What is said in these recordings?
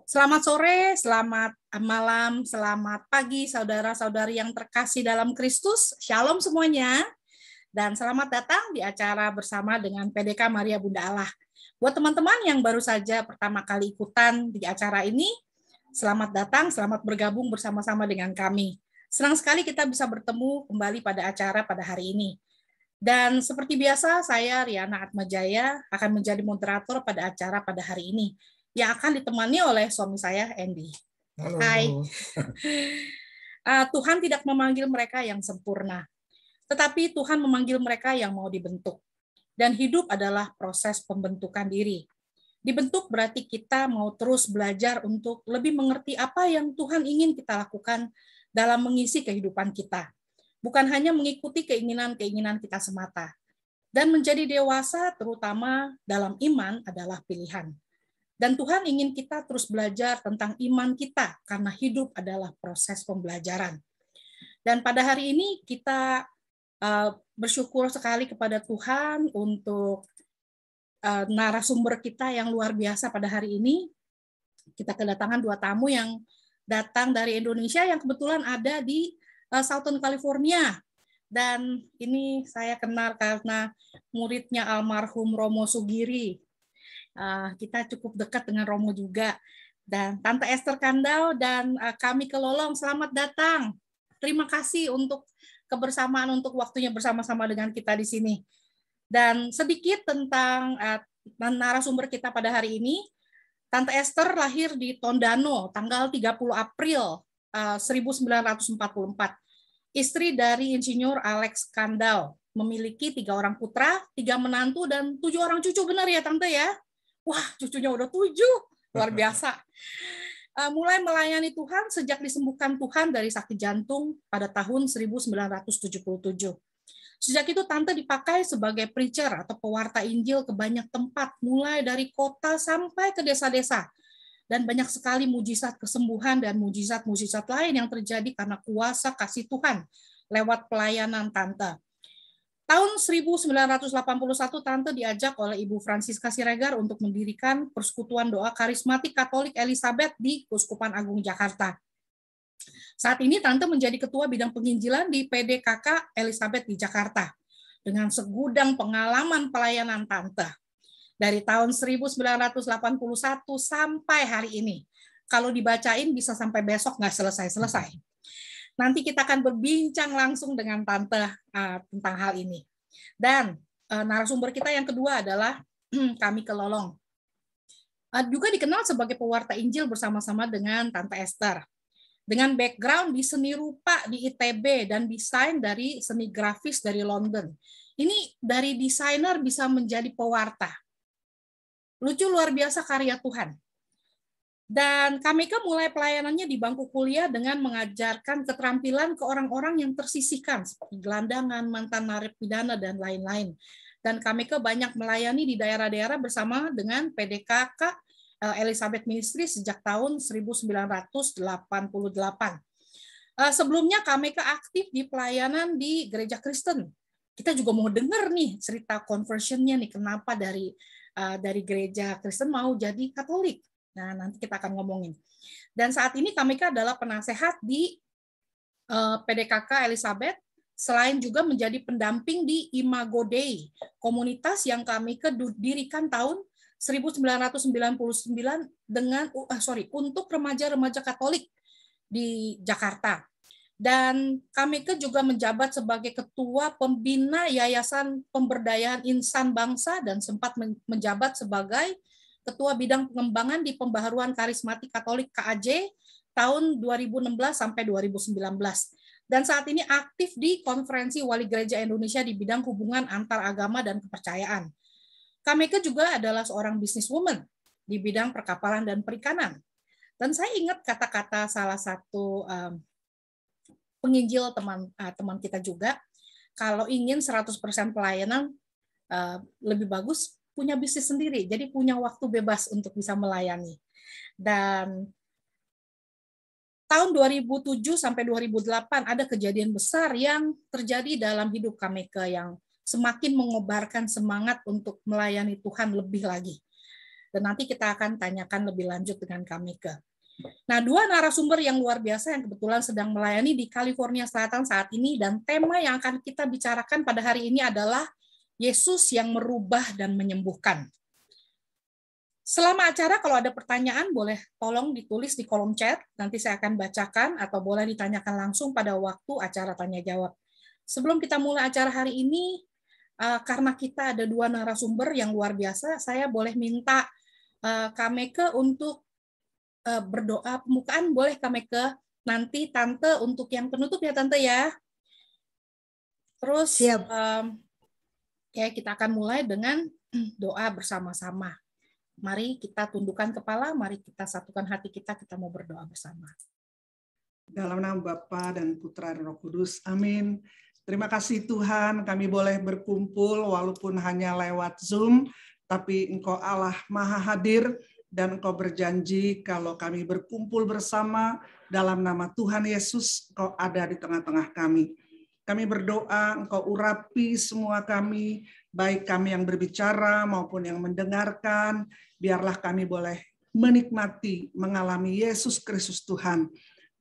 Selamat sore, selamat malam, selamat pagi, saudara-saudari yang terkasih dalam Kristus. Shalom semuanya, dan selamat datang di acara bersama dengan PDK Maria Bunda Allah. Buat teman-teman yang baru saja pertama kali ikutan di acara ini, selamat datang, selamat bergabung bersama-sama dengan kami. Senang sekali kita bisa bertemu kembali pada acara pada hari ini. Dan seperti biasa, saya Riana Atmajaya akan menjadi moderator pada acara pada hari ini, yang akan ditemani oleh suami saya, Andy. Halo. Hai. Tuhan tidak memanggil mereka yang sempurna, tetapi Tuhan memanggil mereka yang mau dibentuk. Dan hidup adalah proses pembentukan diri. Dibentuk berarti kita mau terus belajar untuk lebih mengerti apa yang Tuhan ingin kita lakukan dalam mengisi kehidupan kita. Bukan hanya mengikuti keinginan-keinginan kita semata. Dan menjadi dewasa, terutama dalam iman, adalah pilihan. Dan Tuhan ingin kita terus belajar tentang iman kita, karena hidup adalah proses pembelajaran. Dan pada hari ini kita bersyukur sekali kepada Tuhan untuk narasumber kita yang luar biasa pada hari ini. Kita kedatangan 2 tamu yang datang dari Indonesia yang kebetulan ada di Southern California. Dan ini saya kenal karena muridnya almarhum Romo Sugiri. Kita cukup dekat dengan Romo juga. Dan Tante Esther Kandau dan kami Kelolong, selamat datang. Terima kasih untuk kebersamaan, untuk waktunya bersama-sama dengan kita di sini. Dan sedikit tentang narasumber kita pada hari ini. Tante Esther lahir di Tondano, tanggal 30 April 1944. Istri dari Insinyur Alex Kandau. Memiliki 3 orang putra, 3 menantu, dan 7 orang cucu. Benar ya, Tante ya? Wah, cucunya udah 7, luar biasa. Mulai melayani Tuhan sejak disembuhkan Tuhan dari sakit jantung pada tahun 1977. Sejak itu Tante dipakai sebagai preacher atau pewarta Injil ke banyak tempat, mulai dari kota sampai ke desa-desa. Dan banyak sekali mujizat kesembuhan dan mujizat-mujizat lain yang terjadi karena kuasa kasih Tuhan lewat pelayanan Tante. Tahun 1981, Tante diajak oleh Ibu Francisca Siregar untuk mendirikan Persekutuan Doa Karismatik Katolik Elizabeth di Keuskupan Agung Jakarta. Saat ini Tante menjadi Ketua Bidang Penginjilan di PDKK Elizabeth di Jakarta, dengan segudang pengalaman pelayanan Tante. Dari tahun 1981 sampai hari ini. Kalau dibacain bisa sampai besok nggak selesai-selesai. Nanti kita akan berbincang langsung dengan Tante tentang hal ini. Dan narasumber kita yang kedua adalah kami Kelolong. Juga dikenal sebagai pewarta Injil bersama-sama dengan Tante Esther. Dengan background di seni rupa di ITB dan desain dari seni grafis dari London. Ini dari desainer bisa menjadi pewarta. Lucu, luar biasa karya Tuhan. Dan KMK mulai pelayanannya di bangku kuliah dengan mengajarkan keterampilan ke orang-orang yang tersisihkan, seperti gelandangan, mantan narapidana, dan lain-lain. Dan KMK banyak melayani di daerah-daerah bersama dengan PDKK Elizabeth Ministry sejak tahun 1988. Sebelumnya KMK aktif di pelayanan di gereja Kristen. Kita juga mau dengar nih cerita conversion-nya nih, kenapa dari gereja Kristen mau jadi Katolik. Nah, nanti kita akan ngomongin. Dan saat ini KMK adalah penasehat di PDKK Elizabeth, selain juga menjadi pendamping di Imago Dei, komunitas yang KMK didirikan tahun 1999 untuk remaja-remaja Katolik di Jakarta. Dan KMK juga menjabat sebagai ketua pembina Yayasan Pemberdayaan Insan Bangsa dan sempat menjabat sebagai Ketua Bidang Pengembangan di Pembaharuan Karismatik Katolik KAJ tahun 2016 sampai 2019. Dan saat ini aktif di Konferensi Wali Gereja Indonesia di bidang hubungan antar agama dan kepercayaan. KMK juga adalah seorang businesswoman di bidang perkapalan dan perikanan. Dan saya ingat kata-kata salah satu penginjil teman kita juga, kalau ingin 100% pelayanan lebih bagus punya bisnis sendiri, jadi punya waktu bebas untuk bisa melayani. Dan tahun 2007 sampai 2008 ada kejadian besar yang terjadi dalam hidup KMK yang semakin mengobarkan semangat untuk melayani Tuhan lebih lagi. Dan nanti kita akan tanyakan lebih lanjut dengan Kameke. Nah, dua narasumber yang luar biasa yang kebetulan sedang melayani di California Selatan saat ini, dan tema yang akan kita bicarakan pada hari ini adalah Yesus yang merubah dan menyembuhkan. Selama acara kalau ada pertanyaan boleh tolong ditulis di kolom chat, nanti saya akan bacakan atau boleh ditanyakan langsung pada waktu acara tanya jawab. Sebelum kita mulai acara hari ini, karena kita ada dua narasumber yang luar biasa, saya boleh minta Kameke untuk berdoa pembukaan. Boleh Kameke? Nanti Tante untuk yang penutup ya Tante ya. Terus siap. Ya, kita akan mulai dengan doa bersama-sama. Mari kita tundukkan kepala, mari kita satukan hati kita mau berdoa bersama. Dalam nama Bapa dan Putra dan Roh Kudus, amin. Terima kasih Tuhan, kami boleh berkumpul walaupun hanya lewat Zoom, tapi Engkau Allah Maha Hadir, dan Engkau berjanji kalau kami berkumpul bersama dalam nama Tuhan Yesus, Engkau ada di tengah-tengah kami. Kami berdoa, Engkau urapi semua kami, baik kami yang berbicara maupun yang mendengarkan, biarlah kami boleh menikmati, mengalami Yesus Kristus Tuhan.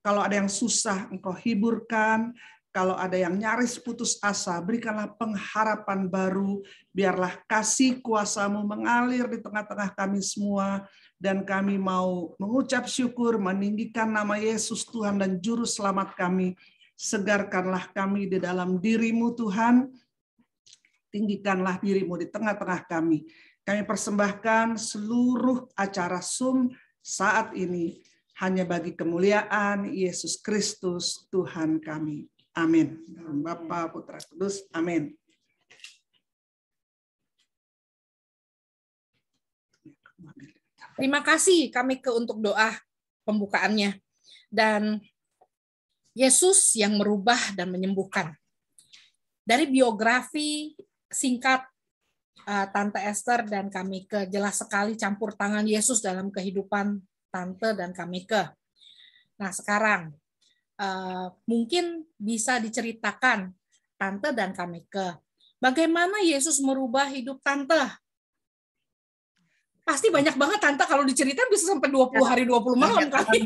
Kalau ada yang susah, Engkau hiburkan. Kalau ada yang nyaris putus asa, berikanlah pengharapan baru. Biarlah kasih kuasa-Mu mengalir di tengah-tengah kami semua. Dan kami mau mengucap syukur, meninggikan nama Yesus Tuhan dan Juru Selamat kami. Segarkanlah kami di dalam diri-Mu Tuhan. Tinggikanlah diri-Mu di tengah-tengah kami. Kami persembahkan seluruh acara Zoom saat ini hanya bagi kemuliaan Yesus Kristus Tuhan kami. Amin. Dalam Bapa, Putra, Kudus. Amin. Terima kasih Kameke untuk doa pembukaannya. Dan Yesus yang merubah dan menyembuhkan. Dari biografi singkat Tante Esther dan Kameke, jelas sekali campur tangan Yesus dalam kehidupan Tante dan Kameke. Nah, sekarang mungkin bisa diceritakan Tante dan Kameke, bagaimana Yesus merubah hidup Tante? Pasti banyak banget Tante, kalau diceritain bisa sampai 20 hari 20 malam kali.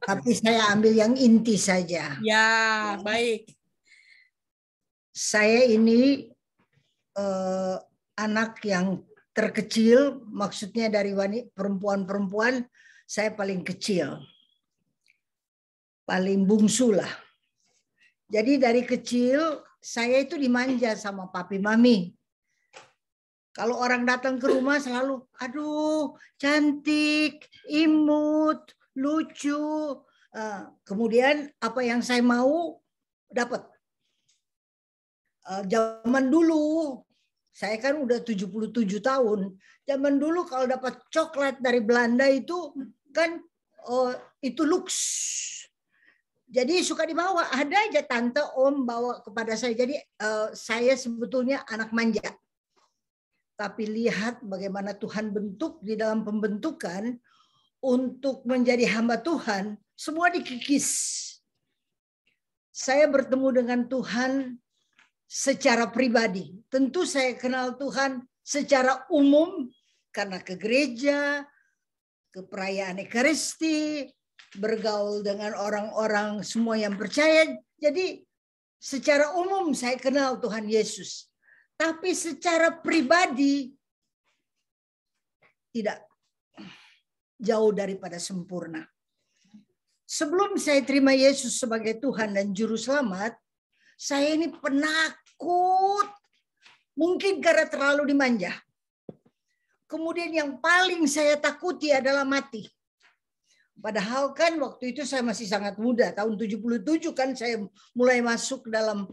Tapi saya ambil yang inti saja. Ya, baik. Saya ini anak yang terkecil, maksudnya dari perempuan-perempuan, saya paling kecil. Paling bungsu lah. Jadi dari kecil saya itu dimanja sama papi mami. Kalau orang datang ke rumah selalu, aduh cantik, imut, lucu. Kemudian apa yang saya mau dapat. Zaman dulu, saya kan udah 77 tahun. Zaman dulu kalau dapat coklat dari Belanda itu kan itu luks. Jadi suka dibawa, ada aja tante om bawa kepada saya. Jadi saya sebetulnya anak manja. Tapi lihat bagaimana Tuhan bentuk di dalam pembentukan untuk menjadi hamba Tuhan, semua dikikis. Saya bertemu dengan Tuhan secara pribadi. Tentu saya kenal Tuhan secara umum karena ke gereja, ke perayaan Ekaristi, bergaul dengan orang-orang semua yang percaya. Jadi secara umum saya kenal Tuhan Yesus. Tapi secara pribadi tidak jauh daripada sempurna. Sebelum saya terima Yesus sebagai Tuhan dan Juru Selamat, saya ini penakut. Mungkin karena terlalu dimanja. Kemudian yang paling saya takuti adalah mati. Padahal kan waktu itu saya masih sangat muda, tahun 77 kan saya mulai masuk dalam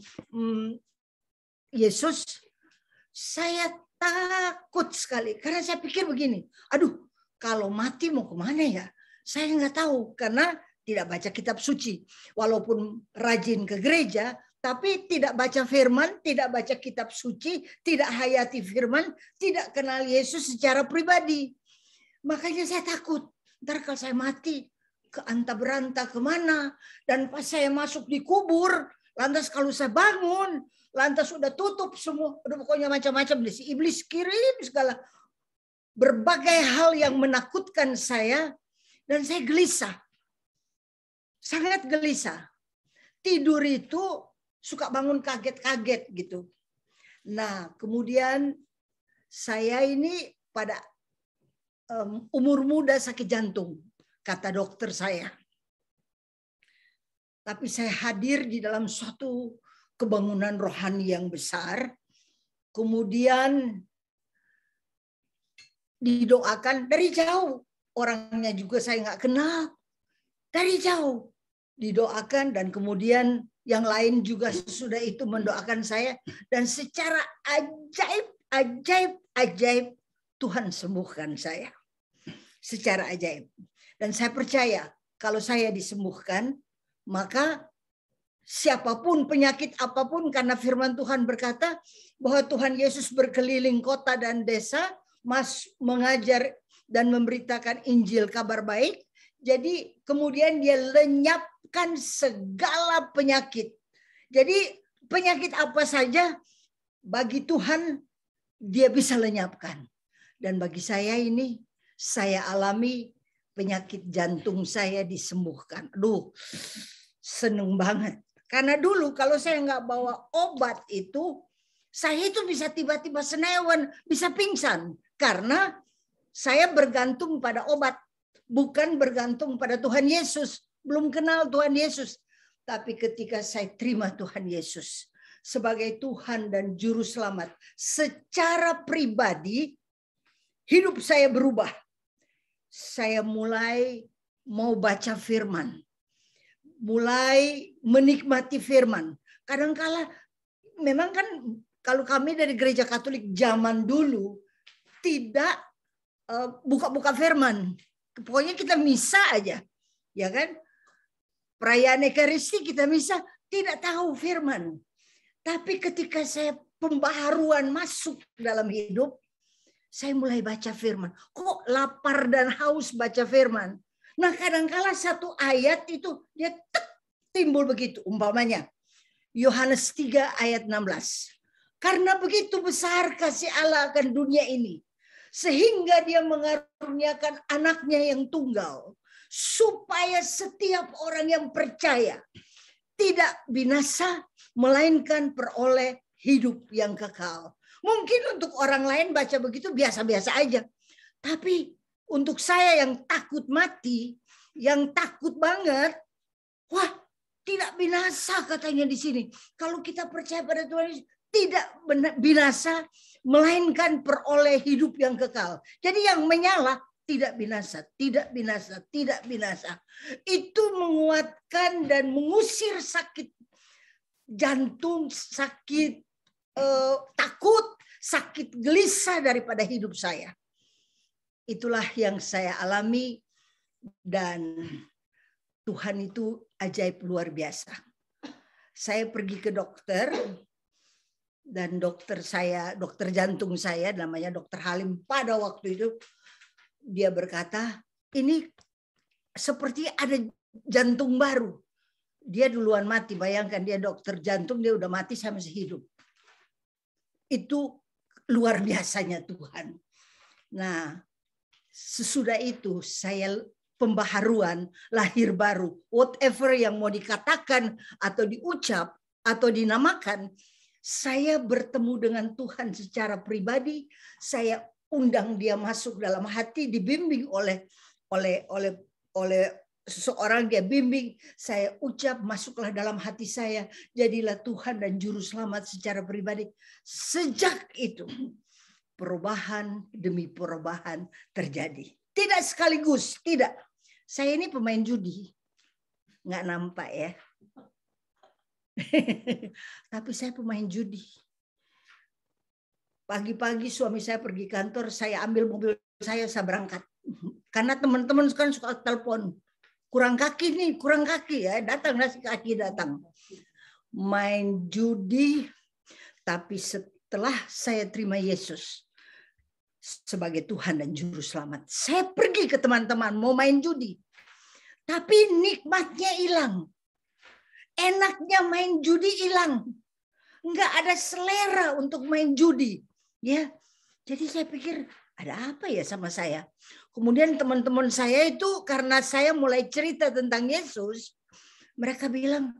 Yesus. Saya takut sekali karena saya pikir begini, aduh kalau mati mau kemana ya? Saya nggak tahu karena tidak baca kitab suci. Walaupun rajin ke gereja, tapi tidak baca firman, tidak baca kitab suci, tidak hayati firman, tidak kenal Yesus secara pribadi. Makanya saya takut. Ntar kalau saya mati, ke anta beranta kemana? Dan pas saya masuk di kubur, lantas kalau saya bangun, lantas sudah tutup semua. Udah pokoknya macam-macam. Si iblis kirim segala. berbagai hal yang menakutkan saya, dan saya gelisah. Sangat gelisah. Tidur itu suka bangun kaget-kaget gitu. Nah, kemudian saya ini pada umur muda sakit jantung, kata dokter saya. Tapi saya hadir di dalam suatu kebangunan rohani yang besar. Kemudian didoakan dari jauh. Orangnya juga saya nggak kenal. Dari jauh didoakan, dan kemudian yang lain juga sesudah itu mendoakan saya. Dan secara ajaib Tuhan sembuhkan saya. Secara ajaib. Dan saya percaya kalau saya disembuhkan, maka siapapun, penyakit apapun, karena firman Tuhan berkata bahwa Tuhan Yesus berkeliling kota dan desa, mengajar dan memberitakan Injil, kabar baik. Jadi kemudian dia lenyapkan segala penyakit. Jadi penyakit apa saja bagi Tuhan dia bisa lenyapkan. Dan bagi saya ini, saya alami penyakit jantung saya disembuhkan. Aduh, seneng banget. Karena dulu kalau saya nggak bawa obat itu, saya itu bisa tiba-tiba senewan, bisa pingsan. Karena saya bergantung pada obat, bukan bergantung pada Tuhan Yesus. Belum kenal Tuhan Yesus. Tapi ketika saya terima Tuhan Yesus sebagai Tuhan dan Juru Selamat, secara pribadi, hidup saya berubah. Saya mulai mau baca firman. Mulai menikmati firman. Kadang-kala memang kan kalau kami dari gereja Katolik zaman dulu tidak buka-buka firman. Pokoknya kita misa aja. Ya kan? Perayaan Ekaristi kita misa, tidak tahu firman. Tapi ketika saya pembaharuan masuk dalam hidup, saya mulai baca firman. Kok lapar dan haus baca firman? Nah, kadang-kala satu ayat itu dia timbul begitu. Umpamanya, Yohanes 3 ayat 16. Karena begitu besar kasih Allah akan dunia ini, sehingga dia mengaruniakan anaknya yang tunggal, supaya setiap orang yang percaya tidak binasa, melainkan peroleh hidup yang kekal. Mungkin untuk orang lain baca begitu biasa-biasa aja. Tapi untuk saya yang takut mati, yang takut banget, wah, tidak binasa katanya di sini. Kalau kita percaya pada Tuhan, tidak binasa, melainkan peroleh hidup yang kekal. Jadi yang menyala tidak binasa, tidak binasa, tidak binasa. Itu menguatkan dan mengusir sakit jantung, sakit takut, sakit gelisah daripada hidup saya. Itulah yang saya alami, dan Tuhan itu ajaib luar biasa. Saya pergi ke dokter, dan dokter jantung saya namanya Dokter Halim, pada waktu itu dia berkata, ini seperti ada jantung baru. Dia duluan mati, bayangkan dia dokter jantung, dia udah mati, saya masih hidup. Itu luar biasanya Tuhan. Nah, sesudah itu saya pembaharuan, lahir baru. Whatever yang mau dikatakan atau diucap atau dinamakan, saya bertemu dengan Tuhan secara pribadi. Saya undang dia masuk dalam hati, dibimbing oleh seseorang, dia bimbing, saya ucap, masuklah dalam hati saya, jadilah Tuhan dan Juru Selamat secara pribadi. Sejak itu, perubahan demi perubahan terjadi. Tidak sekaligus, tidak. Saya ini pemain judi. Nggak nampak ya. Tapi saya pemain judi. Pagi-pagi suami saya pergi kantor, saya ambil mobil saya berangkat. Karena teman-teman kan suka telepon. Kurang kaki nih, kurang kaki ya. Datang nasi kaki datang. Main judi, tapi setelah saya terima Yesus sebagai Tuhan dan Juru Selamat, saya pergi ke teman-teman mau main judi. Tapi nikmatnya hilang. Enaknya main judi hilang. Enggak ada selera untuk main judi. Ya. Jadi saya pikir, ada apa ya sama saya? Kemudian teman-teman saya itu karena saya mulai cerita tentang Yesus, mereka bilang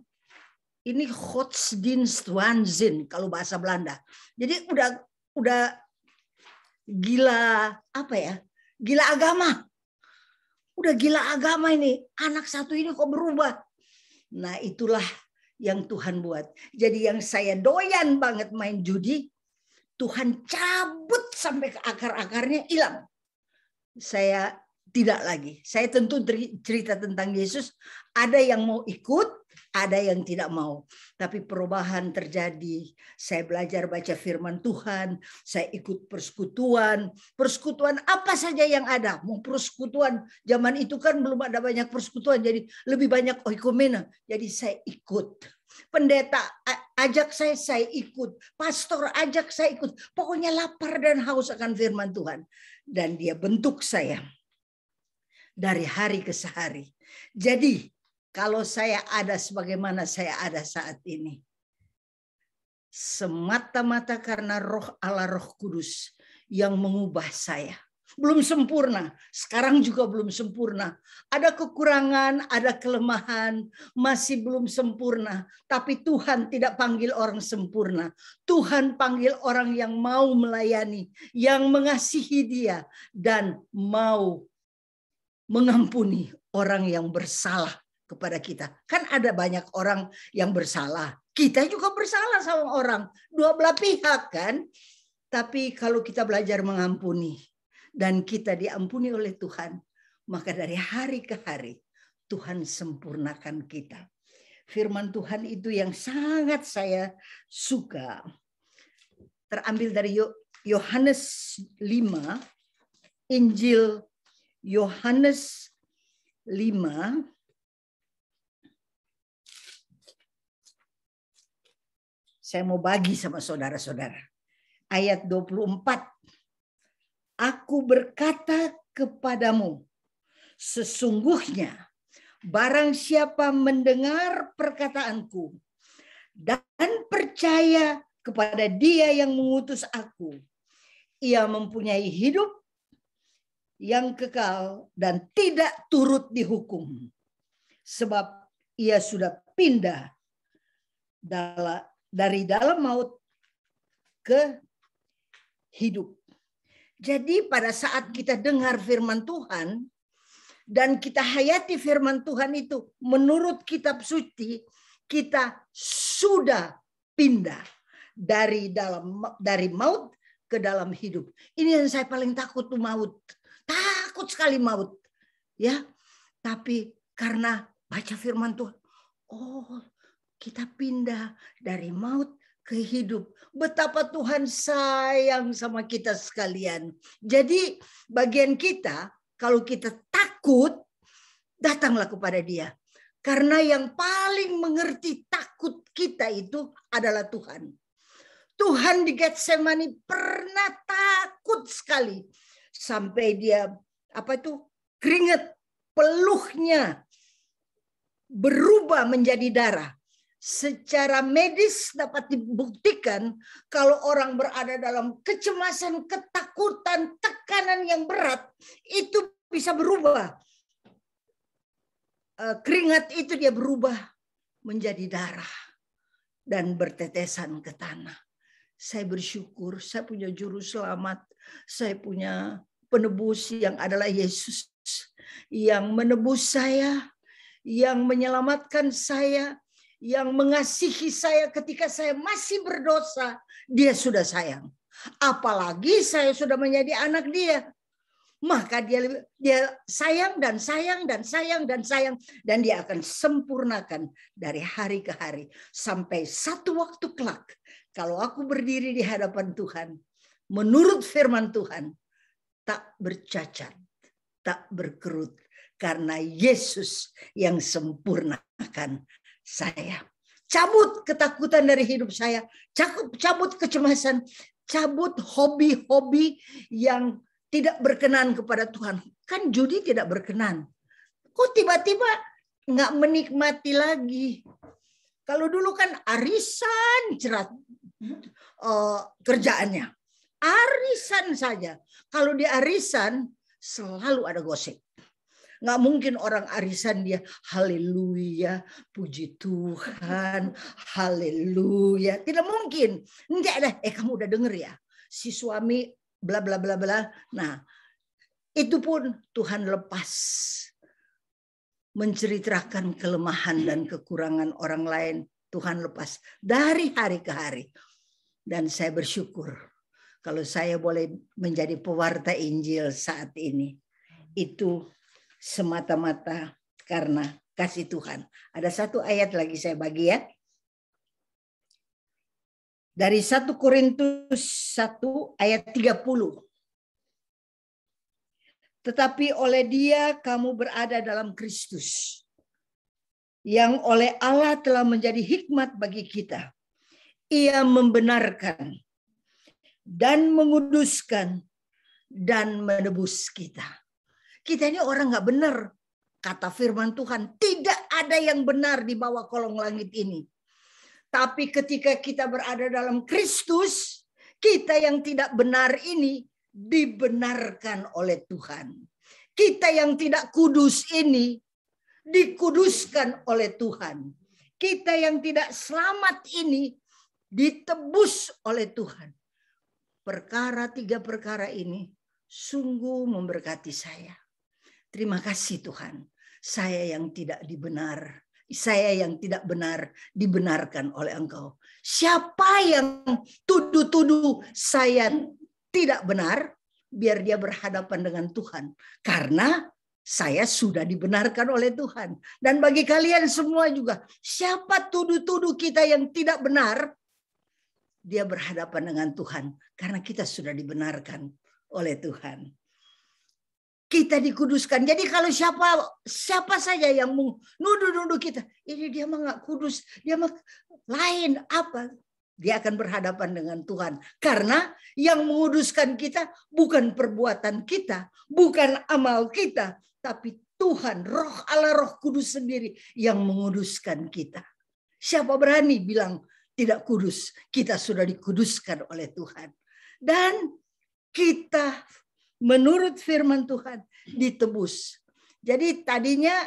ini godsdienstwaanzin kalau bahasa Belanda. Jadi udah gila apa ya? Gila agama. Udah gila agama ini. Anak satu ini kok berubah. Nah, itulah yang Tuhan buat. Jadi yang saya doyan banget main judi, Tuhan cabut sampai ke akar-akarnya, hilang. Saya tidak lagi. Saya tentu cerita tentang Yesus. Ada yang mau ikut, ada yang tidak mau. Tapi perubahan terjadi. Saya belajar baca firman Tuhan. Saya ikut persekutuan. Persekutuan apa saja yang ada. Mau persekutuan. Zaman itu kan belum ada banyak persekutuan. Jadi lebih banyak oikumena. Jadi saya ikut. Pendeta ajak saya ikut. Pastor ajak saya ikut. Pokoknya lapar dan haus akan firman Tuhan. Dan dia bentuk saya dari hari ke hari. Jadi kalau saya ada sebagaimana saya ada saat ini, semata-mata karena Roh Allah, Roh Kudus yang mengubah saya. Belum sempurna, sekarang juga belum sempurna. Ada kekurangan, ada kelemahan, masih belum sempurna. Tapi Tuhan tidak panggil orang sempurna. Tuhan panggil orang yang mau melayani, yang mengasihi Dia, dan mau mengampuni orang yang bersalah kepada kita. Kan ada banyak orang yang bersalah. Kita juga bersalah sama orang. Dua belah pihak kan. Tapi kalau kita belajar mengampuni, dan kita diampuni oleh Tuhan, maka dari hari ke hari Tuhan sempurnakan kita. Firman Tuhan itu yang sangat saya suka. Terambil dari Yohanes 5, Injil Yohanes 5 saya mau bagi sama saudara-saudara. Ayat 24. Aku berkata kepadamu, sesungguhnya barang siapa mendengar perkataanku dan percaya kepada Dia yang mengutus aku, ia mempunyai hidup yang kekal dan tidak turut dihukum. Sebab ia sudah pindah dari dalam maut ke hidup. Jadi pada saat kita dengar firman Tuhan dan kita hayati firman Tuhan itu menurut kitab suci, kita sudah pindah dari maut ke dalam hidup. Ini yang saya paling takut tuh, maut. Takut sekali maut. Ya. Tapi karena baca firman Tuhan, oh, kita pindah dari maut ke hidup. Betapa Tuhan sayang sama kita sekalian. Jadi bagian kita, kalau kita takut, datanglah kepada Dia. Karena yang paling mengerti takut kita itu adalah Tuhan. Tuhan di Getsemani pernah takut sekali. Sampai dia, keringat peluhnya berubah menjadi darah. Secara medis dapat dibuktikan kalau orang berada dalam kecemasan, ketakutan, tekanan yang berat, itu bisa berubah. Keringat itu dia berubah menjadi darah dan bertetesan ke tanah. Saya bersyukur, saya punya juru selamat, saya punya penebus yang adalah Yesus, yang menebus saya, yang menyelamatkan saya, yang mengasihi saya ketika saya masih berdosa. Dia sudah sayang. Apalagi saya sudah menjadi anak Dia. Maka dia sayang dan sayang dan sayang dan sayang. Dan Dia akan sempurnakan dari hari ke hari. Sampai satu waktu kelak. Kalau aku berdiri di hadapan Tuhan. Menurut firman Tuhan. Tak bercacat. Tak berkerut. Karena Yesus yang sempurnakan saya. Cabut ketakutan dari hidup saya. Cabut kecemasan. Cabut hobi-hobi yang tidak berkenan kepada Tuhan. Kan judi tidak berkenan. Kok tiba-tiba nggak menikmati lagi? Kalau dulu kan arisan cerah kerjaannya. Arisan saja. Kalau di arisan selalu ada gosip. Nggak mungkin orang arisan dia haleluya, puji Tuhan, haleluya. Tidak mungkin. Enggak ada. Kamu udah denger ya, si suami bla bla bla bla. Nah, itu pun Tuhan lepas menceritakan kelemahan dan kekurangan orang lain. Tuhan lepas dari hari ke hari. Dan saya bersyukur kalau saya boleh menjadi pewarta Injil saat ini. Itu semata-mata karena kasih Tuhan. Ada satu ayat lagi saya bagi ya. Dari 1 Korintus 1 ayat 30. Tetapi oleh Dia kamu berada dalam Kristus, yang oleh Allah telah menjadi hikmat bagi kita. Ia membenarkan dan menguduskan dan menebus kita. Kita ini orang nggak benar. Kata firman Tuhan, tidak ada yang benar di bawah kolong langit ini. Tapi ketika kita berada dalam Kristus, kita yang tidak benar ini dibenarkan oleh Tuhan. Kita yang tidak kudus ini dikuduskan oleh Tuhan. Kita yang tidak selamat ini ditebus oleh Tuhan. Tiga perkara ini sungguh memberkati saya. Terima kasih Tuhan. Saya yang tidak benar dibenarkan oleh Engkau. Siapa yang tuduh-tuduh saya tidak benar, biar dia berhadapan dengan Tuhan. Karena saya sudah dibenarkan oleh Tuhan. Dan bagi kalian semua juga, siapa tuduh-tuduh kita yang tidak benar, dia berhadapan dengan Tuhan. Karena kita sudah dibenarkan oleh Tuhan. Kita dikuduskan. Jadi kalau siapa saja yang mau nuduh-nuduh kita, ini dia mah nggak kudus, dia mah lain apa? Dia akan berhadapan dengan Tuhan. Karena yang menguduskan kita bukan perbuatan kita, bukan amal kita, tapi Tuhan, Roh Allah, Roh Kudus sendiri yang menguduskan kita. Siapa berani bilang tidak kudus? Kita sudah dikuduskan oleh Tuhan. Dan kita menurut firman Tuhan ditebus. Jadi tadinya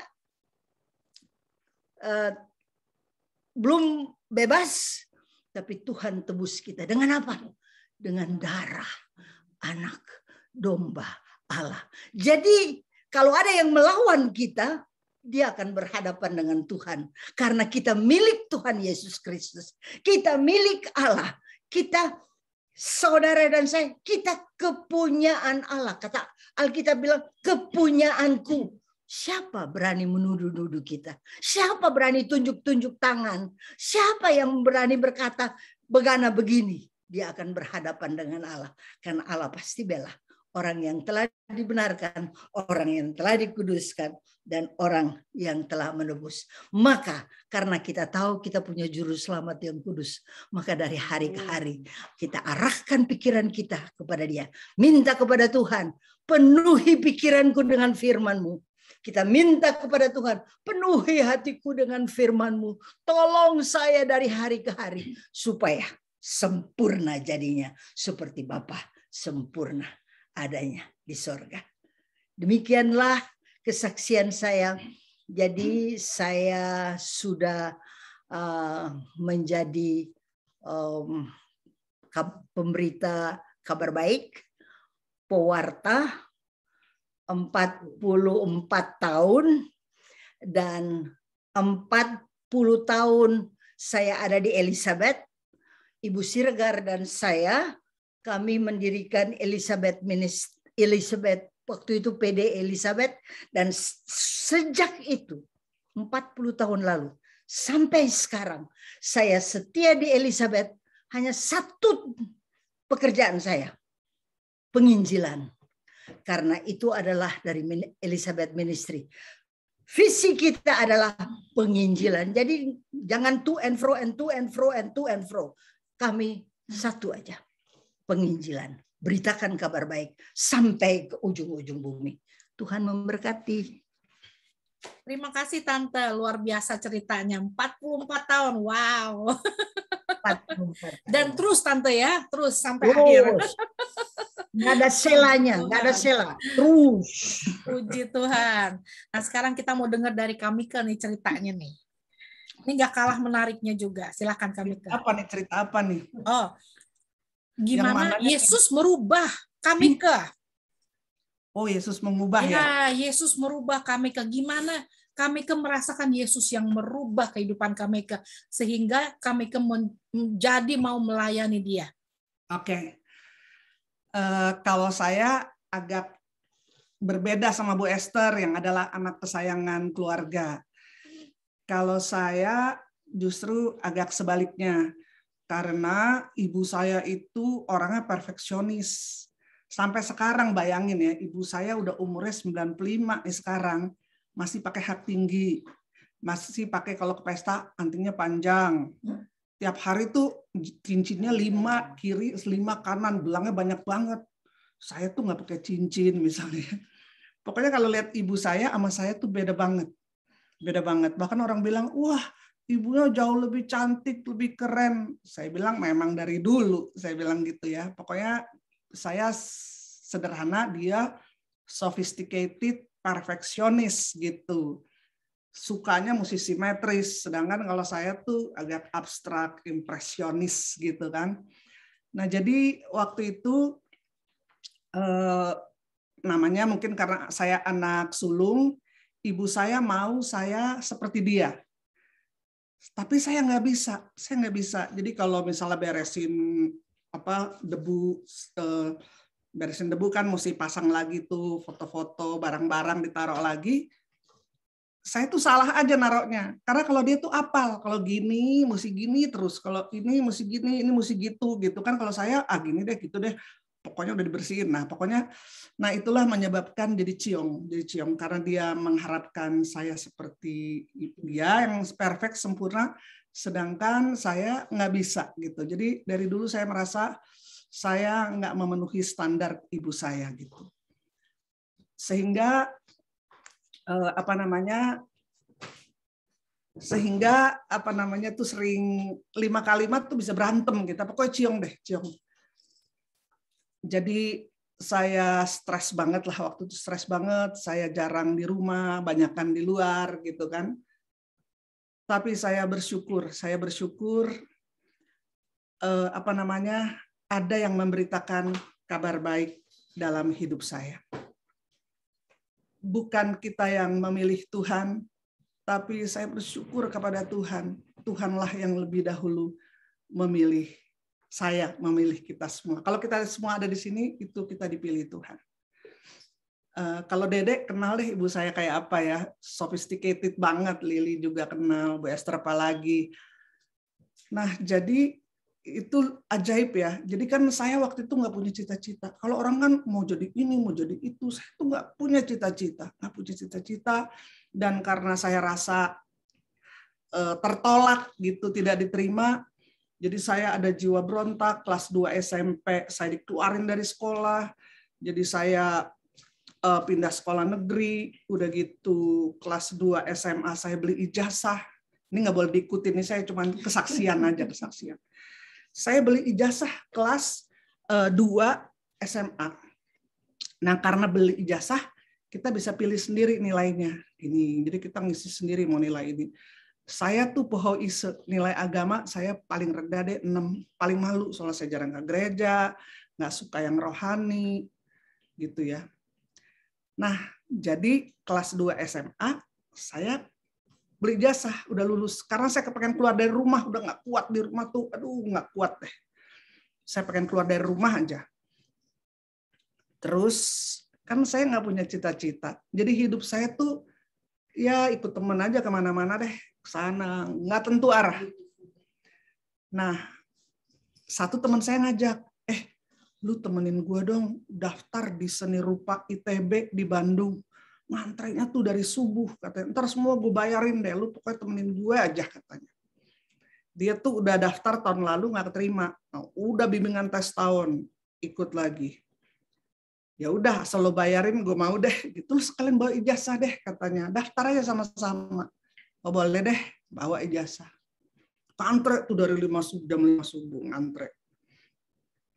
belum bebas, tapi Tuhan tebus kita. Dengan apa? Dengan darah anak domba Allah. Jadi kalau ada yang melawan kita, dia akan berhadapan dengan Tuhan. Karena kita milik Tuhan Yesus Kristus. Kita milik Allah. Kita, saudara dan saya, kita kepunyaan Allah. Kata Alkitab bilang, kepunyaanku. Siapa berani menuduh-nuduh kita? Siapa berani tunjuk-tunjuk tangan? Siapa yang berani berkata begana begini? Dia akan berhadapan dengan Allah. Karena Allah pasti bela orang yang telah dibenarkan, orang yang telah dikuduskan, dan orang yang telah menebus. Maka karena kita tahu kita punya juru selamat yang kudus, maka dari hari ke hari kita arahkan pikiran kita kepada Dia. Minta kepada Tuhan, penuhi pikiranku dengan firman-Mu. Kita minta kepada Tuhan, penuhi hatiku dengan firman-Mu. Tolong saya dari hari ke hari supaya sempurna jadinya seperti Bapa sempurna adanya di sorga. Demikianlah kesaksian saya. Jadi saya sudah menjadi pemberita kabar baik, pewarta 44 tahun, dan 40 tahun saya ada di Elizabeth. Ibu Siregar dan saya, kami mendirikan Elizabeth waktu itu PD Elizabeth, dan sejak itu 40 tahun lalu sampai sekarang saya setia di Elizabeth. Hanya satu pekerjaan saya, penginjilan. Karena itu adalah dari Elizabeth Ministry. Visi kita adalah penginjilan. Jadi jangan to and fro and to and fro and to and fro. Kami satu aja, penginjilan. Beritakan kabar baik sampai ke ujung-ujung bumi. Tuhan memberkati. Terima kasih Tante, luar biasa ceritanya. 44 tahun, wow. Dan terus Tante ya, terus sampai akhir. Nggak ada selanya, nggak ada sela. Terus. Puji Tuhan. Nah sekarang kita mau dengar dari Kamika nih ceritanya nih. Ini nggak kalah menariknya juga. Silakan Kamika. Apa nih, cerita apa nih? Oh, gimana Yesus merubah Kamika? Oh, Yesus mengubah ya? Ya, Yesus merubah Kamika. Gimana Kamika merasakan Yesus yang merubah kehidupan Kamika sehingga Kamika menjadi mau melayani Dia? Oke. Kalau saya agak berbeda sama Bu Esther yang adalah anak kesayangan keluarga. Kalau saya justru agak sebaliknya. Karena ibu saya itu orangnya perfeksionis. Sampai sekarang bayangin ya, ibu saya udah umurnya 95 nih sekarang. Masih pakai hak tinggi. Masih pakai kalau ke pesta antingnya panjang. Tiap hari tuh cincinnya 5 kiri, 5 kanan, belangnya banyak banget. Saya tuh nggak pakai cincin misalnya. Pokoknya kalau lihat ibu saya sama saya tuh beda banget. Beda banget. Bahkan orang bilang, wah ibunya jauh lebih cantik, lebih keren. Saya bilang memang dari dulu. Saya bilang gitu ya. Pokoknya saya sederhana, dia sophisticated, perfeksionis gitu. Sukanya mesti simetris, sedangkan kalau saya tuh agak abstrak, impresionis gitu kan. Nah jadi waktu itu namanya mungkin karena saya anak sulung, ibu saya mau saya seperti dia. Tapi saya nggak bisa. Jadi kalau misalnya beresin debu, beresin debu kan mesti pasang lagi tuh foto-foto, barang-barang ditaruh lagi. Saya tuh salah aja naruhnya. Karena kalau dia tuh apal, kalau gini mesti gini terus, kalau ini mesti gini, ini mesti gitu kan. Kalau saya gini deh, gitu deh. Pokoknya udah dibersihin. Nah itulah menyebabkan jadi ciong karena dia mengharapkan saya seperti dia yang perfect, sempurna, sedangkan saya nggak bisa gitu. Jadi dari dulu saya merasa saya nggak memenuhi standar ibu saya gitu. Sehingga tuh sering 5 kalimat tuh bisa berantem kita. Pokoknya ciong. Jadi saya stres banget lah waktu itu, saya jarang di rumah, banyakan di luar gitu kan. Tapi saya bersyukur ada yang memberitakan kabar baik dalam hidup saya. Bukan kita yang memilih Tuhan, tapi saya bersyukur kepada Tuhan. Tuhanlah yang lebih dahulu memilih saya, memilih kita semua. Kalau kita semua ada di sini, itu kita dipilih Tuhan. Kalau Dedek kenal deh ibu saya kayak apa ya, sophisticated banget. Lili juga kenal, Bu Esther apalagi. Nah, jadi itu ajaib ya. Jadi kan saya waktu itu nggak punya cita-cita. Kalau orang kan mau jadi ini, mau jadi itu, saya tuh nggak punya cita-cita. Dan karena saya rasa tertolak gitu, tidak diterima, jadi saya ada jiwa berontak. Kelas 2 SMP saya dikeluarin dari sekolah. Jadi saya pindah sekolah negeri, udah gitu kelas 2 SMA saya beli ijazah. Ini nggak boleh diikutin, ini saya cuma kesaksian. Saya beli ijazah kelas 2 SMA. Nah, karena beli ijazah, kita bisa pilih sendiri nilainya. Ini, jadi kita ngisi sendiri mau nilai ini. Saya tuh poho ise, nilai agama saya paling rendah deh 6, paling malu soalnya saya jarang ke gereja, nggak suka yang rohani, gitu ya. Nah, jadi kelas 2 SMA, saya beli ijazah, udah lulus. Karena saya kepengen keluar dari rumah, udah nggak kuat di rumah tuh, nggak kuat deh. Saya pengen keluar dari rumah aja. Terus, kan saya nggak punya cita-cita. Jadi hidup saya tuh, ya ikut temen aja kemana-mana deh, ke sana, nggak tentu arah. Nah, satu teman saya ngajak, lu temenin gue dong daftar di seni rupa ITB di Bandung. Ngantrenya tuh dari subuh, katanya. Ntar semua gue bayarin deh, lu pokoknya temenin gue aja, katanya. Dia tuh udah daftar tahun lalu nggak keterima. Nah, udah bimbingan tes tahun, ikut lagi. Ya udah, asal lo bayarin gue mau deh. Gitu sekalian bawa ijazah deh, katanya. Daftar aja sama-sama. Oh boleh deh, bawa ijazah. Ngantre tuh dari jam 5 subuh ngantre.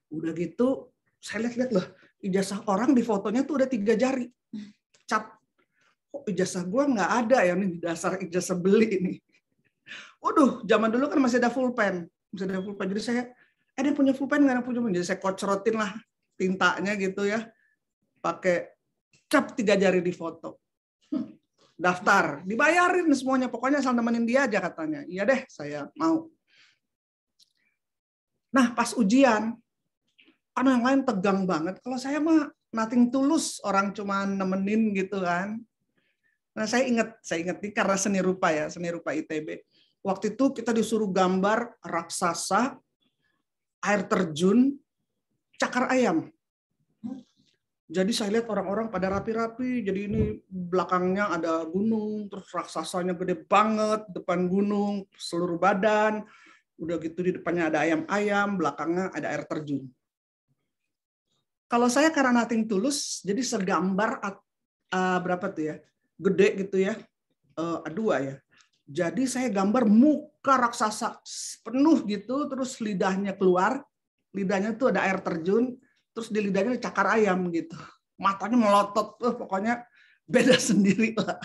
Udah gitu, saya lihat-lihat loh, ijazah orang di fotonya tuh udah 3 jari. Cap. Kok ijazah gua nggak ada ya, ini di dasar ijazah beli ini. Waduh, zaman dulu kan masih ada pulpen. Jadi saya, ada punya pulpen nggak? Punya. Jadi saya kocrotin lah tintanya gitu ya. Pakai cap 3 jari di foto. Daftar, dibayarin semuanya. Pokoknya asal nemenin dia aja katanya. Iya deh, saya mau. Nah, pas ujian, kan yang lain tegang banget. Kalau saya mah nothing tulus, orang cuma nemenin gitu kan. Nah, saya ingat nih karena seni rupa ITB. Waktu itu kita disuruh gambar raksasa, air terjun, cakar ayam. Jadi saya lihat orang-orang pada rapi-rapi, jadi ini belakangnya ada gunung, terus raksasanya gede banget, depan gunung, seluruh badan, udah gitu di depannya ada ayam-ayam, belakangnya ada air terjun. Kalau saya karena nothing tulus, jadi segambar berapa tuh ya, gede gitu ya, A2 ya. Jadi saya gambar muka raksasa penuh gitu, terus lidahnya keluar, lidahnya tuh ada air terjun, terus di lidahnya cakar ayam gitu. Matanya melotot, pokoknya beda sendiri lah.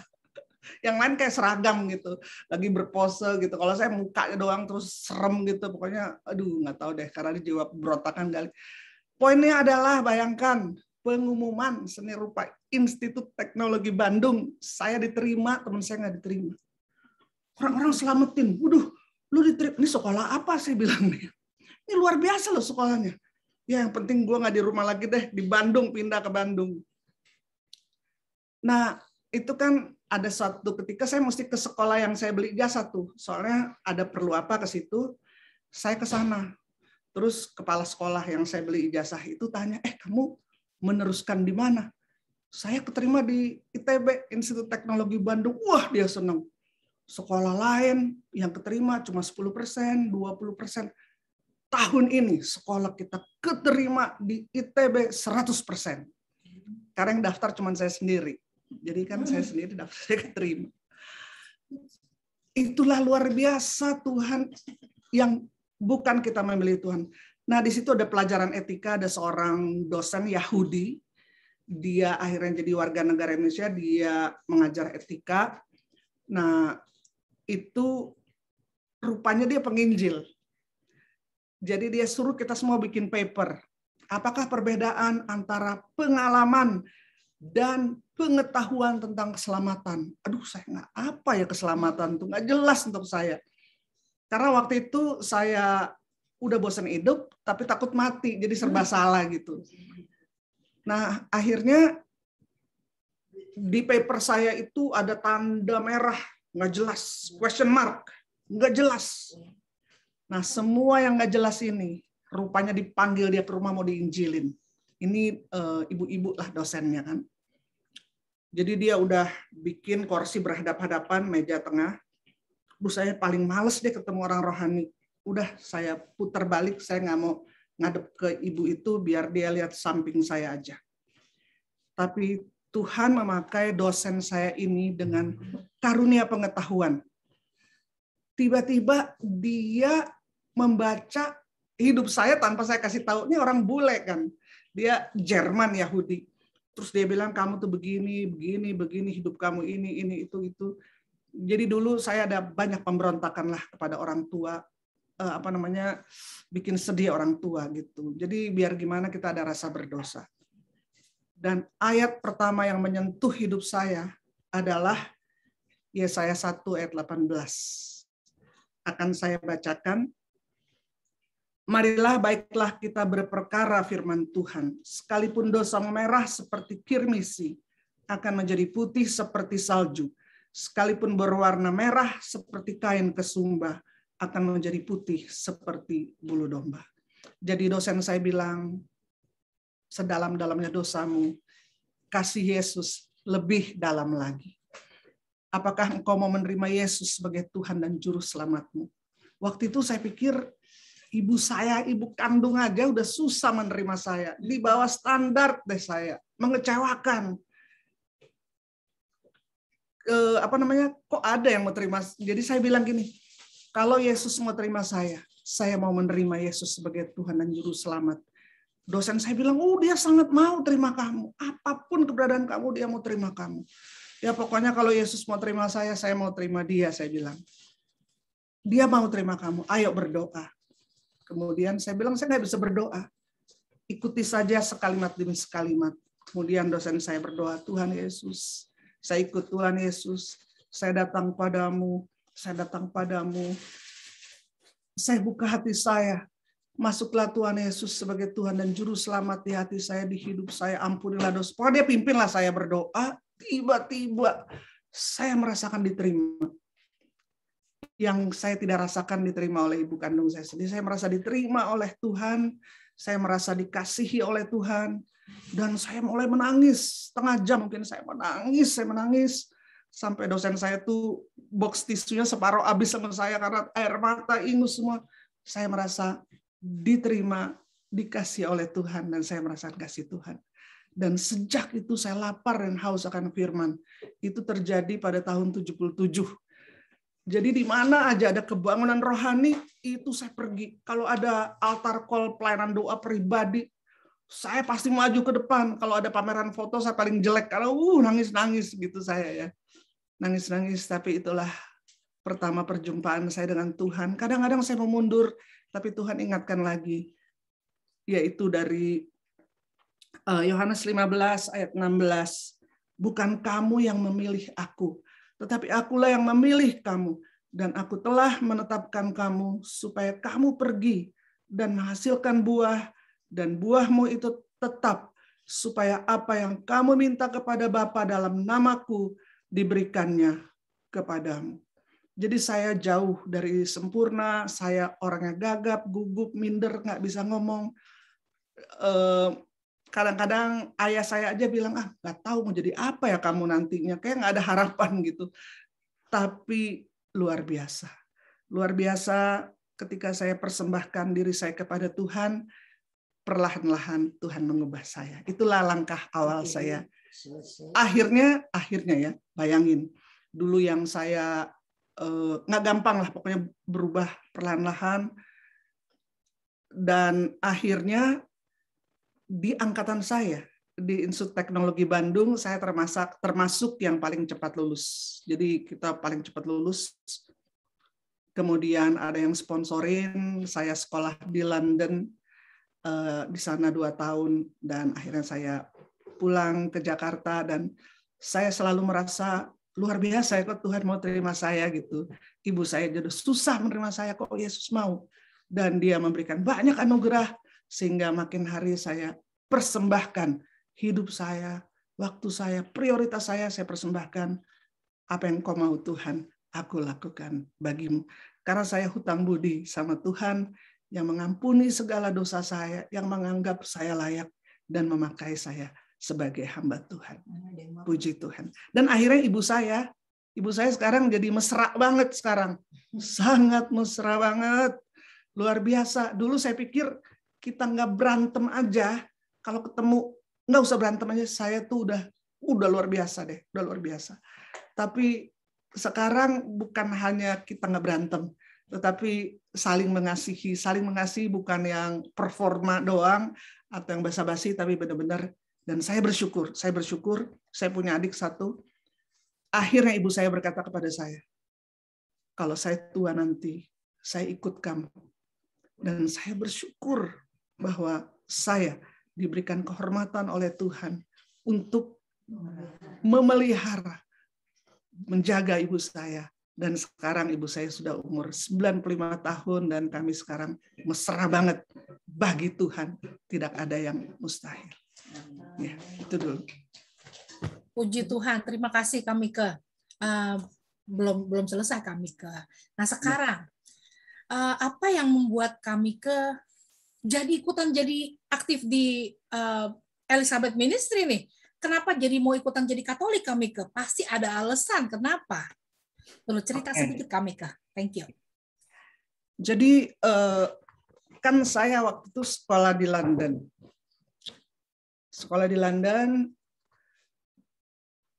Yang lain kayak seragam gitu, lagi berpose gitu. Kalau saya mukanya doang terus serem gitu, pokoknya aduh nggak tahu deh, karena di jiwa berontakan kali. Poinnya adalah bayangkan pengumuman seni rupa Institut Teknologi Bandung, saya diterima, teman saya nggak diterima. Orang-orang selamatin, waduh, lu diterima, ini sekolah apa sih bilangnya? Ini luar biasa loh sekolahnya. Ya, yang penting gue nggak di rumah lagi deh, di Bandung, pindah ke Bandung. Nah, itu kan ada suatu ketika saya mesti ke sekolah yang saya beli ijazah tuh. Soalnya ada perlu apa ke situ, saya ke sana. Terus kepala sekolah yang saya beli ijazah itu tanya, kamu meneruskan di mana? Saya keterima di ITB, Institut Teknologi Bandung. Wah, dia senang. Sekolah lain yang keterima cuma 10%, 20%. Tahun ini sekolah kita keterima di ITB 100%. Karena yang daftar cuma saya sendiri. Jadi kan saya sendiri daftar, saya keterima. Itulah luar biasa Tuhan yang bukan kita memilih Tuhan. Nah, di situ ada pelajaran etika, ada seorang dosen Yahudi. Dia akhirnya jadi warga negara Indonesia, dia mengajar etika. Nah, itu rupanya dia penginjil. Jadi dia suruh kita semua bikin paper. Apakah perbedaan antara pengalaman dan pengetahuan tentang keselamatan? Aduh, saya nggak apa ya keselamatan tuh, nggak jelas untuk saya. Karena waktu itu saya udah bosan hidup, tapi takut mati, jadi serba salah gitu. Nah, akhirnya di paper saya itu ada tanda merah, nggak jelas, question mark, nggak jelas. Nah, semua yang nggak jelas ini, rupanya dipanggil dia ke rumah mau diinjilin. Ini ibu-ibu lah dosennya kan. Jadi dia udah bikin kursi berhadap-hadapan, meja tengah. Saya paling males deh ketemu orang rohani. Udah saya putar balik, saya nggak mau ngadep ke ibu itu biar dia lihat samping saya aja. Tapi Tuhan memakai dosen saya ini dengan karunia pengetahuan. Tiba-tiba dia membaca hidup saya tanpa saya kasih tahu. Ini orang bule kan. Dia Jerman Yahudi. Terus dia bilang kamu tuh begini, hidup kamu ini, itu. Jadi dulu saya ada banyak pemberontakan lah kepada orang tua, bikin sedih orang tua gitu. Jadi biar gimana kita ada rasa berdosa. Dan ayat pertama yang menyentuh hidup saya adalah Yesaya 1 ayat 18. Akan saya bacakan. Marilah baiklah kita berperkara firman Tuhan. Sekalipun dosa merah seperti kirmisi, akan menjadi putih seperti salju. Sekalipun berwarna merah seperti kain kesumba, akan menjadi putih seperti bulu domba. Jadi dosen saya bilang, sedalam-dalamnya dosamu, kasih Yesus lebih dalam lagi. Apakah engkau mau menerima Yesus sebagai Tuhan dan Juru Selamatmu? Waktu itu saya pikir, ibu saya, ibu kandung aja udah susah menerima saya. Di bawah standar deh saya. Mengecewakan. Kok ada yang mau terima? Jadi saya bilang gini, Kalau Yesus mau terima saya mau menerima Yesus sebagai Tuhan dan Juru Selamat. Dosen saya bilang, dia sangat mau terima kamu. Apapun keberadaan kamu, dia mau terima kamu. Ya pokoknya kalau Yesus mau terima saya mau terima dia, saya bilang. Dia mau terima kamu, ayo berdoa. Kemudian saya bilang, saya nggak bisa berdoa. Ikuti saja sekalimat demi sekalimat. Kemudian dosen saya berdoa, Tuhan Yesus, saya ikut Tuhan Yesus, saya datang padamu, saya datang padamu. Saya buka hati saya. Masuklah Tuhan Yesus sebagai Tuhan dan Juru Selamat di hati saya, di hidup saya. Ampunilah dosa. Pokoknya dia pimpinlah saya berdoa. Tiba-tiba saya merasakan diterima. Yang saya tidak rasakan diterima oleh ibu kandung saya sendiri. Saya merasa diterima oleh Tuhan. Saya merasa dikasihi oleh Tuhan. Dan saya mulai menangis. Setengah jam mungkin saya menangis. Sampai dosen saya tuh box tisunya separuh habis sama saya karena air mata, ingus semua. Saya merasa diterima, dikasih oleh Tuhan, dan saya merasakan kasih Tuhan. Dan sejak itu saya lapar dan haus akan firman. Itu terjadi pada tahun 77. Jadi di mana aja ada kebangunan rohani, itu saya pergi. Kalau ada altar call pelayanan doa pribadi, saya pasti maju ke depan. Kalau ada pameran foto, saya paling jelek. Karena nangis-nangis gitu saya ya. Nangis-nangis, tapi itulah pertama perjumpaan saya dengan Tuhan. Kadang-kadang saya mau mundur, tapi Tuhan ingatkan lagi, yaitu dari Yohanes 15 ayat 16. Bukan kamu yang memilih aku, tetapi akulah yang memilih kamu. Dan aku telah menetapkan kamu supaya kamu pergi dan menghasilkan buah, dan buahmu itu tetap, supaya apa yang kamu minta kepada Bapa dalam namaku diberikannya kepadamu. Jadi saya jauh dari sempurna, saya orangnya gagap, gugup, minder, nggak bisa ngomong. Kadang-kadang ayah saya aja bilang, nggak tahu mau jadi apa ya kamu nantinya, kayak nggak ada harapan gitu. Tapi luar biasa. Luar biasa ketika saya persembahkan diri saya kepada Tuhan, perlahan-lahan Tuhan mengubah saya. Itulah langkah awal saya. Akhirnya ya, bayangin. Dulu yang saya nggak gampang lah, pokoknya berubah perlahan-lahan. Dan akhirnya di angkatan saya, di Institut Teknologi Bandung, saya termasuk yang paling cepat lulus. Jadi kita paling cepat lulus. Kemudian ada yang sponsorin, saya sekolah di London, di sana 2 tahun, dan akhirnya saya pulang ke Jakarta, dan saya selalu merasa luar biasa ya kok Tuhan mau terima saya gitu. Ibu saya jadi susah menerima saya, kok Yesus mau. Dan dia memberikan banyak anugerah sehingga makin hari saya persembahkan hidup saya, waktu saya, prioritas saya persembahkan. Apa yang kau mau Tuhan, aku lakukan bagimu. Karena saya hutang budi sama Tuhan yang mengampuni segala dosa saya, yang menganggap saya layak dan memakai saya sebagai hamba Tuhan. Puji Tuhan. Dan akhirnya ibu saya sekarang jadi mesra banget sekarang. Sangat mesra banget. Luar biasa. Dulu saya pikir kita nggak berantem aja. Kalau ketemu, nggak usah berantem aja. Saya tuh udah luar biasa deh. Udah luar biasa. Tapi sekarang bukan hanya kita nggak berantem, tetapi saling mengasihi. Saling mengasihi bukan yang performa doang atau yang basa-basi, tapi benar-benar. Dan saya bersyukur, saya punya adik 1. Akhirnya ibu saya berkata kepada saya, kalau saya tua nanti, saya ikut kamu. Dan saya bersyukur bahwa saya diberikan kehormatan oleh Tuhan untuk memelihara, menjaga ibu saya. Dan sekarang ibu saya sudah umur 95 tahun dan kami sekarang mesra banget. Bagi Tuhan tidak ada yang mustahil. Ya, itu dulu. Puji Tuhan, terima kasih Kak Mika. Belum selesai Kak Mika. Nah sekarang apa yang membuat Kak Mika ikutan jadi aktif di Elizabeth Ministry nih? Kenapa jadi mau ikutan jadi Katolik Kak Mika? Pasti ada alasan kenapa. Perlu cerita sedikit Kak Mika. Thank you. Jadi kan saya waktu itu sekolah di London.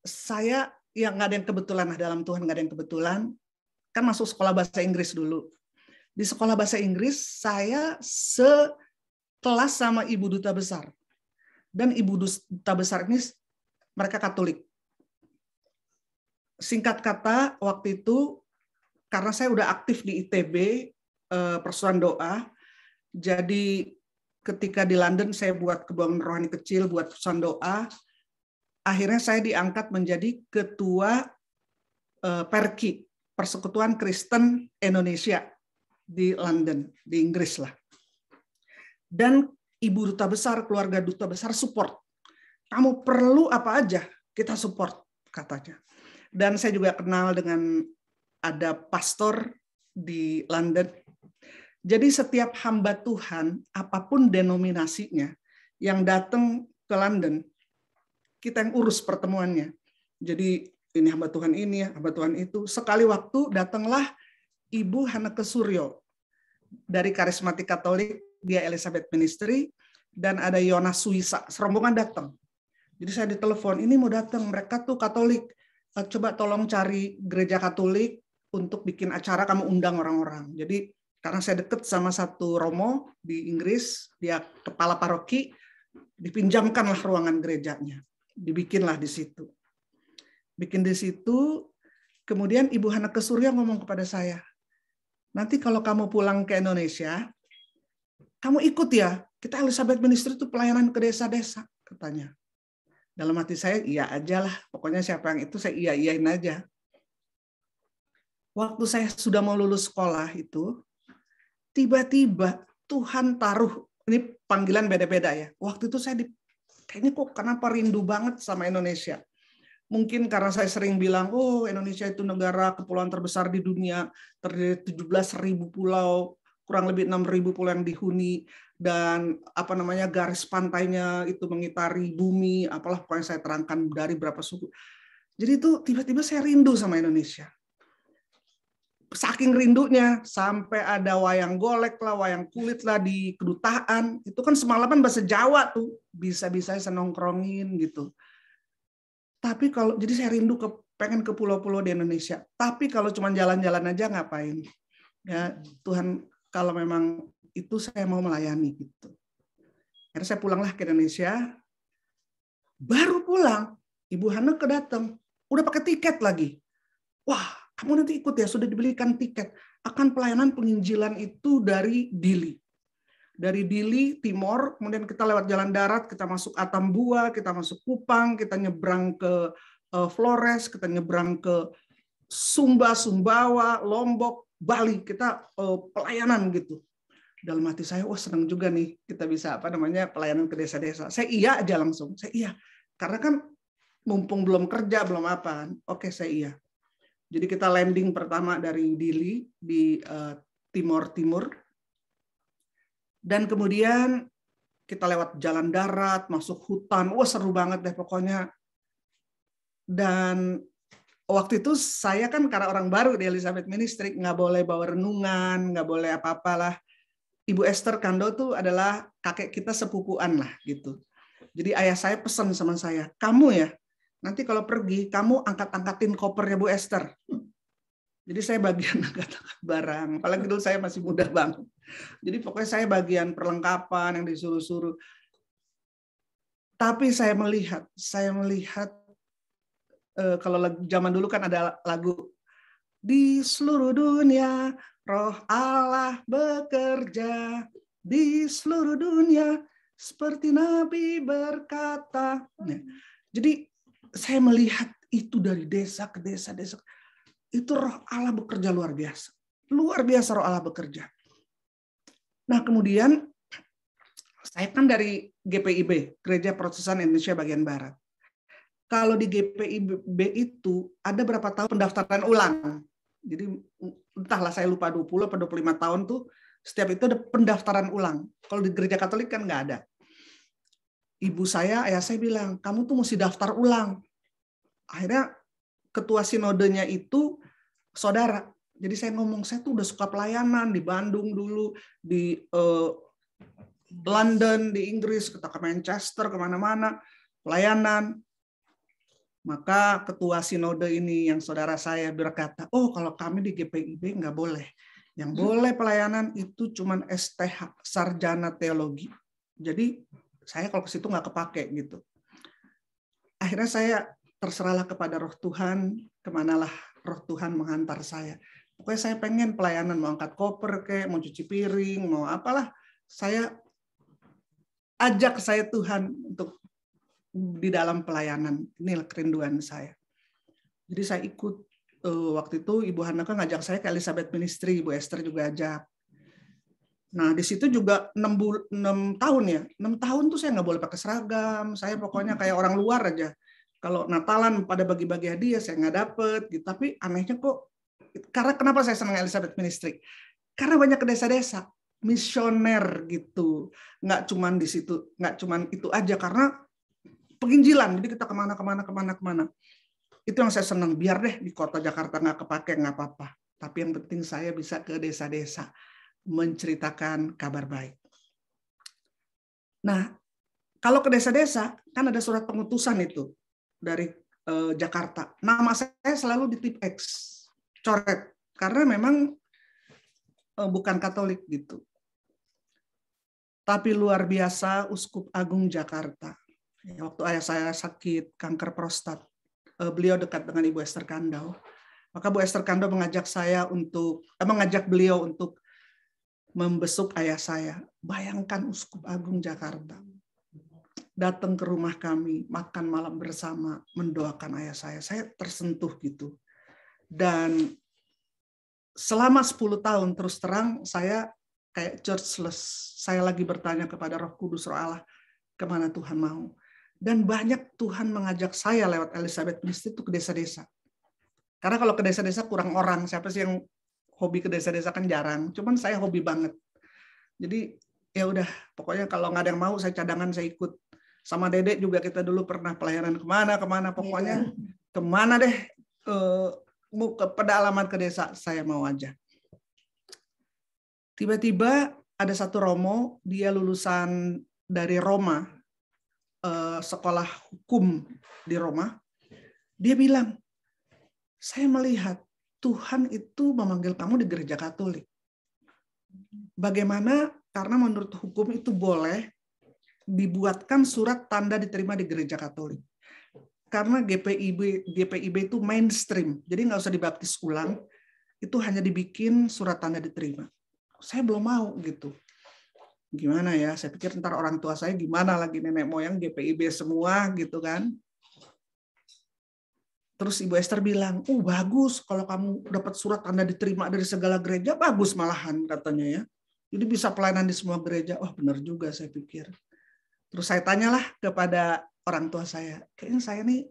Saya yang nggak ada yang kebetulan dalam Tuhan, nggak ada yang kebetulan. kan masuk sekolah bahasa Inggris dulu. Di sekolah bahasa Inggris saya sekelas sama ibu duta besar. Dan ibu duta besar ini mereka Katolik. Singkat kata, waktu itu karena saya udah aktif di ITB, Persatuan Doa, jadi ketika di London saya buat kebanggaan rohani kecil, buat Persatuan Doa, akhirnya saya diangkat menjadi ketua Perki, Persekutuan Kristen Indonesia di London, di Inggris lah. Dan ibu duta besar, keluarga duta besar support. Kamu perlu apa aja, kita support, katanya. Dan saya juga kenal dengan ada pastor di London. Jadi setiap hamba Tuhan, apapun denominasinya, yang datang ke London, kita yang urus pertemuannya. Jadi ini hamba Tuhan ini, hamba Tuhan itu. Sekali waktu datanglah Ibu Hanneke Suryo dari Karismatik Katolik, dia Elizabeth Ministry, dan ada Yonas Suisa, serombongan datang. Jadi saya ditelepon, ini mau datang, mereka tuh Katolik. Coba tolong cari gereja Katolik untuk bikin acara, kamu undang orang-orang. Jadi karena saya deket sama satu romo di Inggris, dia kepala paroki, dipinjamkanlah ruangan gerejanya. Dibikinlah di situ. Bikin di situ, kemudian Ibu Hanneke Suryo ngomong kepada saya, nanti kalau kamu pulang ke Indonesia, kamu ikut ya, kita Elizabeth Ministry itu pelayanan ke desa-desa, katanya. Dalam hati saya, iya aja lah. Pokoknya siapa yang itu saya iya-iyain aja. Waktu saya sudah mau lulus sekolah itu, tiba-tiba Tuhan taruh, ini panggilan beda-beda ya. Waktu itu saya kayaknya kok kenapa rindu banget sama Indonesia. Mungkin karena saya sering bilang, oh Indonesia itu negara kepulauan terbesar di dunia, terdiri 17.000 pulau, kurang lebih 6.000 pulau yang dihuni, dan garis pantainya itu mengitari bumi, apalah pokoknya saya terangkan dari berapa suku. Jadi itu tiba-tiba saya rindu sama Indonesia. Saking rindunya sampai ada wayang golek lah, wayang kulit lah di kedutaan. Itu kan semalaman bahasa Jawa tuh, bisa-bisa saya nongkrongin gitu. Tapi jadi saya rindu pengen ke pulau-pulau di Indonesia. Tapi kalau cuma jalan-jalan aja ngapain? Ya Tuhan, kalau memang itu saya mau melayani gitu. Akhirnya saya pulanglah ke Indonesia. Baru pulang, Ibu Hanneke datang, udah pakai tiket lagi. Wah, kamu nanti ikut ya, sudah dibelikan tiket. Akan pelayanan penginjilan itu dari Dili. Dari Dili, Timor, kemudian kita lewat jalan darat, kita masuk Atambua, kita masuk Kupang, kita nyebrang ke Flores, kita nyebrang ke Sumba, Sumbawa, Lombok, Bali, kita pelayanan gitu. Dalam hati saya, wah senang juga nih kita bisa pelayanan ke desa-desa. Saya iya aja langsung, saya iya. Karena kan mumpung belum kerja, belum apa kan. Oke, saya iya. Jadi kita landing pertama dari Dili di Timur. Dan kemudian kita lewat jalan darat, masuk hutan. Wah seru banget deh pokoknya. Dan waktu itu saya kan karena orang baru di Elizabeth Ministry, nggak boleh bawa renungan, nggak boleh apa-apalah. Ibu Esther Kando tuh adalah kakek kita sepupuan lah gitu. Jadi ayah saya pesan sama saya, kamu ya, nanti kalau pergi, kamu angkat-angkatin kopernya Bu Esther. Jadi saya bagian angkat-angkat barang, apalagi dulu saya masih muda banget. Jadi pokoknya saya bagian perlengkapan yang disuruh-suruh. Tapi saya melihat kalau zaman dulu kan ada lagu di seluruh dunia Roh Allah bekerja, di seluruh dunia seperti Nabi berkata. Jadi saya melihat itu dari desa ke desa. Itu Roh Allah bekerja luar biasa. Luar biasa Roh Allah bekerja. Nah kemudian saya kan dari GPIB, Gereja Protestan Indonesia Bagian Barat. Kalau di GPIB itu ada berapa tahun pendaftaran ulang. Jadi entahlah saya lupa 20 atau 25 tahun tuh setiap itu ada pendaftaran ulang. Kalau di gereja Katolik kan nggak ada. Ibu saya, ayah saya bilang, kamu tuh mesti daftar ulang. Akhirnya ketua sinodenya itu saudara. Jadi saya ngomong, saya tuh udah suka pelayanan di Bandung dulu, di London, di Inggris, kita ke Manchester, kemana-mana, pelayanan. Maka ketua sinode ini yang saudara saya berkata, oh kalau kami di GPIB nggak boleh. Yang boleh pelayanan itu cuman STH, sarjana teologi. Jadi saya kalau ke situ nggak kepake gitu. Akhirnya saya terserahlah kepada Roh Tuhan, kemanalah Roh Tuhan menghantar saya. Pokoknya saya pengen pelayanan, mau angkat koper kayak, mau cuci piring, mau apalah. Saya ajak saya Tuhan untuk di dalam pelayanan. Inilah kerinduan saya. Jadi saya ikut, waktu itu Ibu Hanaka ngajak saya ke Elizabeth Ministry, Ibu Esther juga ajak. Nah di situ juga 6 tahun ya, 6 tahun tuh saya nggak boleh pakai seragam, saya pokoknya kayak orang luar aja. Kalau Natalan pada bagi-bagi hadiah saya nggak dapet, gitu. Tapi anehnya kok, karena kenapa saya senang Elizabeth Ministry? Karena banyak ke desa-desa, misioner gitu, nggak cuman di situ, nggak cuman itu aja, karena penginjilan, jadi kita kemana. Itu yang saya senang, biar deh di kota Jakarta nggak kepake, nggak apa-apa. Tapi yang penting saya bisa ke desa-desa, menceritakan kabar baik. Nah, kalau ke desa-desa, kan ada surat pengutusan itu dari Jakarta. Nama saya selalu di tip X, coret, karena memang bukan Katolik gitu. Tapi luar biasa, Uskup Agung Jakarta. Waktu ayah saya sakit kanker prostat, beliau dekat dengan Ibu Esther Kandau. Maka Bu Esther Kandau mengajak beliau untuk membesuk ayah saya. Bayangkan Uskup Agung Jakarta datang ke rumah kami, makan malam bersama, mendoakan ayah saya. Saya tersentuh gitu. Dan selama 10 tahun terus terang saya kayak churchless. Saya lagi bertanya kepada Roh Kudus, Roh Allah, kemana Tuhan mau. Dan banyak Tuhan mengajak saya lewat Elizabeth Ministry itu ke desa-desa. Karena kalau ke desa-desa kurang orang. Siapa sih yang hobi ke desa-desa, kan jarang. Cuman saya hobi banget. Jadi ya udah, pokoknya kalau nggak ada yang mau, saya cadangan, saya ikut. Sama Dedek juga kita dulu pernah pelayanan kemana. Pokoknya kemana deh, ke pedalaman ke desa, saya mau aja. Tiba-tiba ada satu Romo, dia lulusan dari Roma, sekolah hukum di Roma. Dia bilang, saya melihat Tuhan itu memanggil kamu di gereja Katolik. Bagaimana? Karena menurut hukum itu boleh dibuatkan surat tanda diterima di gereja Katolik. Karena GPIB itu mainstream, jadi nggak usah dibaptis ulang, itu hanya dibikin surat tanda diterima. Saya belum mau gitu. Gimana ya? Saya pikir ntar orang tua saya gimana lagi, nenek moyang GPIB semua gitu kan. Terus Ibu Esther bilang, bagus kalau kamu dapat surat tanda diterima dari segala gereja, bagus malahan katanya ya. Jadi bisa pelayanan di semua gereja. Wah benar juga saya pikir. Terus saya tanyalah kepada orang tua saya, kayaknya saya nih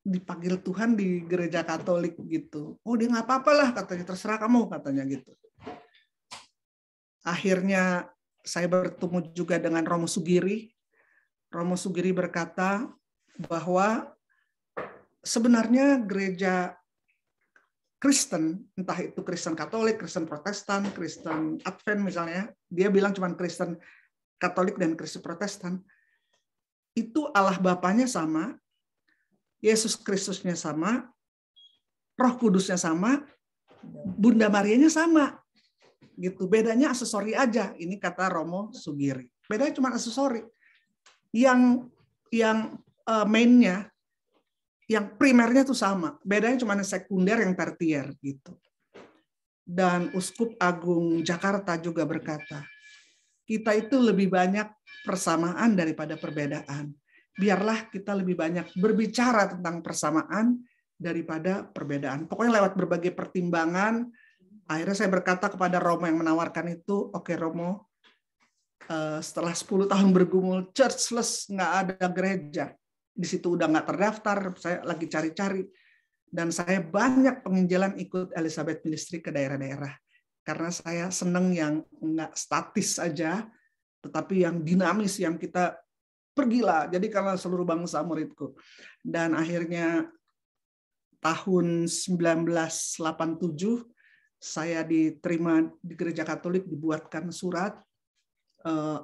dipanggil Tuhan di gereja Katolik gitu. Oh dia nggak apa-apa lah katanya, terserah kamu katanya gitu. Akhirnya saya bertemu juga dengan Romo Sugiri. Romo Sugiri berkata bahwa sebenarnya gereja Kristen, entah itu Kristen Katolik, Kristen Protestan, Kristen Advent misalnya, dia bilang cuma Kristen Katolik dan Kristen Protestan, itu Allah Bapanya sama, Yesus Kristusnya sama, Roh Kudusnya sama, Bunda Marianya sama. Gitu. Bedanya aksesori aja. Ini kata Romo Sugiri. Bedanya cuma aksesori. Yang mainnya, yang primernya tuh sama. Bedanya cuma sekunder yang tertier gitu. Dan Uskup Agung Jakarta juga berkata, kita itu lebih banyak persamaan daripada perbedaan. Biarlah kita lebih banyak berbicara tentang persamaan daripada perbedaan. Pokoknya lewat berbagai pertimbangan, akhirnya saya berkata kepada Romo yang menawarkan itu, oke Romo, setelah 10 tahun bergumul churchless, nggak ada gereja, di situ udah nggak terdaftar, saya lagi cari-cari, dan saya banyak penginjilan ikut Elizabeth Ministry ke daerah-daerah, karena saya seneng yang nggak statis aja, tetapi yang dinamis, yang kita pergilah, jadi karena seluruh bangsa muridku. Dan akhirnya tahun 1987 saya diterima di gereja Katolik, dibuatkan surat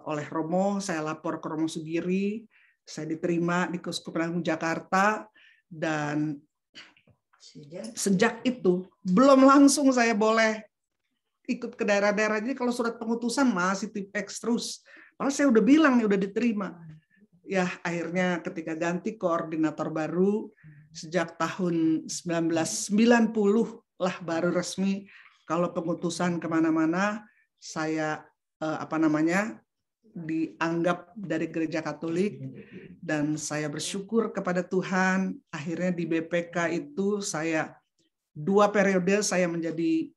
oleh Romo, saya lapor ke Romo Sugiri, saya diterima di Keuskupan Agung Jakarta, Dan sejak itu belum langsung saya boleh ikut ke daerah-daerah. Jadi kalau surat pengutusan masih tip X terus. Padahal saya udah bilang nih udah diterima. Ya akhirnya ketika ganti koordinator baru sejak tahun 1990 lah baru resmi kalau pengutusan kemana-mana saya dianggap dari Gereja Katolik, dan saya bersyukur kepada Tuhan. Akhirnya di BPK itu saya 2 periode saya menjadi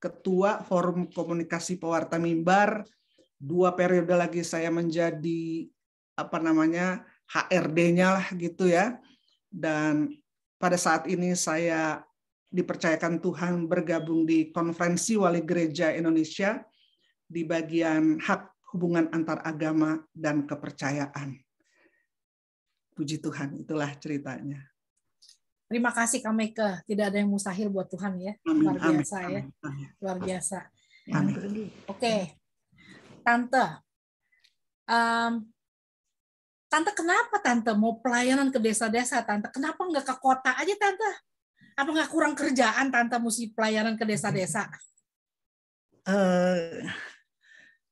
ketua Forum Komunikasi Pewarta Mimbar, 2 periode lagi saya menjadi HRD-nya lah gitu ya. Dan pada saat ini saya dipercayakan Tuhan bergabung di Konferensi Wali Gereja Indonesia di bagian hak hubungan antar agama dan kepercayaan. Puji Tuhan, itulah ceritanya. Terima kasih Kak Meike. Tidak ada yang mustahil buat Tuhan ya. Amin, Luar biasa amin, ya. amin. Luar biasa. Amin. Oke. Tante. Tante kenapa Tante mau pelayanan ke desa-desa Tante? Kenapa nggak ke kota aja Tante? Apa nggak kurang kerjaan Tante mesti pelayanan ke desa-desa?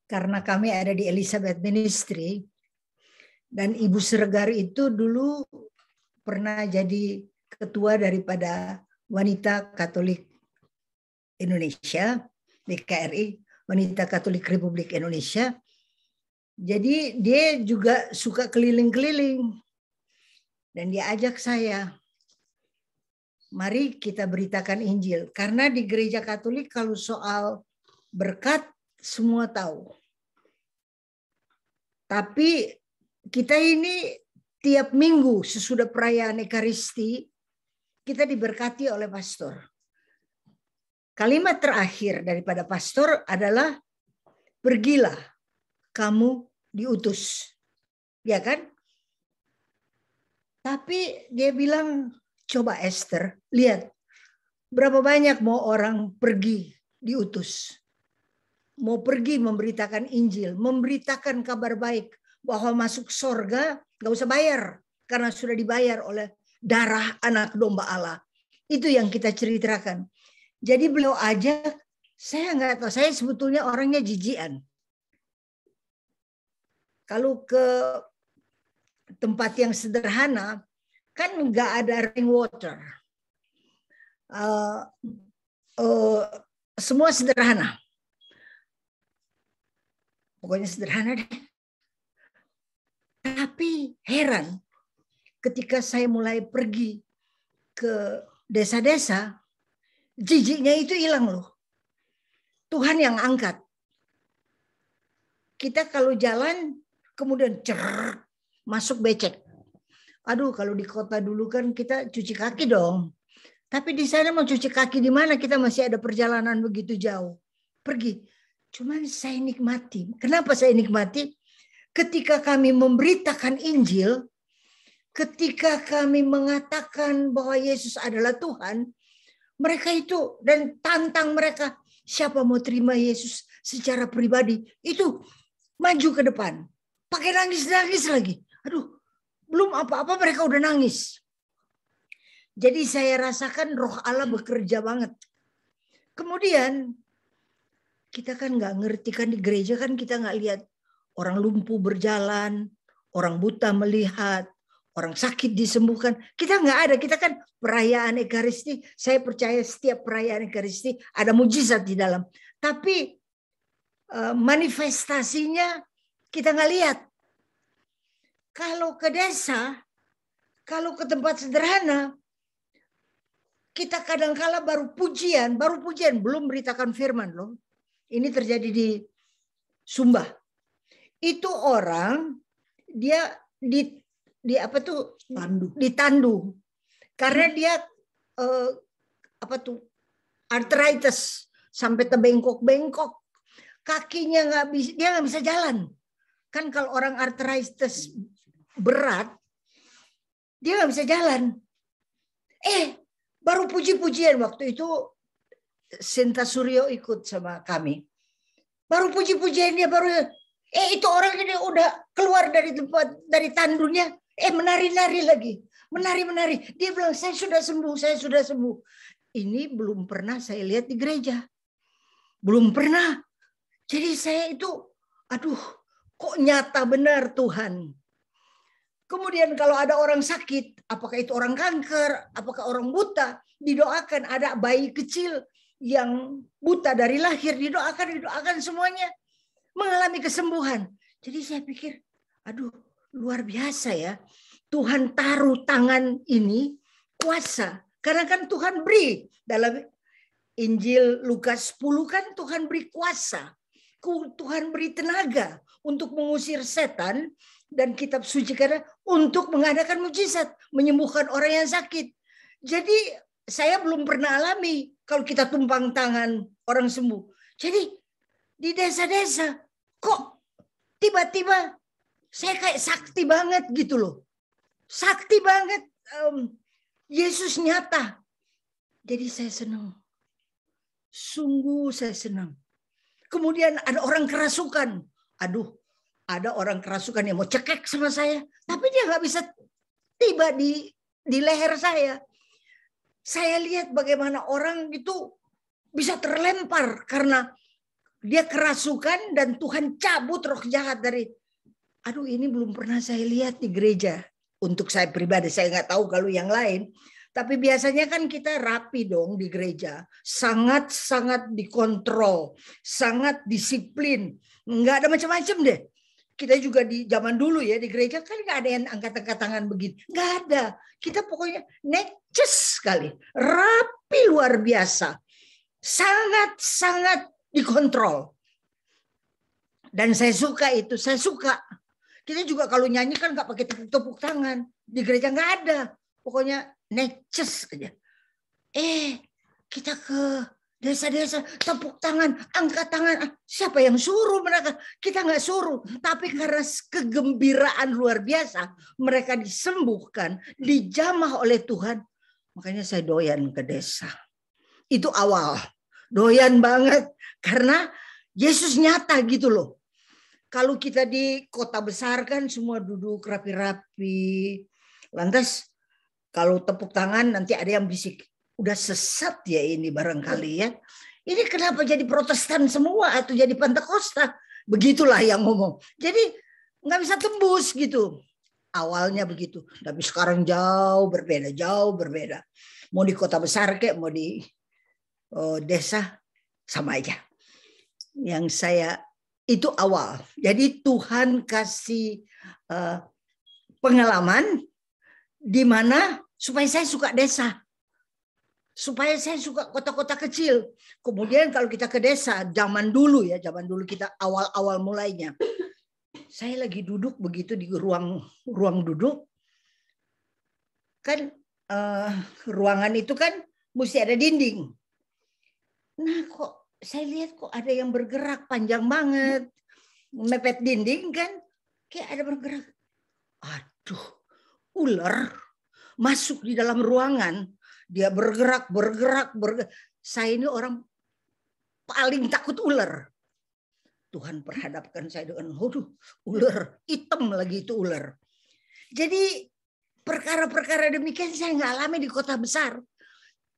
Karena kami ada di Elizabeth Ministry, dan Ibu Siregar itu dulu pernah jadi ketua daripada Wanita Katolik Indonesia, WKRI, Wanita Katolik Republik Indonesia. Jadi dia juga suka keliling-keliling, dan dia ajak saya, mari kita beritakan Injil. Karena di gereja Katolik kalau soal berkat semua tahu. Tapi kita ini tiap minggu sesudah perayaan Ekaristi, kita diberkati oleh pastor. Kalimat terakhir daripada pastor adalah, pergilah, kamu diutus. Ya kan? Tapi dia bilang, coba Esther, lihat berapa banyak mau orang pergi diutus. Mau pergi memberitakan Injil, memberitakan kabar baik bahwa masuk surga nggak usah bayar karena sudah dibayar oleh darah anak domba Allah. Itu yang kita ceritakan. Jadi beliau ajak, saya nggak tahu, saya sebetulnya orangnya jijian. Kalau ke tempat yang sederhana kan nggak ada rainwater, semua sederhana. Pokoknya sederhana deh. Tapi heran, ketika saya mulai pergi ke desa-desa, jijiknya itu hilang loh. Tuhan yang angkat. Kita kalau jalan, kemudian masuk becek. Aduh, kalau di kota dulu kan kita cuci kaki dong. Tapi di sana mau cuci kaki di mana? Kita masih ada perjalanan begitu jauh. Pergi. Cuman saya nikmati. Kenapa saya nikmati? Ketika kami memberitakan Injil, ketika kami mengatakan bahwa Yesus adalah Tuhan, mereka itu, dan tantang mereka, siapa mau terima Yesus secara pribadi, itu maju ke depan. Pakai nangis-nangis lagi. Aduh, belum apa-apa mereka udah nangis. Jadi saya rasakan roh Allah bekerja banget. Kemudian, kita kan nggak ngerti kan di gereja kan kita nggak lihat orang lumpuh berjalan, orang buta melihat, orang sakit disembuhkan. Kita nggak ada. Kita kan perayaan Ekaristi. Saya percaya setiap perayaan Ekaristi ada mujizat di dalam. Tapi manifestasinya kita nggak lihat. Kalau ke desa, kalau ke tempat sederhana, kita kadang-kala baru pujian, belum beritakan firman loh. Ini terjadi di Sumba. Itu orang dia ditandu. Karena dia arthritis sampai terbengkok-bengkok. Kakinya dia nggak bisa jalan. Kan kalau orang arthritis berat, dia nggak bisa jalan. Baru puji-pujian waktu itu Sinta Suryo ikut sama kami. Baru puji-pujian dia baru itu orang ini udah keluar dari tempat dari tandunya, menari-nari lagi. menari. Dia bilang, saya sudah sembuh. Ini belum pernah saya lihat di gereja. Belum pernah. Jadi saya itu, aduh, kok nyata benar Tuhan. Kemudian kalau ada orang sakit, apakah itu orang kanker, apakah orang buta, didoakan. Ada bayi kecil yang buta dari lahir, didoakan semuanya mengalami kesembuhan. Jadi saya pikir, aduh, luar biasa ya. Tuhan taruh tangan ini kuasa. Karena kan Tuhan beri dalam Injil Lukas 10 kan Tuhan beri kuasa. Tuhan beri tenaga untuk mengusir setan dan kitab suci karena untuk mengadakan mujizat, menyembuhkan orang yang sakit. Jadi saya belum pernah alami kalau kita tumpang tangan orang sembuh. Jadi di desa-desa kok tiba-tiba saya kayak sakti banget gitu loh. Sakti banget. Yesus nyata. Jadi saya senang. Sungguh saya senang. Kemudian ada orang kerasukan. Aduh, ada orang kerasukan yang mau cekek sama saya. Tapi dia nggak bisa tiba di leher saya. Saya lihat bagaimana orang itu bisa terlempar karena dia kerasukan dan Tuhan cabut roh jahat dari. Aduh, ini belum pernah saya lihat di gereja. Untuk saya pribadi, saya nggak tahu kalau yang lain. Tapi biasanya kan kita rapi dong di gereja. Sangat-sangat dikontrol. Sangat disiplin. Nggak ada macam-macam deh. Kita juga di zaman dulu ya di gereja kan nggak ada yang angkat-angkat tangan begini. Nggak ada. Kita pokoknya neces sekali. Rapi luar biasa. Sangat-sangat dikontrol. Dan saya suka itu. Saya suka. Kita juga kalau nyanyi kan nggak pakai tepuk-tepuk tangan. Di gereja nggak ada. Pokoknya neces aja. Kita ke desa-desa, tepuk tangan, angkat tangan. Siapa yang suruh mereka? Kita nggak suruh. Tapi karena kegembiraan luar biasa, mereka disembuhkan, dijamah oleh Tuhan. Makanya saya doyan ke desa. Itu awal. Doyan banget. Karena Yesus nyata gitu loh. Kalau kita di kota besar kan semua duduk rapi-rapi. Lantas kalau tepuk tangan nanti ada yang bisik. Udah sesat ya ini barangkali ya. Ini kenapa jadi Protestan semua atau jadi Pentakosta? Begitulah yang ngomong. Jadi nggak bisa tembus gitu. Awalnya begitu. Tapi sekarang jauh berbeda. Mau di kota besar kayak mau di desa sama aja. Yang saya itu awal. Jadi Tuhan kasih pengalaman di mana supaya saya suka desa. Supaya saya suka kota-kota kecil. Kemudian kalau kita ke desa, zaman dulu kita awal-awal mulainya. Saya lagi duduk begitu di ruang duduk. Kan ruangan itu kan mesti ada dinding. Nah kok saya lihat kok ada yang bergerak panjang banget. Mepet dinding kan. Kayak ada bergerak. Aduh, ular masuk di dalam ruangan. Dia bergerak. Saya ini orang paling takut ular. Tuhan perhadapkan saya dengan, ular. Hitam lagi itu ular. Jadi perkara-perkara demikian saya nggak alami di kota besar.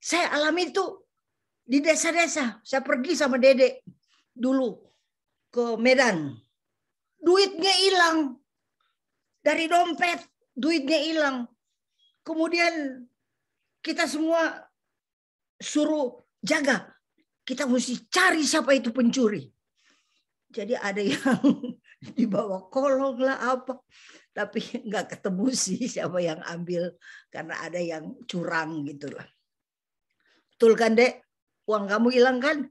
Saya alami itu di desa-desa. Saya pergi sama Dedek dulu ke Medan. Duitnya hilang. Dari dompet, duitnya hilang. Kemudian kita semua suruh jaga. Kita mesti cari siapa itu pencuri. Jadi ada yang dibawa kolong lah apa. Tapi nggak ketemu sih siapa yang ambil. Karena ada yang curang gitu lah. Betul kan, Dek? Uang kamu hilang kan?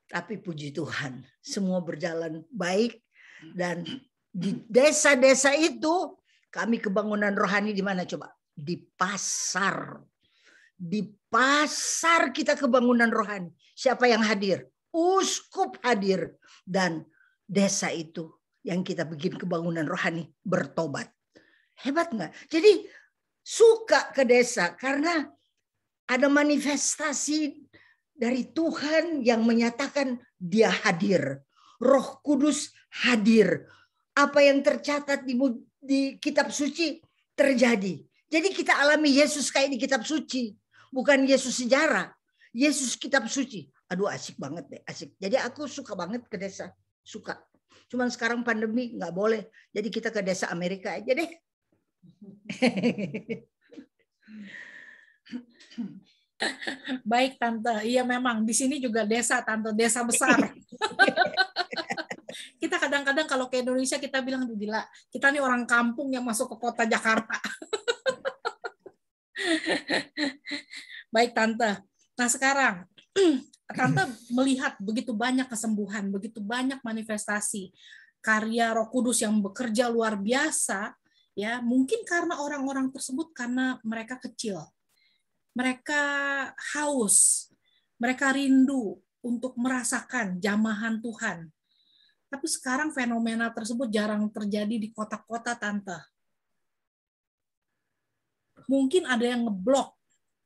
Tapi puji Tuhan, semua berjalan baik. Dan di desa-desa itu, kami kebangunan rohani di mana coba? Di pasar. Di pasar kita kebangunan rohani. Siapa yang hadir? Uskup hadir. Dan desa itu yang kita bikin kebangunan rohani bertobat. Hebat nggak? Jadi suka ke desa karena ada manifestasi dari Tuhan yang menyatakan dia hadir. Roh Kudus hadir. Apa yang tercatat di kitab suci terjadi. Jadi kita alami Yesus kayak di kitab suci. Bukan Yesus sejarah. Yesus kitab suci. Aduh asik banget deh, asik. Jadi aku suka banget ke desa. Suka. Cuman sekarang pandemi nggak boleh. Jadi kita ke desa Amerika aja deh. Baik Tante, iya memang di sini juga desa Tante, desa besar. Kita kadang-kadang kalau ke Indonesia kita bilang, gila, kita nih orang kampung yang masuk ke kota Jakarta. Baik Tante, nah sekarang Tante melihat begitu banyak kesembuhan, begitu banyak manifestasi karya Roh Kudus yang bekerja luar biasa, ya mungkin karena orang-orang tersebut karena mereka kecil. Mereka haus, mereka rindu untuk merasakan jamahan Tuhan. Tapi sekarang fenomena tersebut jarang terjadi di kota-kota, Tante. Mungkin ada yang ngeblok.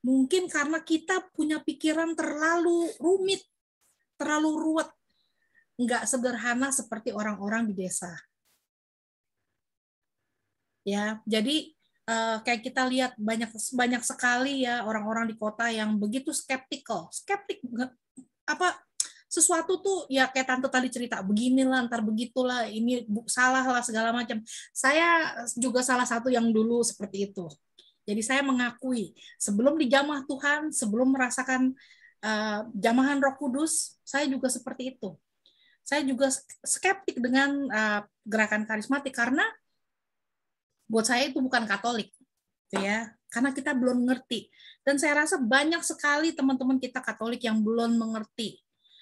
Mungkin karena kita punya pikiran terlalu rumit, terlalu ruwet. Nggak sederhana seperti orang-orang di desa. Ya, jadi kayak kita lihat banyak sekali ya orang-orang di kota yang begitu skeptik apa sesuatu tuh ya kayak Tante tadi cerita beginilah ntar begitulah ini salah lah segala macam. Saya juga salah satu yang dulu seperti itu. Jadi saya mengakui sebelum dijamah Tuhan, sebelum merasakan jamahan Roh Kudus, saya juga seperti itu. Saya juga skeptik dengan gerakan karismatik karena buat saya itu bukan Katolik, ya, karena kita belum mengerti. Dan saya rasa banyak sekali teman-teman kita Katolik yang belum mengerti,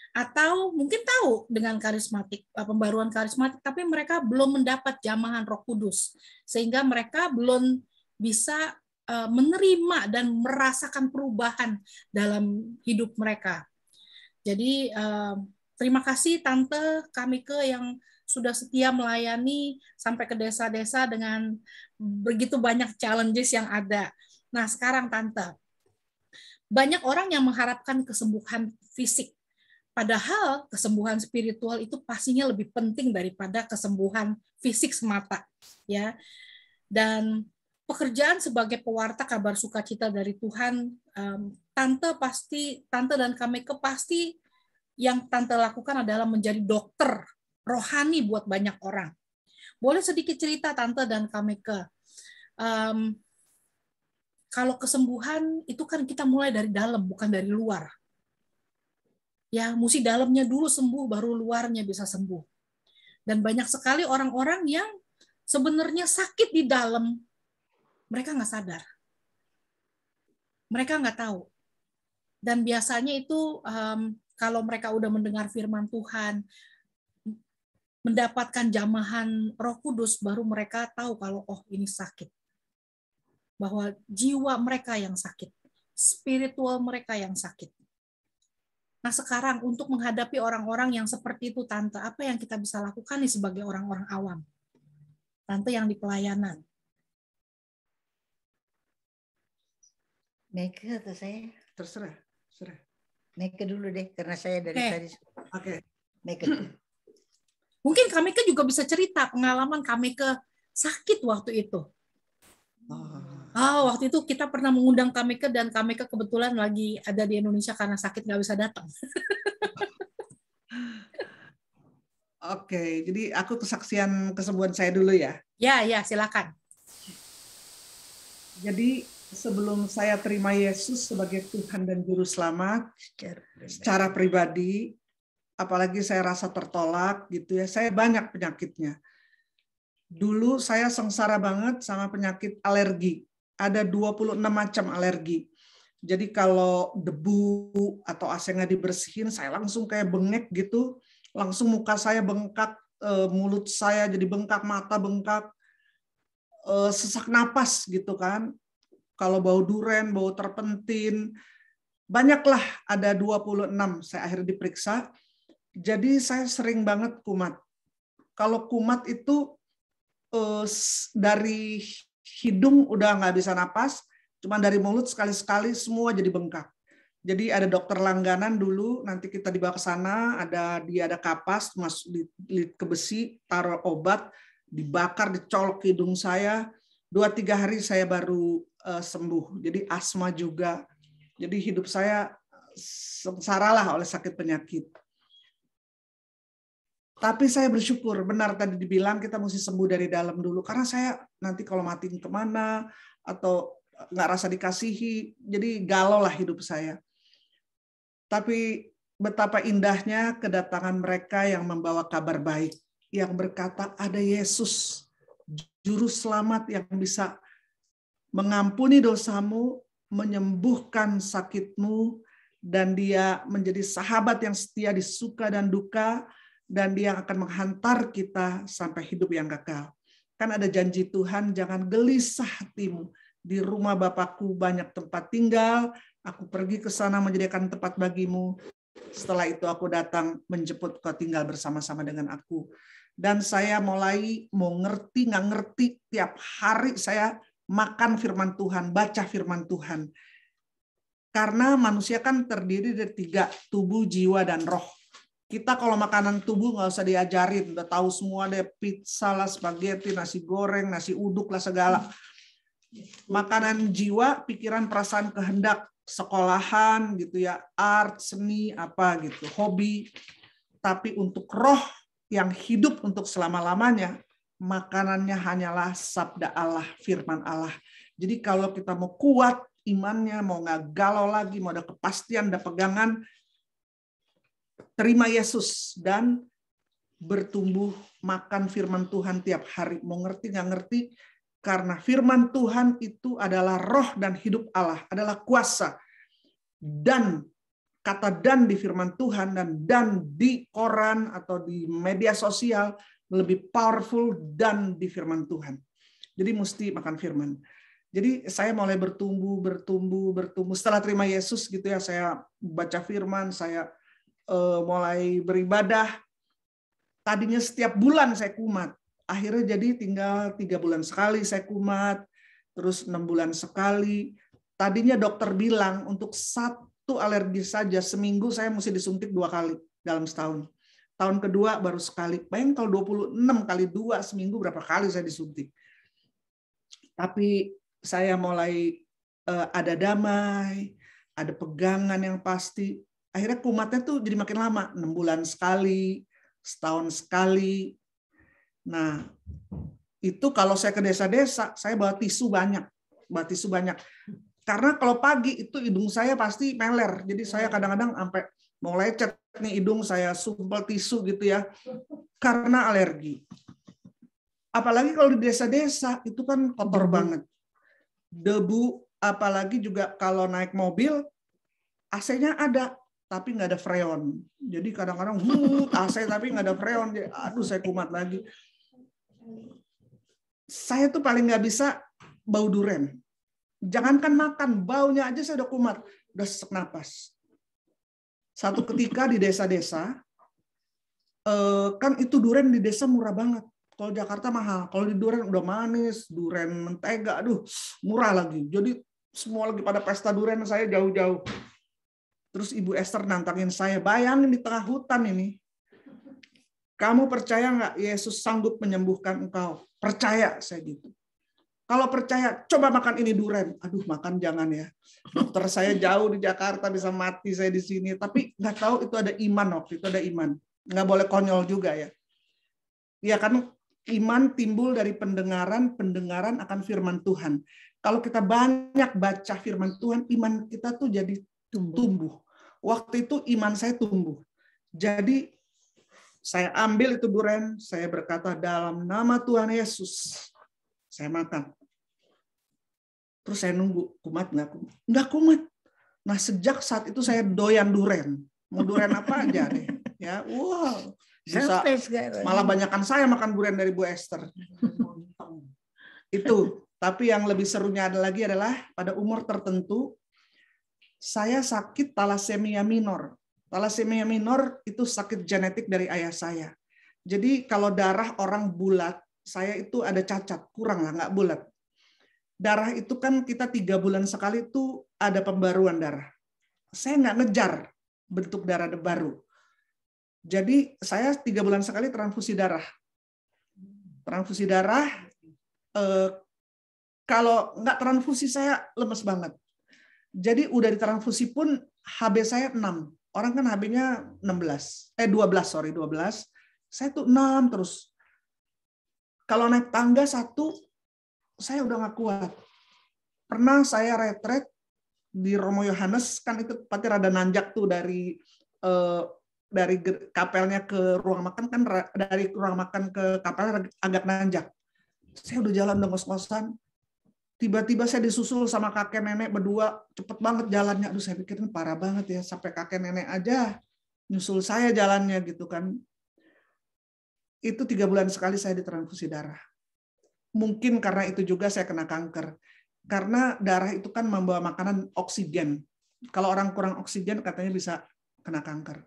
atau mungkin tahu dengan karismatik, pembaruan karismatik, tapi mereka belum mendapat jamahan Roh Kudus, sehingga mereka belum bisa menerima dan merasakan perubahan dalam hidup mereka. Jadi terima kasih Tante Kamike yang sudah setia melayani sampai ke desa-desa dengan begitu banyak challenges yang ada. Nah, sekarang Tante, banyak orang yang mengharapkan kesembuhan fisik. Padahal kesembuhan spiritual itu pastinya lebih penting daripada kesembuhan fisik semata, ya. Dan pekerjaan sebagai pewarta kabar sukacita dari Tuhan, Tante dan Kamike pasti yang Tante lakukan adalah menjadi dokter rohani buat banyak orang. Boleh sedikit cerita Tante dan Kamike. Kalau kesembuhan itu kan kita mulai dari dalam, bukan dari luar. Ya, mesti dalamnya dulu sembuh, baru luarnya bisa sembuh. Dan banyak sekali orang-orang yang sebenarnya sakit di dalam, mereka nggak sadar. Mereka nggak tahu. Dan biasanya itu kalau mereka udah mendengar firman Tuhan, mendapatkan jamahan Roh Kudus, baru mereka tahu kalau oh ini sakit. Bahwa jiwa mereka yang sakit, spiritual mereka yang sakit. Nah sekarang untuk menghadapi orang-orang yang seperti itu, Tante, apa yang kita bisa lakukan nih sebagai orang-orang awam? Tante yang di pelayanan. Meke atau saya? Terserah. Meke dulu deh, karena saya dari tadi. Oke. Meke. Mungkin Kamike juga bisa cerita pengalaman Kamike sakit waktu itu. Waktu itu kita pernah mengundang Kamike dan Kamike kebetulan lagi ada di Indonesia karena sakit nggak bisa datang. Oke, jadi aku kesaksian kesembuhan saya dulu ya. Ya, silakan. Jadi sebelum saya terima Yesus sebagai Tuhan dan Juru Selamat, secara pribadi, apalagi saya rasa tertolak gitu ya, saya banyak penyakitnya. Dulu saya sengsara banget sama penyakit alergi. Ada 26 macam alergi. Jadi kalau debu atau AC nggak dibersihin, saya langsung kayak bengek gitu. Langsung muka saya bengkak, mulut saya jadi bengkak, mata bengkak, sesak napas gitu kan. Kalau bau duren, bau terpentin, banyaklah, ada 26. Saya akhirnya diperiksa. Jadi saya sering banget kumat. Kalau kumat itu dari hidung udah nggak bisa napas, cuma dari mulut sekali-sekali semua jadi bengkak. Jadi ada dokter langganan dulu, nanti kita dibawa ke sana, dia ada kapas, masuk ke besi, taruh obat, dibakar, dicolok ke hidung saya, 2-3 hari saya baru sembuh. Jadi asma juga. Jadi hidup saya sengsara lah oleh sakit penyakit. Tapi saya bersyukur, benar tadi dibilang kita mesti sembuh dari dalam dulu. Karena saya nanti kalau mati kemana, atau nggak rasa dikasihi, jadi galau lah hidup saya. Tapi betapa indahnya kedatangan mereka yang membawa kabar baik, yang berkata ada Yesus, Juru Selamat yang bisa mengampuni dosamu, menyembuhkan sakitmu, dan dia menjadi sahabat yang setia di suka dan duka, dan dia akan menghantar kita sampai hidup yang kekal. Kan ada janji Tuhan, jangan gelisah hatimu. Di rumah Bapakku banyak tempat tinggal, aku pergi ke sana menyediakan tempat bagimu. Setelah itu aku datang menjemput kau tinggal bersama-sama dengan aku. Dan saya mulai mau ngerti, nggak ngerti, tiap hari saya makan firman Tuhan, baca firman Tuhan. Karena manusia kan terdiri dari 3, tubuh, jiwa, dan roh. Kita kalau makanan tubuh nggak usah diajarin, udah tahu semua deh, pizza lah, spaghetti, nasi goreng, nasi uduk lah segala. Makanan jiwa, pikiran, perasaan, kehendak, sekolahan gitu ya, art, seni, apa gitu, hobi. Tapi untuk roh yang hidup untuk selama-lamanya, makanannya hanyalah sabda Allah, firman Allah. Jadi kalau kita mau kuat imannya, mau nggak galau lagi, mau ada kepastian, ada pegangan, terima Yesus dan bertumbuh makan firman Tuhan tiap hari. Mau ngerti nggak ngerti, karena firman Tuhan itu adalah roh dan hidup Allah, adalah kuasa. Dan kata dan di firman Tuhan dan di koran atau di media sosial lebih powerful dan di firman Tuhan. Jadi mesti makan firman. Jadi saya mulai bertumbuh. Setelah terima Yesus gitu ya, saya baca firman, saya mulai beribadah. Tadinya setiap bulan saya kumat. Akhirnya jadi tinggal 3 bulan sekali saya kumat. Terus 6 bulan sekali. Tadinya dokter bilang untuk 1 alergi saja seminggu saya mesti disuntik 2 kali dalam setahun. Tahun kedua baru sekali. Bayangin kalau 26 kali 2 seminggu berapa kali saya disuntik. Tapi saya mulai ada damai, ada pegangan yang pasti. Akhirnya kumatnya tuh jadi makin lama, 6 bulan sekali, setahun sekali. Nah, itu kalau saya ke desa-desa, saya bawa tisu banyak. Karena kalau pagi itu hidung saya pasti meler. Jadi saya kadang-kadang sampai mau lecet nih hidung saya, sumpel tisu gitu ya. Karena alergi. Apalagi kalau di desa-desa itu kan kotor banget. Debu, apalagi juga kalau naik mobil, AC-nya ada, tapi nggak ada freon. Jadi kadang-kadang AC tapi nggak ada freon. Aduh, saya kumat lagi. Saya tuh paling nggak bisa bau duren. Jangankan makan, baunya aja saya udah kumat, udah sesak napas. Satu ketika di desa-desa, kan itu duren di desa murah banget. Kalau Jakarta mahal, kalau di duren udah manis, duren mentega, aduh murah lagi. Jadi semua lagi pada pesta duren, saya jauh-jauh. Terus Ibu Esther nantangin saya, bayangin di tengah hutan ini, kamu percaya nggak Yesus sanggup menyembuhkan engkau? Percaya, saya gitu. Kalau percaya, coba makan ini duren. Aduh, makan jangan ya. Dokter saya jauh di Jakarta, bisa mati saya di sini. Tapi nggak tahu itu ada iman waktu itu, ada iman. Nggak boleh konyol juga ya. Ya kan iman timbul dari pendengaran, pendengaran akan firman Tuhan. Kalau kita banyak baca firman Tuhan, iman kita tuh jadi tumbuh. Waktu itu iman saya tumbuh. Jadi saya ambil itu duren, saya berkata dalam nama Tuhan Yesus, saya makan. Terus saya nunggu, kumat nggak kumat? Nggak kumat. Nah sejak saat itu saya doyan duren. Mau duren apa aja deh. Ya, wow. Bisa, malah banyakkan saya makan duren dari Bu Esther. Itu. Tapi yang lebih serunya adalah pada umur tertentu, saya sakit talasemia minor. Talasemia minor itu sakit genetik dari ayah saya. Jadi kalau darah orang bulat, saya itu ada cacat, kurang lah, nggak bulat. Darah itu kan kita 3 bulan sekali itu ada pembaruan darah. Saya nggak ngejar bentuk darah baru. Jadi saya 3 bulan sekali transfusi darah. Transfusi darah, Kalau nggak transfusi saya lemes banget. Jadi udah ditransfusi pun HB saya 6. Orang kan HB-nya 12. Saya tuh 6 terus. Kalau naik tangga 1, saya udah nggak kuat. Pernah saya retret di Romo Yohanes, kan itu pasti rada nanjak tuh dari kapelnya ke ruang makan, kan dari ruang makan ke kapel agak nanjak. Saya udah jalan udah ngos-ngosan, tiba-tiba saya disusul sama kakek nenek berdua, cepet banget jalannya. Aduh, saya pikirin parah banget ya, sampai kakek nenek aja nyusul saya jalannya gitu kan. Itu 3 bulan sekali saya ditransfusi darah. Mungkin karena itu juga saya kena kanker. Karena darah itu kan membawa makanan oksigen. Kalau orang kurang oksigen katanya bisa kena kanker.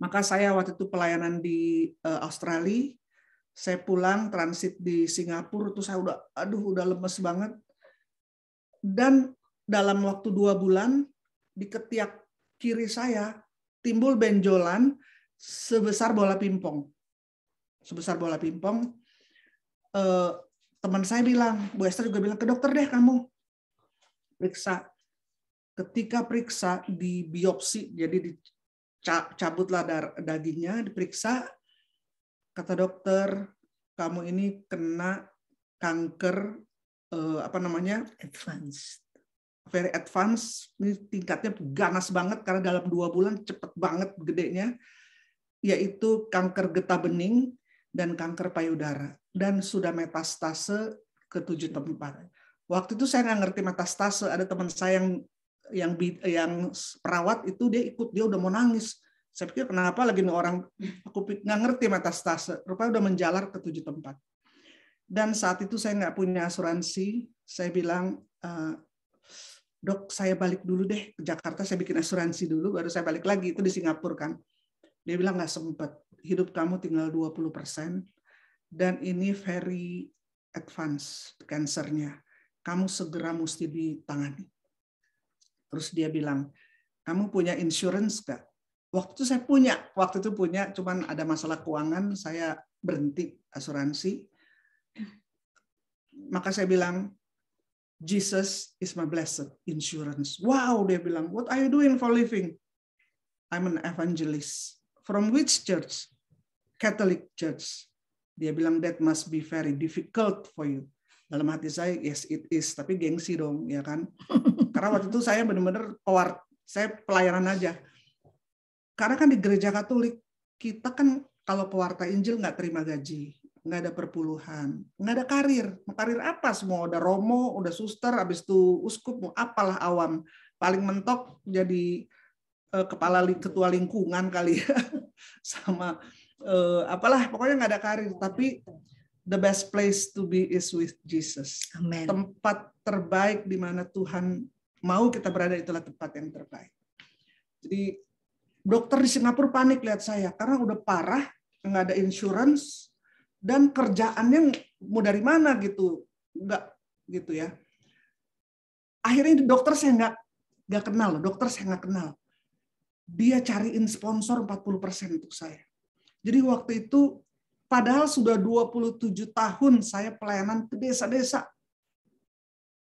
Maka saya waktu itu pelayanan di Australia, saya pulang transit di Singapura, tuh saya udah lemes banget. Dan dalam waktu 2 bulan di ketiak kiri saya timbul benjolan sebesar bola pingpong. Teman saya bilang, Bu Esther juga bilang, ke dokter deh kamu. Periksa. Ketika periksa di biopsi, jadi dicabutlah dagingnya, diperiksa, kata dokter, kamu ini kena kanker Advance. Very advance. Ini tingkatnya ganas banget karena dalam 2 bulan cepet banget gedenya, yaitu kanker getah bening dan kanker payudara, dan sudah metastase ke 7 tempat. Waktu itu saya nggak ngerti metastase. Ada teman saya yang perawat itu, dia udah mau nangis. Saya pikir kenapa lagi nih orang, aku nggak ngerti metastase. Rupanya udah menjalar ke 7 tempat. Dan saat itu saya nggak punya asuransi. Saya bilang, dok, saya balik dulu deh ke Jakarta, saya bikin asuransi dulu, baru saya balik lagi. Itu di Singapura kan. Dia bilang nggak sempet. Hidup kamu tinggal 20%, dan ini very advance kansernya. Kamu segera mesti ditangani. Terus dia bilang, kamu punya insurance nggak? Waktu itu punya, cuman ada masalah keuangan, saya berhenti asuransi. Maka saya bilang, Jesus is my blessed insurance. Wow, dia bilang, what are you doing for living? I'm an evangelist. From which church? Catholic Church. Dia bilang, that must be very difficult for you. Dalam hati saya, yes it is, tapi gengsi dong, ya kan? Karena waktu itu saya benar-benar saya pelayanan aja. Karena kan di gereja Katolik, kita kan kalau pewarta Injil nggak terima gaji, nggak ada perpuluhan, nggak ada karir. Mau karir apa? Semua udah romo, udah suster, habis itu uskup, mau apalah awam. Paling mentok jadi ketua lingkungan kali ya. Sama apalah, pokoknya nggak ada karir. Tapi the best place to be is with Jesus. Amen. Tempat terbaik di mana Tuhan mau kita berada, itulah tempat yang terbaik. Jadi dokter di Singapura panik lihat saya karena udah parah, nggak ada insurance, dan kerjaannya mau dari mana gitu, nggak gitu ya. Akhirnya dokter saya nggak kenal, Dia cariin sponsor 40% untuk saya. Jadi waktu itu, padahal sudah 27 tahun saya pelayanan ke desa-desa,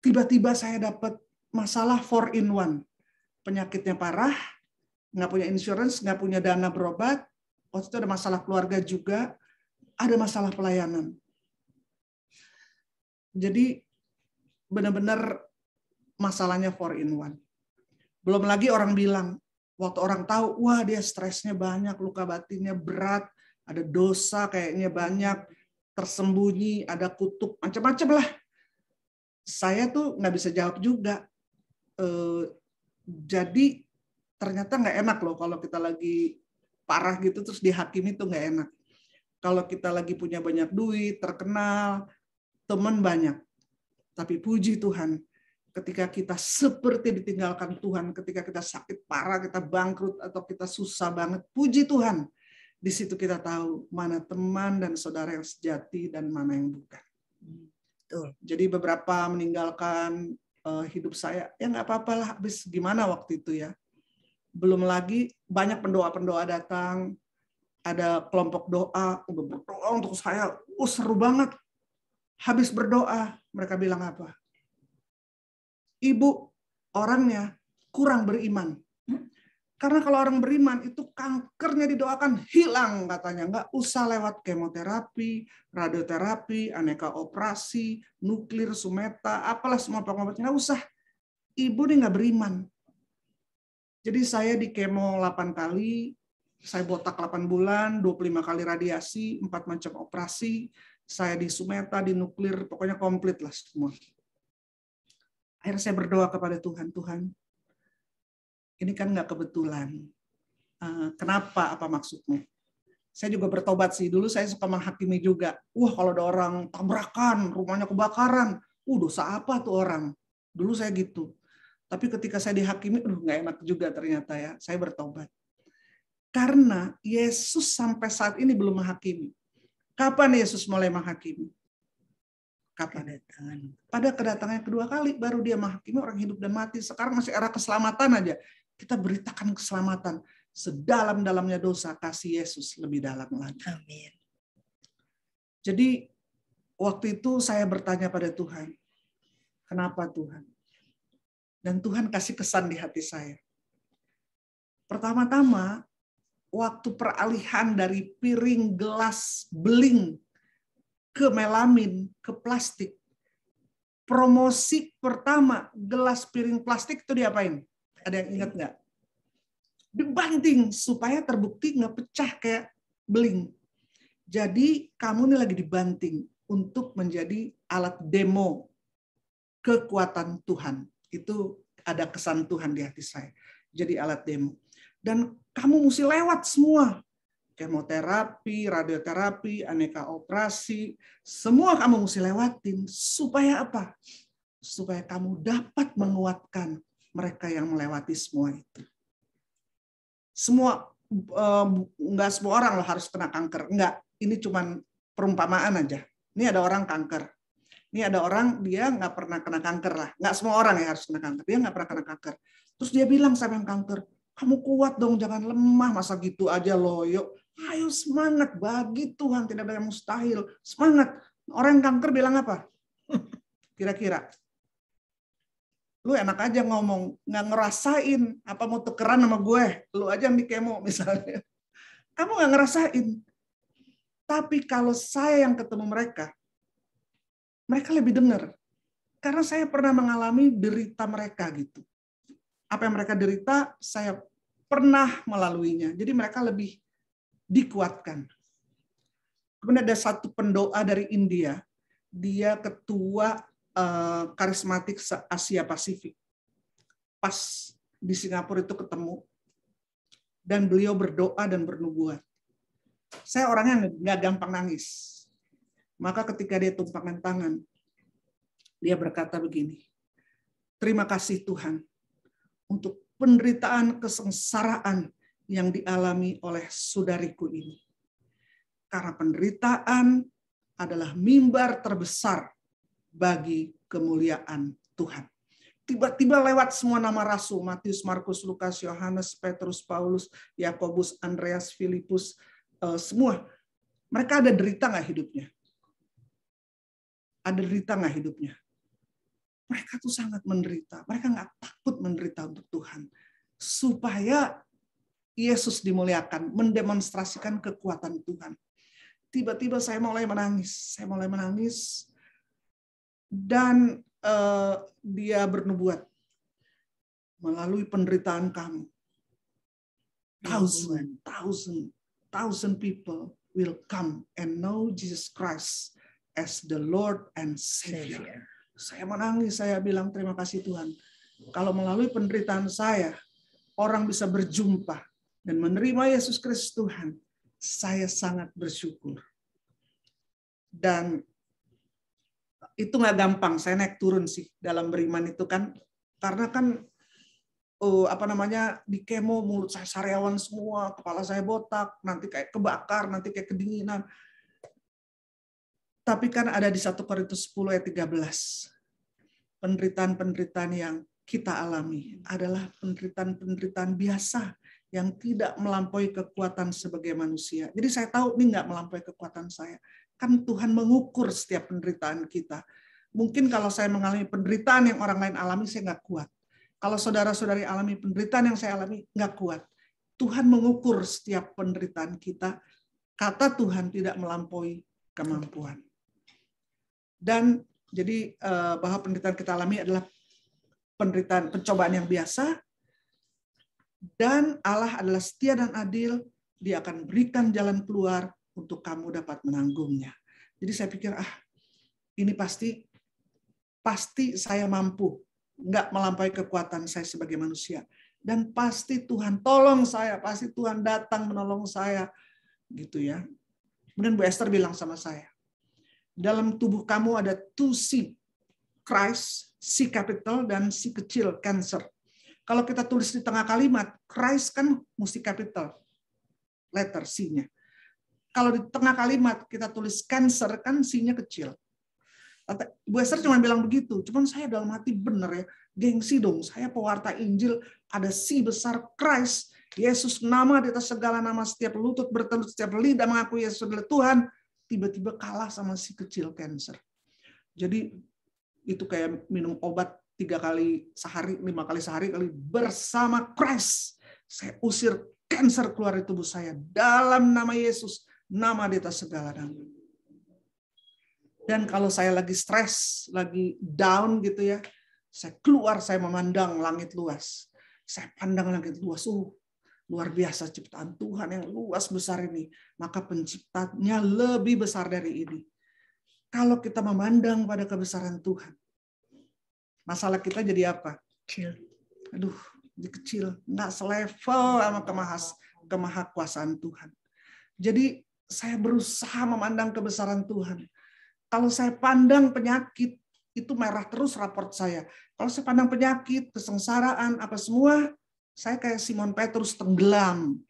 tiba-tiba saya dapat masalah 4-in-1. Penyakitnya parah, nggak punya insurance, nggak punya dana berobat, waktu itu ada masalah keluarga juga, ada masalah pelayanan. Jadi benar-benar masalahnya 4-in-1. Belum lagi orang bilang, waktu orang tahu, wah dia stresnya banyak, luka batinnya berat, ada dosa kayaknya banyak, tersembunyi, ada kutuk, macam-macam lah. Saya tuh nggak bisa jawab juga. Jadi ternyata nggak enak loh kalau kita lagi parah gitu terus dihakimi, tuh nggak enak. Kalau kita lagi punya banyak duit, terkenal, teman banyak. Tapi puji Tuhan, ketika kita seperti ditinggalkan Tuhan, ketika kita sakit parah, kita bangkrut, atau kita susah banget, puji Tuhan. Di situ kita tahu mana teman dan saudara yang sejati dan mana yang bukan. Jadi beberapa meninggalkan hidup saya, ya nggak apa-apalah, habis gimana waktu itu ya. Belum lagi banyak pendoa-pendoa datang, ada kelompok doa, udah berdoa untuk saya, seru banget. Habis berdoa, Mereka bilang apa? Ibu, orangnya kurang beriman. Karena kalau orang beriman itu kankernya didoakan hilang katanya. Nggak usah lewat kemoterapi, radioterapi, aneka operasi, nuklir, sumeta, apalah semua pengobatan. Nggak usah. Ibu nih nggak beriman. Jadi saya di kemo 8 kali, saya botak 8 bulan, 25 kali radiasi, 4 macam operasi, saya di sumeta, di nuklir, pokoknya komplit lah semua. Akhirnya saya berdoa kepada Tuhan, Tuhan, ini kan nggak kebetulan. Kenapa? Apa maksudmu? Saya juga bertobat sih. Dulu saya suka menghakimi juga. Wah, kalau ada orang tabrakan, rumahnya kebakaran, dosa apa tuh orang? Dulu saya gitu. Tapi ketika saya dihakimi, nggak enak juga ternyata ya. Saya bertobat. Karena Yesus sampai saat ini belum menghakimi. Kapan Yesus mulai menghakimi? Kapan? Pada kedatangan kedua kali baru dia menghakimi orang hidup dan mati. Sekarang masih era keselamatan aja. Kita beritakan keselamatan. Sedalam-dalamnya dosa, kasih Yesus lebih dalam lagi. Amin. Jadi waktu itu saya bertanya pada Tuhan, kenapa Tuhan? Dan Tuhan kasih kesan di hati saya. Pertama-tama, waktu peralihan dari piring gelas beling ke melamin, ke plastik, promosi pertama gelas piring plastik itu diapain? Ada yang ingat nggak? Dibanting supaya terbukti nggak pecah kayak beling. Jadi kamu ini lagi dibanting untuk menjadi alat demo kekuatan Tuhan. Itu ada kesan Tuhan di hati saya. Jadi alat demo. Dan kamu mesti lewat semua. Kemoterapi, radioterapi, aneka operasi. Semua kamu mesti lewatin. Supaya apa? Supaya kamu dapat menguatkan mereka yang melewati semua itu. Enggak semua orang loh harus kena kanker. Enggak, ini cuma perumpamaan aja. Ini ada orang kanker. Ini ada orang dia nggak pernah kena kanker lah. Nggak semua orang yang harus kena kanker. Dia nggak pernah kena kanker. Terus dia bilang sama yang kanker, kamu kuat dong, jangan lemah. Masa gitu aja loyo. Ayo semangat, bagi Tuhan tidak ada yang mustahil. Semangat. Orang yang kanker bilang apa? Kira-kira. Lu enak aja ngomong, nggak ngerasain apa mau tukeran sama gue. Lu aja yang di kemo misalnya. Kamu nggak ngerasain. Tapi kalau saya yang ketemu mereka lebih dengar. Karena saya pernah mengalami derita mereka gitu. Apa yang mereka derita, saya pernah melaluinya. Jadi mereka lebih dikuatkan. Kemudian ada satu pendoa dari India. Dia ketua karismatik Asia Pasifik. Pas di Singapura itu ketemu. Dan beliau berdoa dan bernubuat. Saya orangnya nggak gampang nangis. Maka ketika dia tumpangkan tangan, dia berkata begini, terima kasih Tuhan untuk penderitaan kesengsaraan yang dialami oleh saudariku ini. Karena penderitaan adalah mimbar terbesar bagi kemuliaan Tuhan. Tiba-tiba lewat semua nama rasul, Matius, Markus, Lukas, Yohanes, Petrus, Paulus, Yakobus, Andreas, Filipus, semua. Mereka ada derita nggak hidupnya? Ada derita nggak hidupnya? Mereka tuh sangat menderita. Mereka nggak takut menderita untuk Tuhan. Supaya Yesus dimuliakan, mendemonstrasikan kekuatan Tuhan. Tiba-tiba saya mulai menangis. Dan dia bernubuat. Melalui penderitaan kamu, thousand people will come and know Jesus Christ as the Lord and Savior. Saya menangis, saya bilang terima kasih Tuhan. Kalau melalui penderitaan saya, orang bisa berjumpa dan menerima Yesus Kristus Tuhan, saya sangat bersyukur. Dan itu nggak gampang, saya naik turun sih dalam beriman itu kan, karena kan di kemo mulut saya sariawan semua, kepala saya botak, nanti kayak kebakar, nanti kayak kedinginan. Tapi kan ada di 1 Korintus 10 ayat 13. Penderitaan-penderitaan yang kita alami adalah penderitaan-penderitaan biasa yang tidak melampaui kekuatan sebagai manusia. Jadi saya tahu ini nggak melampaui kekuatan saya. Kan Tuhan mengukur setiap penderitaan kita. Mungkin kalau saya mengalami penderitaan yang orang lain alami, saya nggak kuat. Kalau saudara-saudari alami penderitaan yang saya alami, nggak kuat. Tuhan mengukur setiap penderitaan kita. Kata Tuhan tidak melampaui kemampuan. Dan jadi bahwa penderitaan kita alami adalah penderitaan, pencobaan yang biasa. Dan Allah adalah setia dan adil. Dia akan berikan jalan keluar untuk kamu dapat menanggungnya. Jadi saya pikir, ini pasti saya mampu, nggak melampaui kekuatan saya sebagai manusia. Dan pasti Tuhan tolong saya, pasti Tuhan datang menolong saya, gitu ya. Kemudian Bu Esther bilang sama saya, dalam tubuh kamu ada 2C, Christ, C capital dan C kecil, cancer. Kalau kita tulis di tengah kalimat, Christ kan mesti capital, letter C-nya. Kalau di tengah kalimat kita tulis cancer, kan C-nya kecil. Bu Esther cuma bilang begitu, cuman saya dalam hati bener ya, gengsi dong, saya pewarta Injil, ada C besar Christ, Yesus nama di atas segala nama, setiap lutut bertelut, setiap lidah mengakui Yesus adalah Tuhan, tiba-tiba kalah sama si kecil cancer. Jadi itu kayak minum obat 3 kali sehari, 5 kali sehari, bersama Christ. Saya usir cancer keluar dari tubuh saya, dalam nama Yesus, nama di atas segala nama. Dan kalau saya lagi stres, lagi down gitu ya, saya keluar, saya memandang langit luas. Saya pandang langit luas, luar biasa ciptaan Tuhan yang luas besar ini. Maka penciptanya lebih besar dari ini. Kalau kita memandang pada kebesaran Tuhan, masalah kita jadi apa? Kecil. Aduh, jadi kecil. Nggak selevel sama kemahakuasaan Tuhan. Jadi saya berusaha memandang kebesaran Tuhan. Kalau saya pandang penyakit, itu merah terus raport saya. Kalau saya pandang penyakit, kesengsaraan, apa semua, saya kayak Simon Petrus tenggelam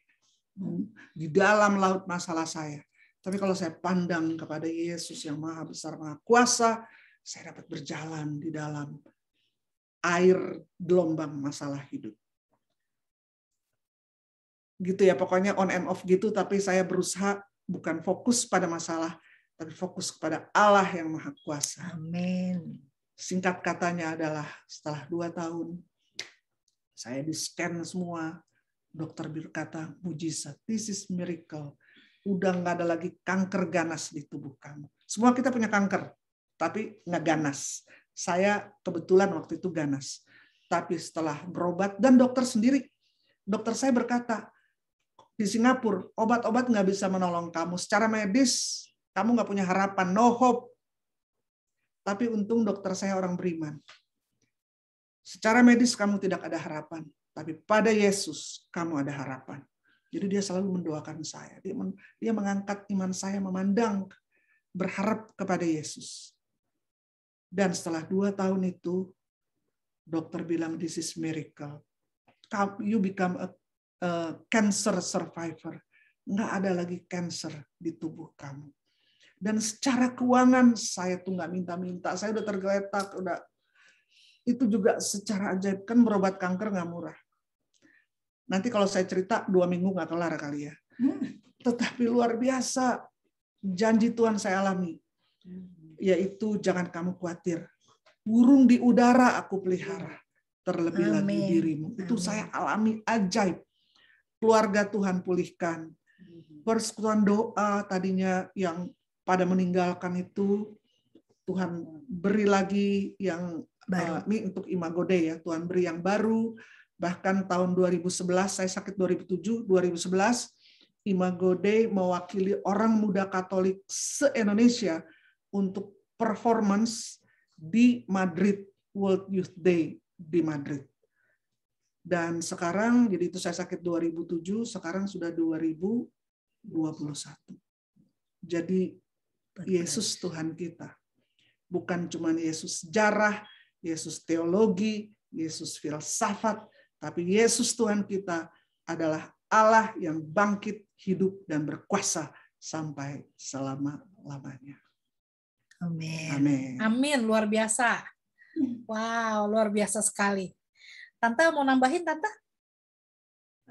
di dalam laut masalah saya. Tapi kalau saya pandang kepada Yesus yang maha besar, maha kuasa, saya dapat berjalan di dalam air gelombang masalah hidup. Gitu ya, pokoknya on and off gitu, tapi saya berusaha bukan fokus pada masalah, tapi fokus kepada Allah yang maha kuasa. Amin. Singkat katanya adalah setelah 2 tahun, saya di-scan semua, dokter berkata, mujizat, this is miracle. Udah nggak ada lagi kanker ganas di tubuh kamu. Semua kita punya kanker, tapi nggak ganas. Saya kebetulan waktu itu ganas. Tapi setelah berobat, dan dokter saya berkata, di Singapura, obat-obat nggak bisa menolong kamu. Secara medis, kamu nggak punya harapan, no hope. Tapi untung dokter saya orang beriman. Secara medis kamu tidak ada harapan, tapi pada Yesus kamu ada harapan. Jadi dia selalu mendoakan saya. Dia mengangkat iman saya, memandang, berharap kepada Yesus. Dan setelah 2 tahun itu, dokter bilang, this is miracle. You become a cancer survivor. Nggak ada lagi cancer di tubuh kamu. Dan secara keuangan saya tuh nggak minta-minta, saya udah tergeletak, itu juga secara ajaib, kan berobat kanker nggak murah. Nanti kalau saya cerita 2 minggu nggak kelar kali ya. Tetapi luar biasa janji Tuhan saya alami, yaitu jangan kamu khawatir, burung di udara aku pelihara, terlebih lagi dirimu. Itu saya alami ajaib. Keluarga Tuhan pulihkan, persekutuan doa tadinya yang pada meninggalkan itu, Tuhan beri lagi yang ini untuk Imago Dei ya, Tuhan beri yang baru. Bahkan tahun 2011, saya sakit 2007, 2011, Imago Dei mewakili orang muda Katolik se-Indonesia untuk performance di Madrid, World Youth Day di Madrid. Dan sekarang, jadi itu saya sakit 2007, sekarang sudah 2021. Jadi Yesus Tuhan kita. Bukan cuma Yesus sejarah, Yesus teologi, Yesus filsafat, tapi Yesus Tuhan kita adalah Allah yang bangkit, hidup, dan berkuasa sampai selama-lamanya. Amin. Amin. Amin, luar biasa. Wow, luar biasa sekali. Tante mau nambahin, Tante?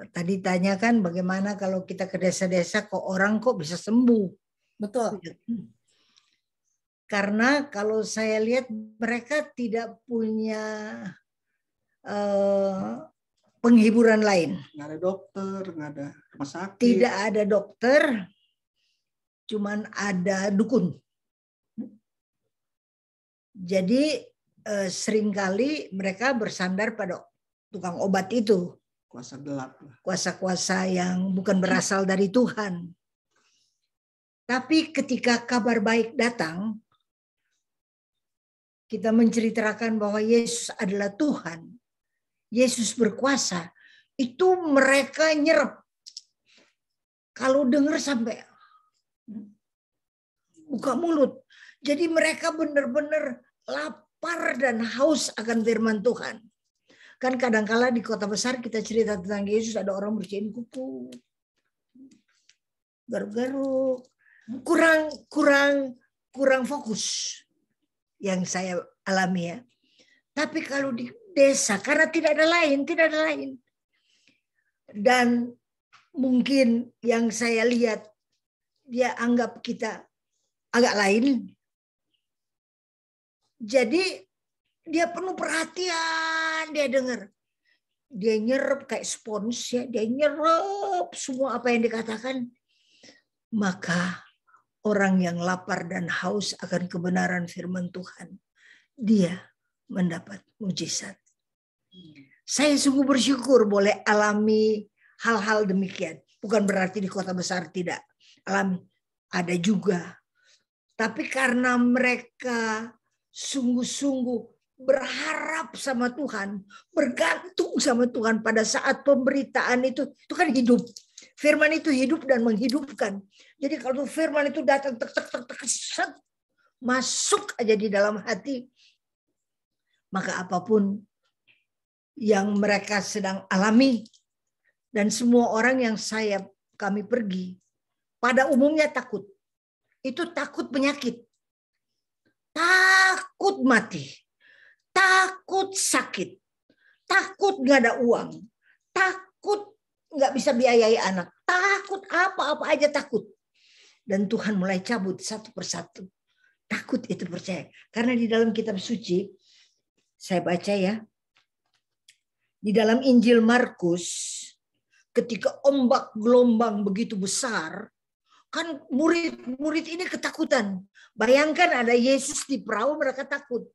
Tadi tanyakan bagaimana kalau kita ke desa-desa kok orang kok bisa sembuh. Betul. Karena kalau saya lihat mereka tidak punya penghiburan lain. Nggak ada dokter, nggak ada rumah sakit. Tidak ada dokter, cuman ada dukun. Jadi seringkali mereka bersandar pada tukang obat itu. Kuasa gelap. Kuasa-kuasa yang bukan berasal dari Tuhan. Tapi ketika kabar baik datang, kita menceritakan bahwa Yesus adalah Tuhan. Yesus berkuasa. Itu mereka nyerep. Kalau dengar sampai buka mulut. Jadi mereka benar-benar lapar dan haus akan firman Tuhan. Kan kadang-kala di kota besar kita cerita tentang Yesus, ada orang bersihin kuku, garuk-garuk, kurang fokus yang saya alami ya. Tapi kalau di desa, karena tidak ada lain. Dan mungkin yang saya lihat, dia anggap kita agak lain. Jadi dia penuh perhatian, dia dengar. Dia nyerap kayak spons ya, dia nyerap semua apa yang dikatakan. Maka orang yang lapar dan haus akan kebenaran firman Tuhan, dia mendapat mujizat. Saya sungguh bersyukur boleh alami hal-hal demikian. Bukan berarti di kota besar tidak alami. Ada juga. Tapi karena mereka sungguh-sungguh berharap sama Tuhan, bergantung sama Tuhan pada saat pemberitaan itu kan hidup. Firman itu hidup dan menghidupkan. Jadi kalau firman itu datang masuk aja di dalam hati, maka apapun yang mereka sedang alami, dan semua orang yang kami pergi, pada umumnya takut. Itu takut penyakit, takut mati, takut sakit, takut nggak ada uang, takut nggak bisa biayai anak, takut apa-apa aja takut. Dan Tuhan mulai cabut satu persatu. Takut itu percaya. Karena di dalam kitab suci, saya baca ya, di dalam Injil Markus, ketika ombak gelombang begitu besar, kan murid-murid ini ketakutan. Bayangkan ada Yesus di perahu, mereka takut.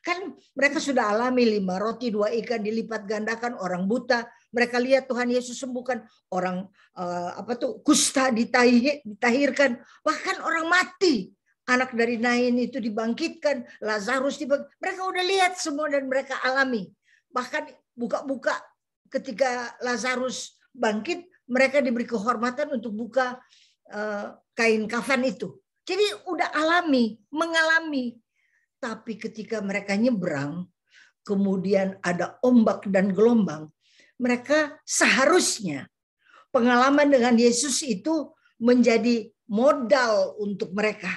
Kan mereka sudah alami 5 roti 2 ikan dilipat gandakan, orang buta. Mereka lihat Tuhan Yesus sembuhkan, orang kusta ditahirkan, bahkan orang mati. Anak dari Nain itu dibangkitkan, Lazarus dibangkitkan. Mereka udah lihat semua dan mereka alami. Bahkan buka-buka ketika Lazarus bangkit, mereka diberi kehormatan untuk buka kain kafan itu. Jadi udah mengalami. Tapi ketika mereka nyebrang, kemudian ada ombak dan gelombang, mereka seharusnya pengalaman dengan Yesus itu menjadi modal untuk mereka.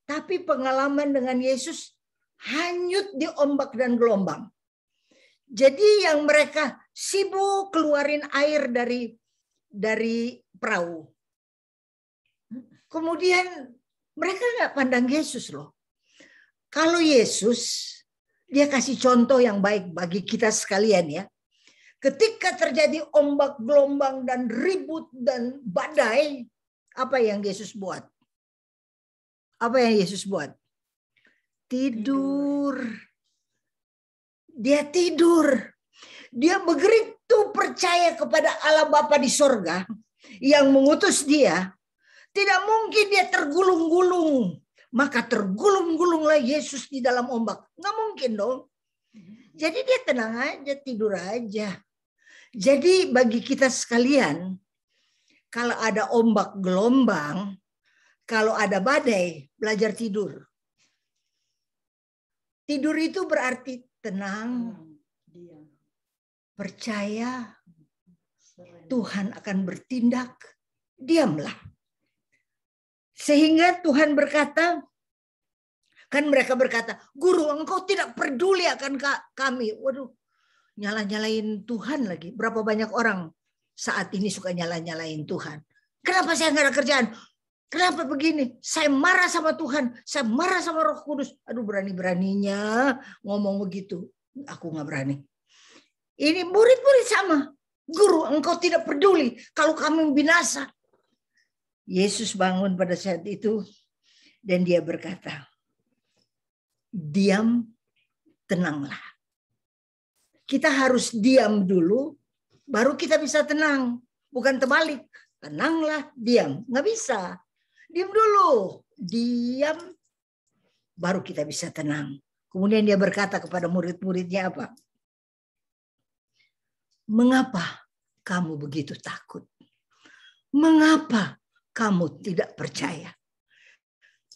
Tapi pengalaman dengan Yesus hanyut di ombak dan gelombang. Jadi yang mereka sibuk keluarin air dari perahu. Kemudian mereka nggak pandang Yesus loh. Kalau Yesus, dia kasih contoh yang baik bagi kita sekalian ya. Ketika terjadi ombak, gelombang, dan ribut, dan badai, apa yang Yesus buat? Apa yang Yesus buat? Tidur. Dia tidur. Dia begitu percaya kepada Allah Bapa di sorga yang mengutus dia. Tidak mungkin dia tergulung-gulung. Maka tergulung-gulunglah Yesus di dalam ombak. Nggak mungkin dong. Jadi dia tenang aja, tidur aja. Jadi bagi kita sekalian, kalau ada ombak gelombang, kalau ada badai, belajar tidur. Tidur itu berarti tenang, percaya Tuhan akan bertindak, diamlah. Sehingga Tuhan berkata, kan mereka berkata, Guru, engkau tidak peduli akan kami. Waduh, nyala-nyalain Tuhan lagi. Berapa banyak orang saat ini suka nyala-nyalain Tuhan. Kenapa saya nggak ada kerjaan? Kenapa begini? Saya marah sama Tuhan, saya marah sama Roh Kudus. Aduh, berani-beraninya ngomong begitu. Aku nggak berani. Ini murid-murid sama. Guru, engkau tidak peduli kalau kami binasa. Yesus bangun pada saat itu dan dia berkata, diam, tenanglah. Kita harus diam dulu, baru kita bisa tenang. Bukan terbalik, tenanglah, diam. Nggak bisa. Diam dulu, diam, baru kita bisa tenang. Kemudian dia berkata kepada murid-muridnya apa? Mengapa kamu begitu takut? Mengapa kamu tidak percaya?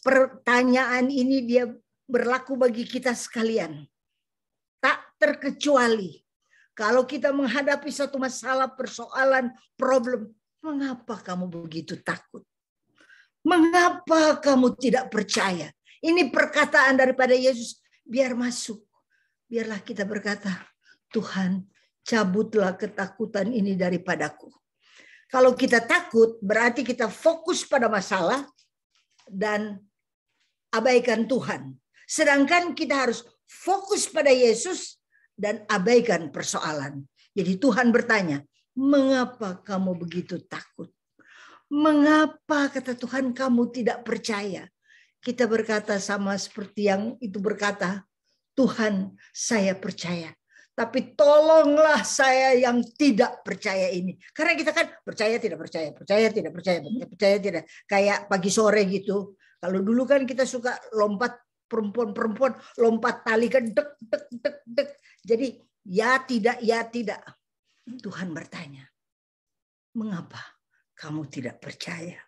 Pertanyaan ini dia berlaku bagi kita sekalian. Tak terkecuali kalau kita menghadapi satu masalah, persoalan, problem. Mengapa kamu begitu takut? Mengapa kamu tidak percaya? Ini perkataan daripada Yesus. Biar masuk. Biarlah kita berkata, Tuhan, cabutlah ketakutan ini daripadaku. Kalau kita takut, berarti kita fokus pada masalah dan abaikan Tuhan. Sedangkan kita harus fokus pada Yesus dan abaikan persoalan. Jadi Tuhan bertanya, mengapa kamu begitu takut? Mengapa, kata Tuhan, kamu tidak percaya? Kita berkata sama seperti yang itu berkata, Tuhan, saya percaya. Tapi tolonglah saya yang tidak percaya ini. Karena kita kan percaya tidak percaya, percaya tidak percaya, percaya tidak. Kayak pagi sore gitu. Kalau dulu kan kita suka lompat perempuan-perempuan, lompat tali kan dek, dek, dek, dek. Jadi ya tidak, ya tidak. Tuhan bertanya, mengapa kamu tidak percaya?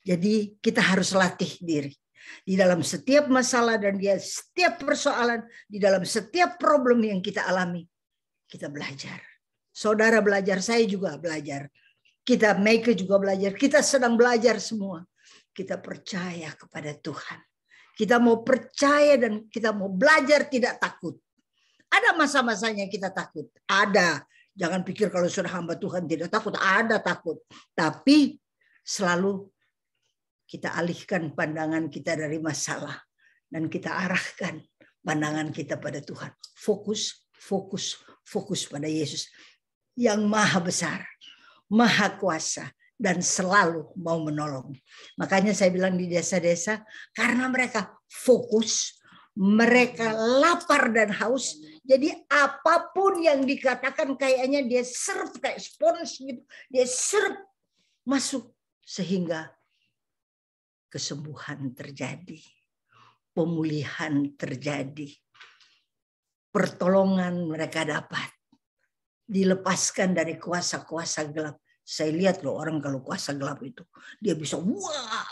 Jadi kita harus latih diri. Di dalam setiap masalah dan di setiap persoalan, di dalam setiap problem yang kita alami, kita belajar. Saudara belajar, saya juga belajar. Kita Meike juga belajar. Kita sedang belajar semua. Kita percaya kepada Tuhan. Kita mau percaya dan kita mau belajar tidak takut. Ada masa-masanya kita takut. Ada. Jangan pikir kalau sudah hamba Tuhan tidak takut. Ada takut. Tapi selalu kita alihkan pandangan kita dari masalah. Dan kita arahkan pandangan kita pada Tuhan. Fokus, fokus, fokus pada Yesus. Yang maha besar, maha kuasa. Dan selalu mau menolong. Makanya saya bilang di desa-desa. Karena mereka fokus. Mereka lapar dan haus. Jadi apapun yang dikatakan kayaknya dia serap kayak spons gitu. Dia serap masuk sehingga kesembuhan terjadi. Pemulihan terjadi. Pertolongan mereka dapat. Dilepaskan dari kuasa-kuasa gelap. Saya lihat loh orang kalau kuasa gelap itu. Dia bisa wah.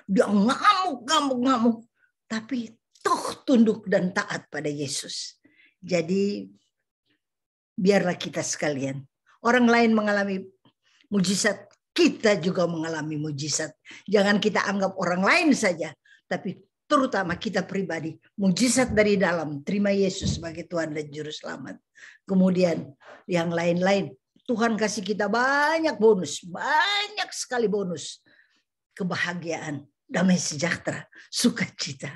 Dia ngamuk. Tapi toh tunduk dan taat pada Yesus. Jadi biarlah kita sekalian. Orang lain mengalami mujizat. Kita juga mengalami mujizat. Jangan kita anggap orang lain saja. Tapi terutama kita pribadi. Mujizat dari dalam. Terima Yesus sebagai Tuhan dan Juru Selamat. Kemudian yang lain-lain. Tuhan kasih kita banyak bonus. Banyak sekali bonus. Kebahagiaan. Damai sejahtera. Sukacita.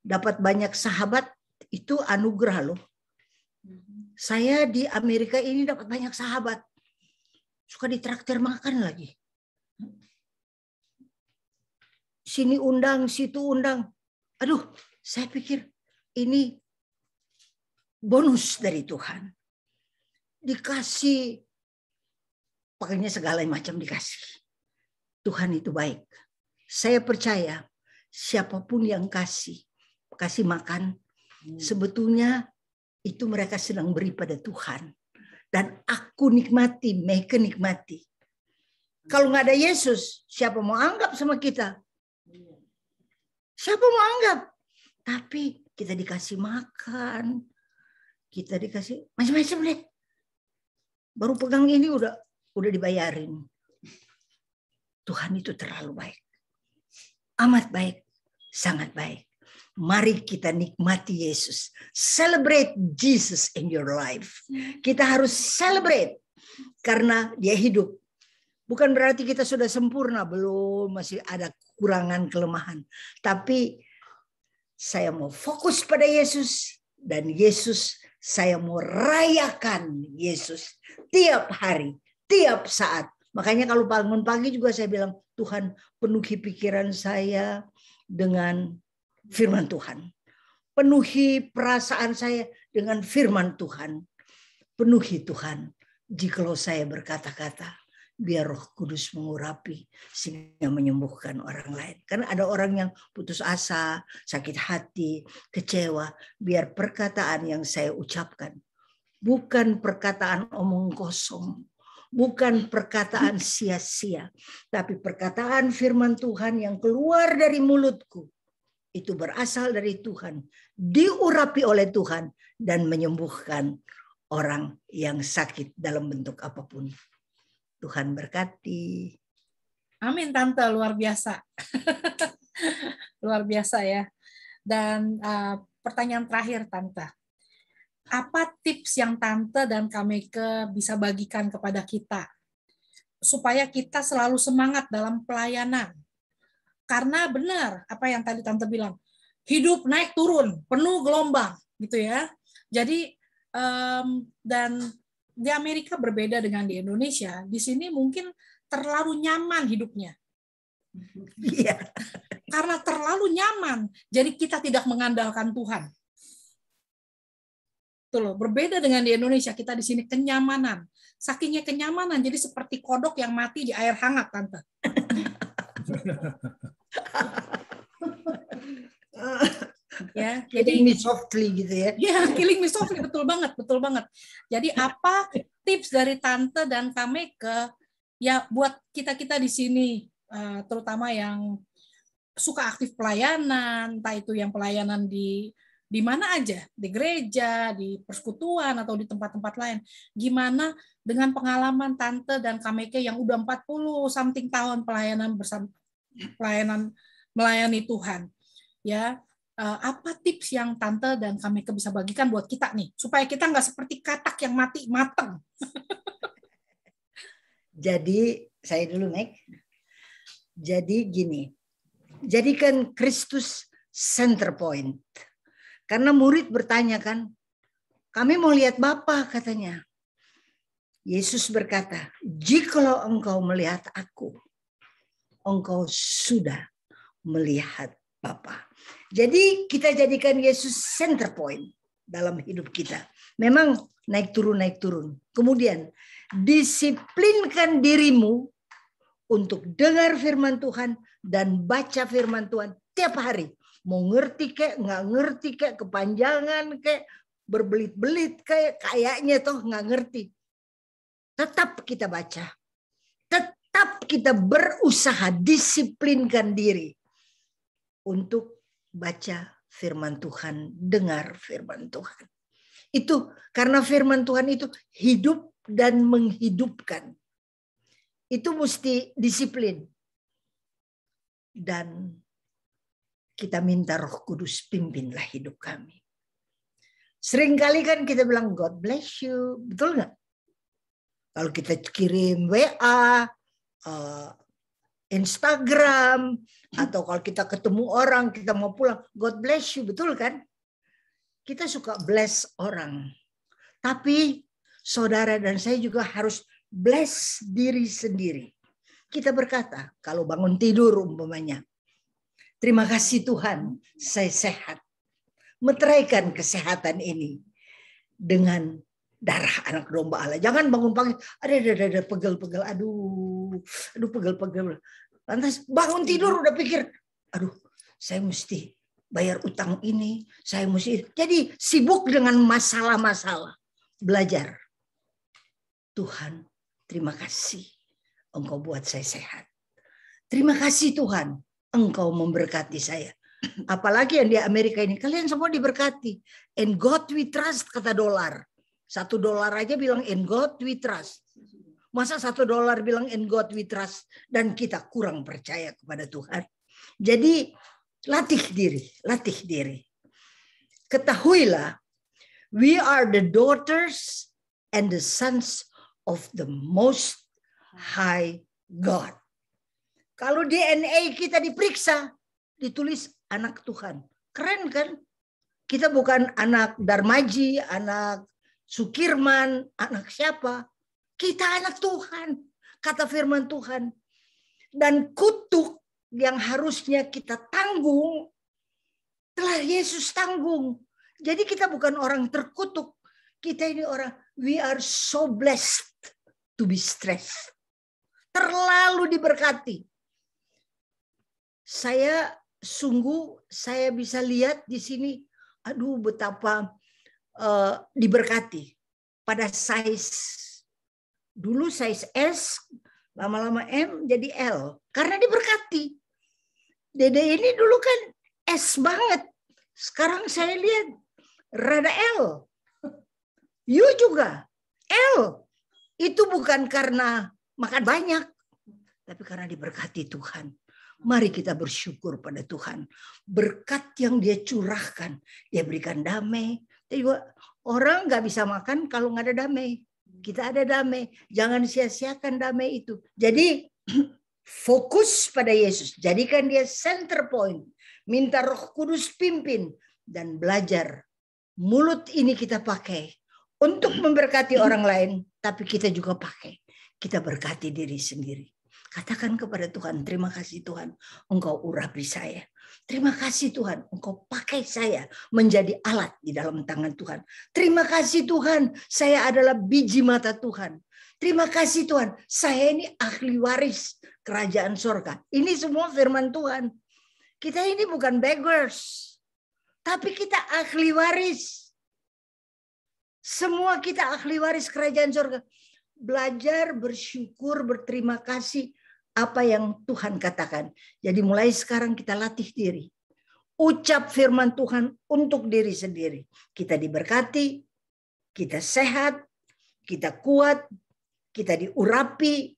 Dapat banyak sahabat. Itu anugerah loh. Saya di Amerika ini dapat banyak sahabat. Suka ditraktir makan lagi. Sini undang, situ undang. Aduh, saya pikir ini bonus dari Tuhan. Dikasih, pakainya segala macam dikasih. Tuhan itu baik. Saya percaya siapapun yang kasih makan, sebetulnya itu mereka sedang beri pada Tuhan. Dan aku nikmati, mereka nikmati. Kalau nggak ada Yesus, siapa mau anggap sama kita? Siapa mau anggap? Tapi kita dikasih makan, kita dikasih macam-macam deh. Baru pegang ini udah dibayarin. Tuhan itu terlalu baik, amat baik, sangat baik. Mari kita nikmati Yesus. Celebrate Jesus in your life. Kita harus celebrate karena dia hidup. Bukan berarti kita sudah sempurna, belum, masih ada kekurangan, kelemahan. Tapi saya mau fokus pada Yesus, dan Yesus saya mau rayakan Yesus tiap hari, tiap saat. Makanya kalau bangun pagi juga saya bilang, Tuhan penuhi pikiran saya dengan firman Tuhan. Penuhi perasaan saya dengan firman Tuhan. Penuhi Tuhan, jikalau saya berkata-kata, biar Roh Kudus mengurapi sehingga menyembuhkan orang lain. Karena ada orang yang putus asa, sakit hati, kecewa. Biar perkataan yang saya ucapkan bukan perkataan omong kosong, bukan perkataan sia-sia, tapi perkataan firman Tuhan yang keluar dari mulutku itu berasal dari Tuhan, diurapi oleh Tuhan dan menyembuhkan orang yang sakit dalam bentuk apapun. Tuhan berkati. Amin, Tante, luar biasa. Luar biasa ya. Dan pertanyaan terakhir, Tante. Apa tips yang Tante dan Kameke bisa bagikan kepada kita supaya kita selalu semangat dalam pelayanan? Karena benar apa yang tadi Tante bilang, hidup naik turun, penuh gelombang, gitu ya. Jadi dan di Amerika berbeda dengan di Indonesia. Di sini mungkin terlalu nyaman hidupnya. Iya. Karena terlalu nyaman, jadi kita tidak mengandalkan Tuhan. Tuh loh, berbeda dengan di Indonesia, kita di sini kenyamanan. Sakingnya kenyamanan, jadi seperti kodok yang mati di air hangat, Tante. Ya, jadi me softly gitu ya. Ya, killing me softly, betul banget, betul banget. Jadi apa tips dari Tante dan Kameke ya buat kita-kita di sini, terutama yang suka aktif pelayanan, entah itu yang pelayanan di mana aja, di gereja, di persekutuan atau di tempat-tempat lain. Gimana dengan pengalaman Tante dan Kameke yang udah 40 something tahun melayani Tuhan. Ya, apa tips yang Tante dan Kameke bisa bagikan buat kita nih, supaya kita nggak seperti katak yang mati matang? Jadi, saya dulu, Meg. Jadi gini, jadikan Kristus center point. Karena murid bertanya kan, kami mau lihat Bapa katanya. Yesus berkata, jikalau engkau melihat aku, engkau sudah melihat Bapa. Jadi kita jadikan Yesus center point dalam hidup kita. Memang naik turun. Kemudian disiplinkan dirimu untuk dengar firman Tuhan dan baca firman Tuhan tiap hari. Mau ngerti kek, nggak ngerti kek, kepanjangan kek, berbelit-belit kayak kayaknya toh nggak ngerti. Tetap kita baca. Tetap kita berusaha disiplinkan diri untuk baca firman Tuhan, dengar firman Tuhan. Itu karena firman Tuhan itu hidup dan menghidupkan. Itu mesti disiplin. Dan kita minta Roh Kudus pimpinlah hidup kami. Seringkali kan kita bilang God bless you, betul nggak? Kalau kita kirim WA, Instagram, atau kalau kita ketemu orang, kita mau pulang, God bless you, betul kan? Kita suka bless orang. Tapi saudara dan saya juga harus bless diri sendiri. Kita berkata, kalau bangun tidur umpamanya, terima kasih Tuhan, saya sehat. Meteraikan kesehatan ini dengan darah anak domba Allah. Jangan bangun pagi, ada pegel-pegel, aduh pegel-pegel. Lantas bangun tidur udah pikir, aduh saya mesti bayar utang ini, saya mesti. Jadi sibuk dengan masalah-masalah. Belajar. Tuhan, terima kasih Engkau buat saya sehat. Terima kasih Tuhan, Engkau memberkati saya. Apalagi yang di Amerika ini, kalian semua diberkati. In God we trust, kata dolar. $1 aja bilang in God we trust. Masa $1 bilang in God we trust dan kita kurang percaya kepada Tuhan. Jadi latih diri. Ketahuilah, we are the daughters and the sons of the Most High God. Kalau DNA kita diperiksa, ditulis anak Tuhan. Keren kan? Kita bukan anak Darmaji, anak Sukirman, anak siapa. Kita anak Tuhan. Kata firman Tuhan. Dan kutuk yang harusnya kita tanggung, telah Yesus tanggung. Jadi kita bukan orang terkutuk. Kita ini orang, we are so blessed to be stressed. Terlalu diberkati. Saya bisa lihat di sini, aduh betapa diberkati. Pada size, dulu size S, lama-lama M jadi L. Karena diberkati. Dede ini dulu kan S banget. Sekarang saya lihat rada L. You juga L. Itu bukan karena makan banyak, tapi karena diberkati Tuhan. Mari kita bersyukur pada Tuhan. Berkat yang Dia curahkan, Dia berikan damai. Orang nggak bisa makan kalau nggak ada damai. Kita ada damai. Jangan sia-siakan damai itu. Jadi fokus pada Yesus. Jadikan Dia center point. Minta Roh Kudus pimpin. Dan belajar. Mulut ini kita pakai untuk memberkati orang lain. Tapi kita juga pakai. Kita berkati diri sendiri. Katakan kepada Tuhan, terima kasih Tuhan, Engkau urapi saya. Terima kasih Tuhan, Engkau pakai saya menjadi alat di dalam tangan Tuhan. Terima kasih Tuhan, saya adalah biji mata Tuhan. Terima kasih Tuhan, saya ini ahli waris kerajaan surga. Ini semua firman Tuhan. Kita ini bukan beggars, tapi kita ahli waris. Semua kita ahli waris kerajaan surga. Belajar, bersyukur, berterima kasih apa yang Tuhan katakan. Jadi mulai sekarang kita latih diri. Ucap firman Tuhan untuk diri sendiri. Kita diberkati, kita sehat, kita kuat, kita diurapi,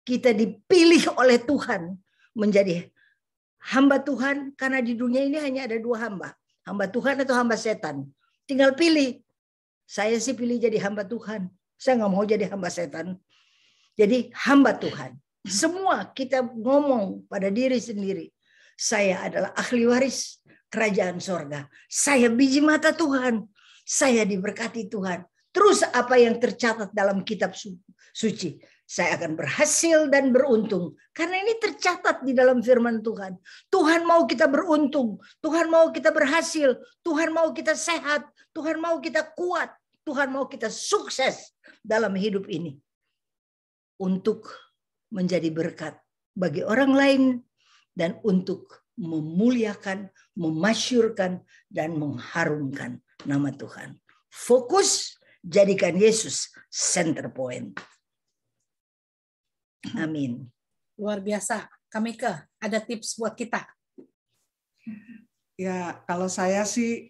kita dipilih oleh Tuhan menjadi hamba Tuhan. Karena di dunia ini hanya ada dua hamba. Hamba Tuhan atau hamba setan. Tinggal pilih. Saya sih pilih jadi hamba Tuhan. Saya nggak mau jadi hamba setan. Jadi hamba Tuhan. Semua kita ngomong pada diri sendiri. Saya adalah ahli waris kerajaan sorga. Saya biji mata Tuhan. Saya diberkati Tuhan. Terus apa yang tercatat dalam kitab suci. Saya akan berhasil dan beruntung. Karena ini tercatat di dalam firman Tuhan. Tuhan mau kita beruntung. Tuhan mau kita berhasil. Tuhan mau kita sehat. Tuhan mau kita kuat. Tuhan mau kita sukses dalam hidup ini. Untuk menjadi berkat bagi orang lain. Dan untuk memuliakan, memasyurkan, dan mengharumkan nama Tuhan. Fokus, jadikan Yesus center point. Amin. Luar biasa. Kamika, ada tips buat kita? Ya, kalau saya sih,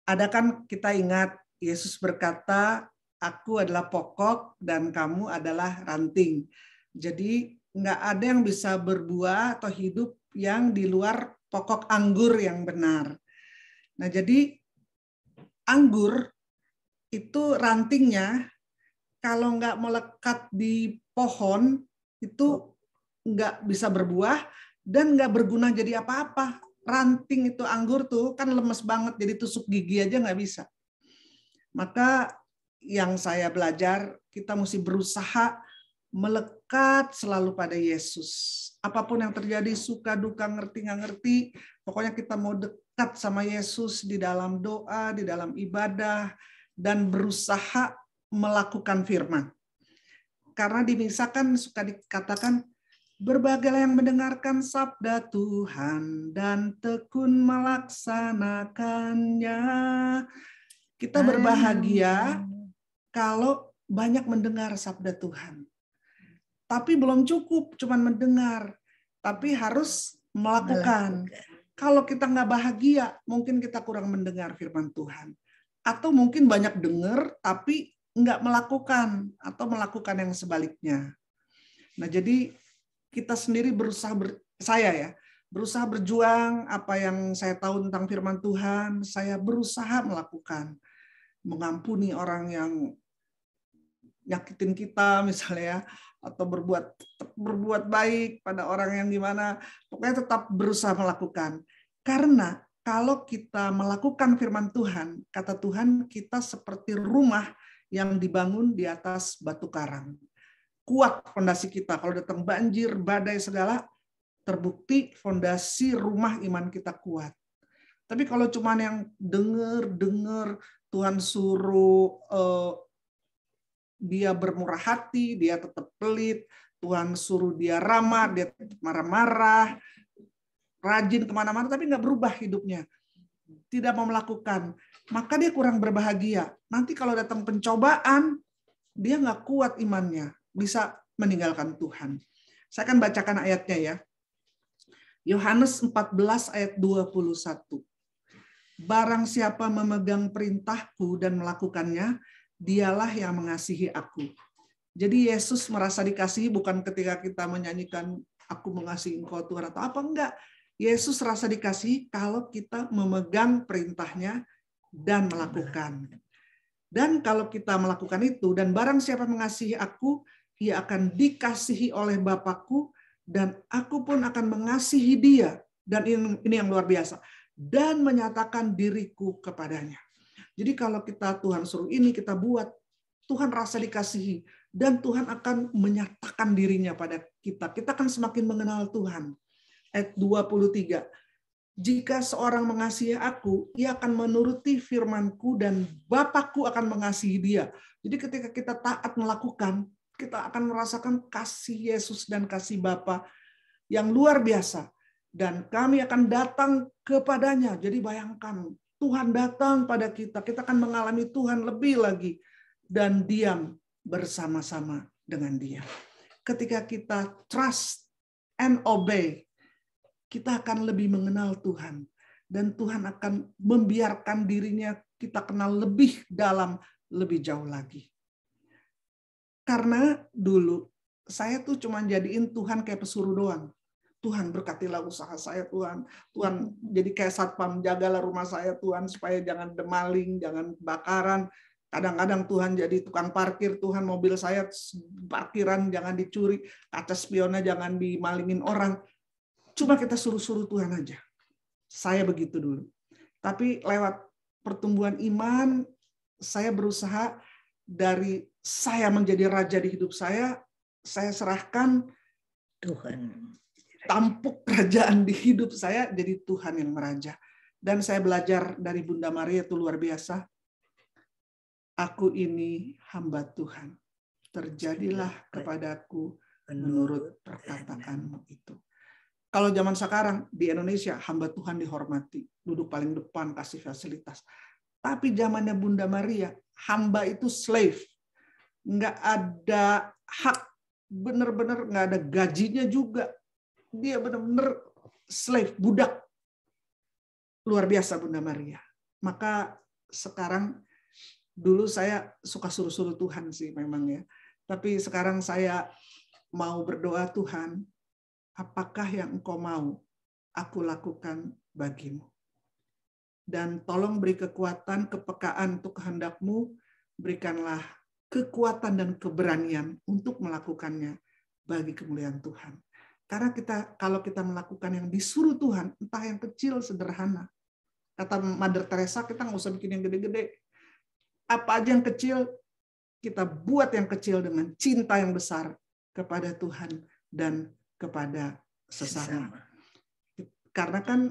ada kan kita ingat Yesus berkata, aku adalah pokok dan kamu adalah ranting. Jadi nggak ada yang bisa berbuah atau hidup yang di luar pokok anggur yang benar. Nah, jadi anggur itu rantingnya kalau nggak melekat di pohon itu nggak bisa berbuah dan nggak berguna jadi apa-apa. Ranting itu anggur tuh kan lemes banget, jadi tusuk gigi aja nggak bisa. Maka yang saya belajar, kita mesti berusaha melekat selalu pada Yesus. Apapun yang terjadi, suka, duka, ngerti, nggak ngerti, pokoknya kita mau dekat sama Yesus di dalam doa, di dalam ibadah, dan berusaha melakukan firman. Karena di Misa kan suka dikatakan, berbagailah yang mendengarkan sabda Tuhan dan tekun melaksanakannya. Kita berbahagia kalau banyak mendengar sabda Tuhan. Tapi belum cukup cuman mendengar, tapi harus melakukan. Kalau kita nggak bahagia, mungkin kita kurang mendengar firman Tuhan. Atau mungkin banyak dengar, tapi nggak melakukan, atau melakukan yang sebaliknya. Nah, jadi kita sendiri berusaha, berusaha berjuang apa yang saya tahu tentang firman Tuhan, saya berusaha melakukan. Mengampuni orang yang nyakitin kita misalnya ya, atau berbuat baik pada orang yang gimana, pokoknya tetap berusaha melakukan. Karena kalau kita melakukan firman Tuhan, kata Tuhan, kita seperti rumah yang dibangun di atas batu karang. Kuat fondasi kita. Kalau datang banjir, badai segala, terbukti fondasi rumah iman kita kuat. Tapi kalau cuma yang dengar Tuhan suruh dia bermurah hati, dia tetap pelit, Tuhan suruh dia ramah, dia tetap marah-marah, rajin kemana-mana, tapi nggak berubah hidupnya, tidak mau melakukan, maka dia kurang berbahagia. Nanti kalau datang pencobaan, dia nggak kuat imannya, bisa meninggalkan Tuhan. Saya akan bacakan ayatnya ya. Yohanes 14 ayat 21. Barang siapa memegang perintahku dan melakukannya, dialah yang mengasihi aku. Jadi Yesus merasa dikasihi bukan ketika kita menyanyikan aku mengasihi engkau Tuhan atau apa, enggak. Yesus rasa dikasihi kalau kita memegang perintahnya dan melakukan. Dan kalau kita melakukan itu, dan barang siapa mengasihi aku, ia akan dikasihi oleh Bapakku, dan aku pun akan mengasihi dia. Dan ini yang luar biasa. Dan menyatakan diriku kepadanya. Jadi kalau kita Tuhan suruh ini, kita buat, Tuhan rasa dikasihi. Dan Tuhan akan menyatakan dirinya pada kita. Kita akan semakin mengenal Tuhan. Ayat 23. Jika seorang mengasihi aku, ia akan menuruti firman-Ku dan Bapakku akan mengasihi dia. Jadi ketika kita taat melakukan, kita akan merasakan kasih Yesus dan kasih Bapa yang luar biasa. Dan kami akan datang kepadanya. Jadi bayangkan, Tuhan datang pada kita, kita akan mengalami Tuhan lebih lagi dan diam bersama-sama dengan Dia. Ketika kita trust and obey, kita akan lebih mengenal Tuhan dan Tuhan akan membiarkan dirinya kita kenal lebih dalam, lebih jauh lagi. Karena dulu saya tuh cuma jadiin Tuhan kayak pesuruh doang. Tuhan berkatilah usaha saya Tuhan. Tuhan jadi kayak satpam, jagalah rumah saya Tuhan supaya jangan maling, jangan bakaran. Kadang-kadang Tuhan jadi tukang parkir, Tuhan mobil saya parkiran jangan dicuri, kaca spionnya jangan dimalingin orang. Cuma kita suruh-suruh Tuhan aja. Saya begitu dulu. Tapi lewat pertumbuhan iman, saya berusaha dari saya menjadi raja di hidup saya serahkan Tuhan. Tampuk kerajaan di hidup saya jadi Tuhan yang meraja. Dan saya belajar dari Bunda Maria itu luar biasa. Aku ini hamba Tuhan. Terjadilah kepadaku menurut perkataanmu itu. Kalau zaman sekarang di Indonesia hamba Tuhan dihormati, duduk paling depan, kasih fasilitas. Tapi zamannya Bunda Maria, hamba itu slave. Nggak ada hak, benar-benar nggak ada gajinya juga. Dia benar-benar slave, budak. Luar biasa Bunda Maria. Maka sekarang, dulu saya suka suruh-suruh Tuhan sih memang ya. Tapi sekarang saya mau berdoa, Tuhan, apakah yang Engkau mau aku lakukan bagimu? Dan tolong beri kekuatan, kepekaan untuk kehendak-Mu, berikanlah kekuatan dan keberanian untuk melakukannya bagi kemuliaan Tuhan. Karena kalau kita melakukan yang disuruh Tuhan, entah yang kecil, sederhana. Kata Mother Teresa, kita nggak usah bikin yang gede-gede. Apa aja yang kecil, kita buat yang kecil dengan cinta yang besar kepada Tuhan dan kepada sesama. Karena kan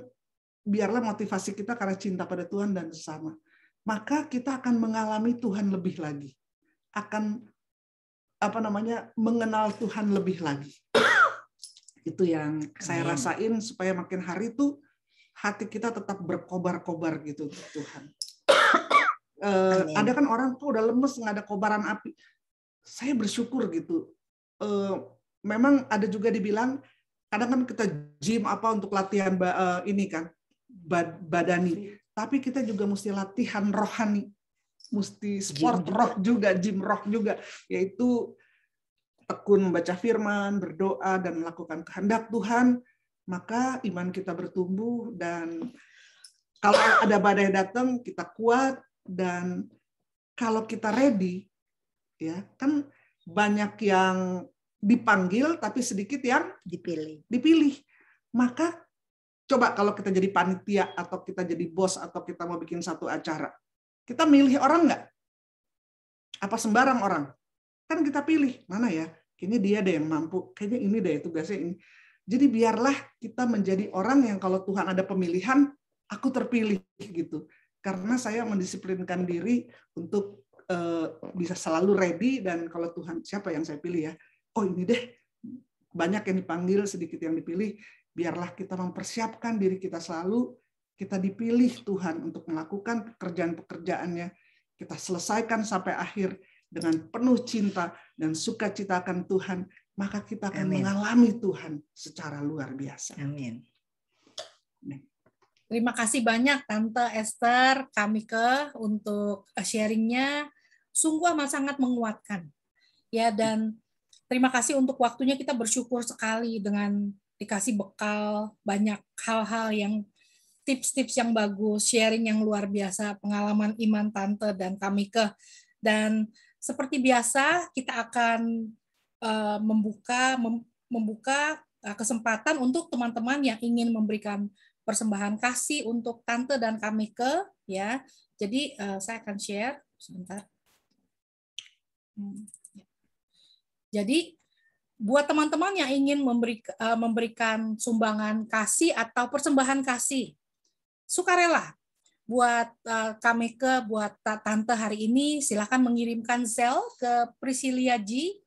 biarlah motivasi kita karena cinta pada Tuhan dan sesama. Maka kita akan mengalami Tuhan lebih lagi. Akan mengenal Tuhan lebih lagi. Itu yang saya rasain supaya makin hari itu hati kita tetap berkobar-kobar gitu Tuhan. Ada kan orang tuh udah lemes nggak ada kobaran api. Saya bersyukur gitu. Memang ada juga dibilang kadang kan kita gym apa untuk latihan ini kan badani. Tapi kita juga mesti latihan rohani, mesti sport roh juga, gym roh juga, yaitu tekun membaca firman, berdoa, dan melakukan kehendak Tuhan, maka iman kita bertumbuh, dan kalau ada badai datang, kita kuat, dan kalau kita ready, ya kan banyak yang dipanggil tapi sedikit yang dipilih. Maka coba kalau kita jadi panitia atau kita jadi bos atau kita mau bikin satu acara, kita milih orang nggak? Apa sembarang orang? Kan kita pilih, mana ya? Kayaknya dia deh yang mampu, kayaknya ini deh tugasnya ini. Jadi biarlah kita menjadi orang yang kalau Tuhan ada pemilihan, aku terpilih gitu. Karena saya mendisiplinkan diri untuk bisa selalu ready, dan kalau Tuhan siapa yang saya pilih ya? Oh ini deh, banyak yang dipanggil, sedikit yang dipilih. Biarlah kita mempersiapkan diri kita selalu, kita dipilih Tuhan untuk melakukan pekerjaan-pekerjaannya. Kita selesaikan sampai akhir dengan penuh cinta dan sukacita akan Tuhan, maka kita akan mengalami Tuhan secara luar biasa. Amin. Terima kasih banyak Tante Esther Kamike untuk sharingnya, sungguh amat sangat menguatkan. Ya, dan terima kasih untuk waktunya, kita bersyukur sekali dengan dikasih bekal banyak hal-hal yang tips-tips yang bagus, sharing yang luar biasa, pengalaman iman Tante dan Kamike. Dan seperti biasa kita akan membuka kesempatan untuk teman-teman yang ingin memberikan persembahan kasih untuk Tante dan Kamike, ya. Jadi saya akan share sebentar. Jadi buat teman-teman yang ingin memberikan sumbangan kasih atau persembahan kasih, sukarela buat Kamike, buat Tante hari ini, silakan mengirimkan Zelle ke Priscilia G.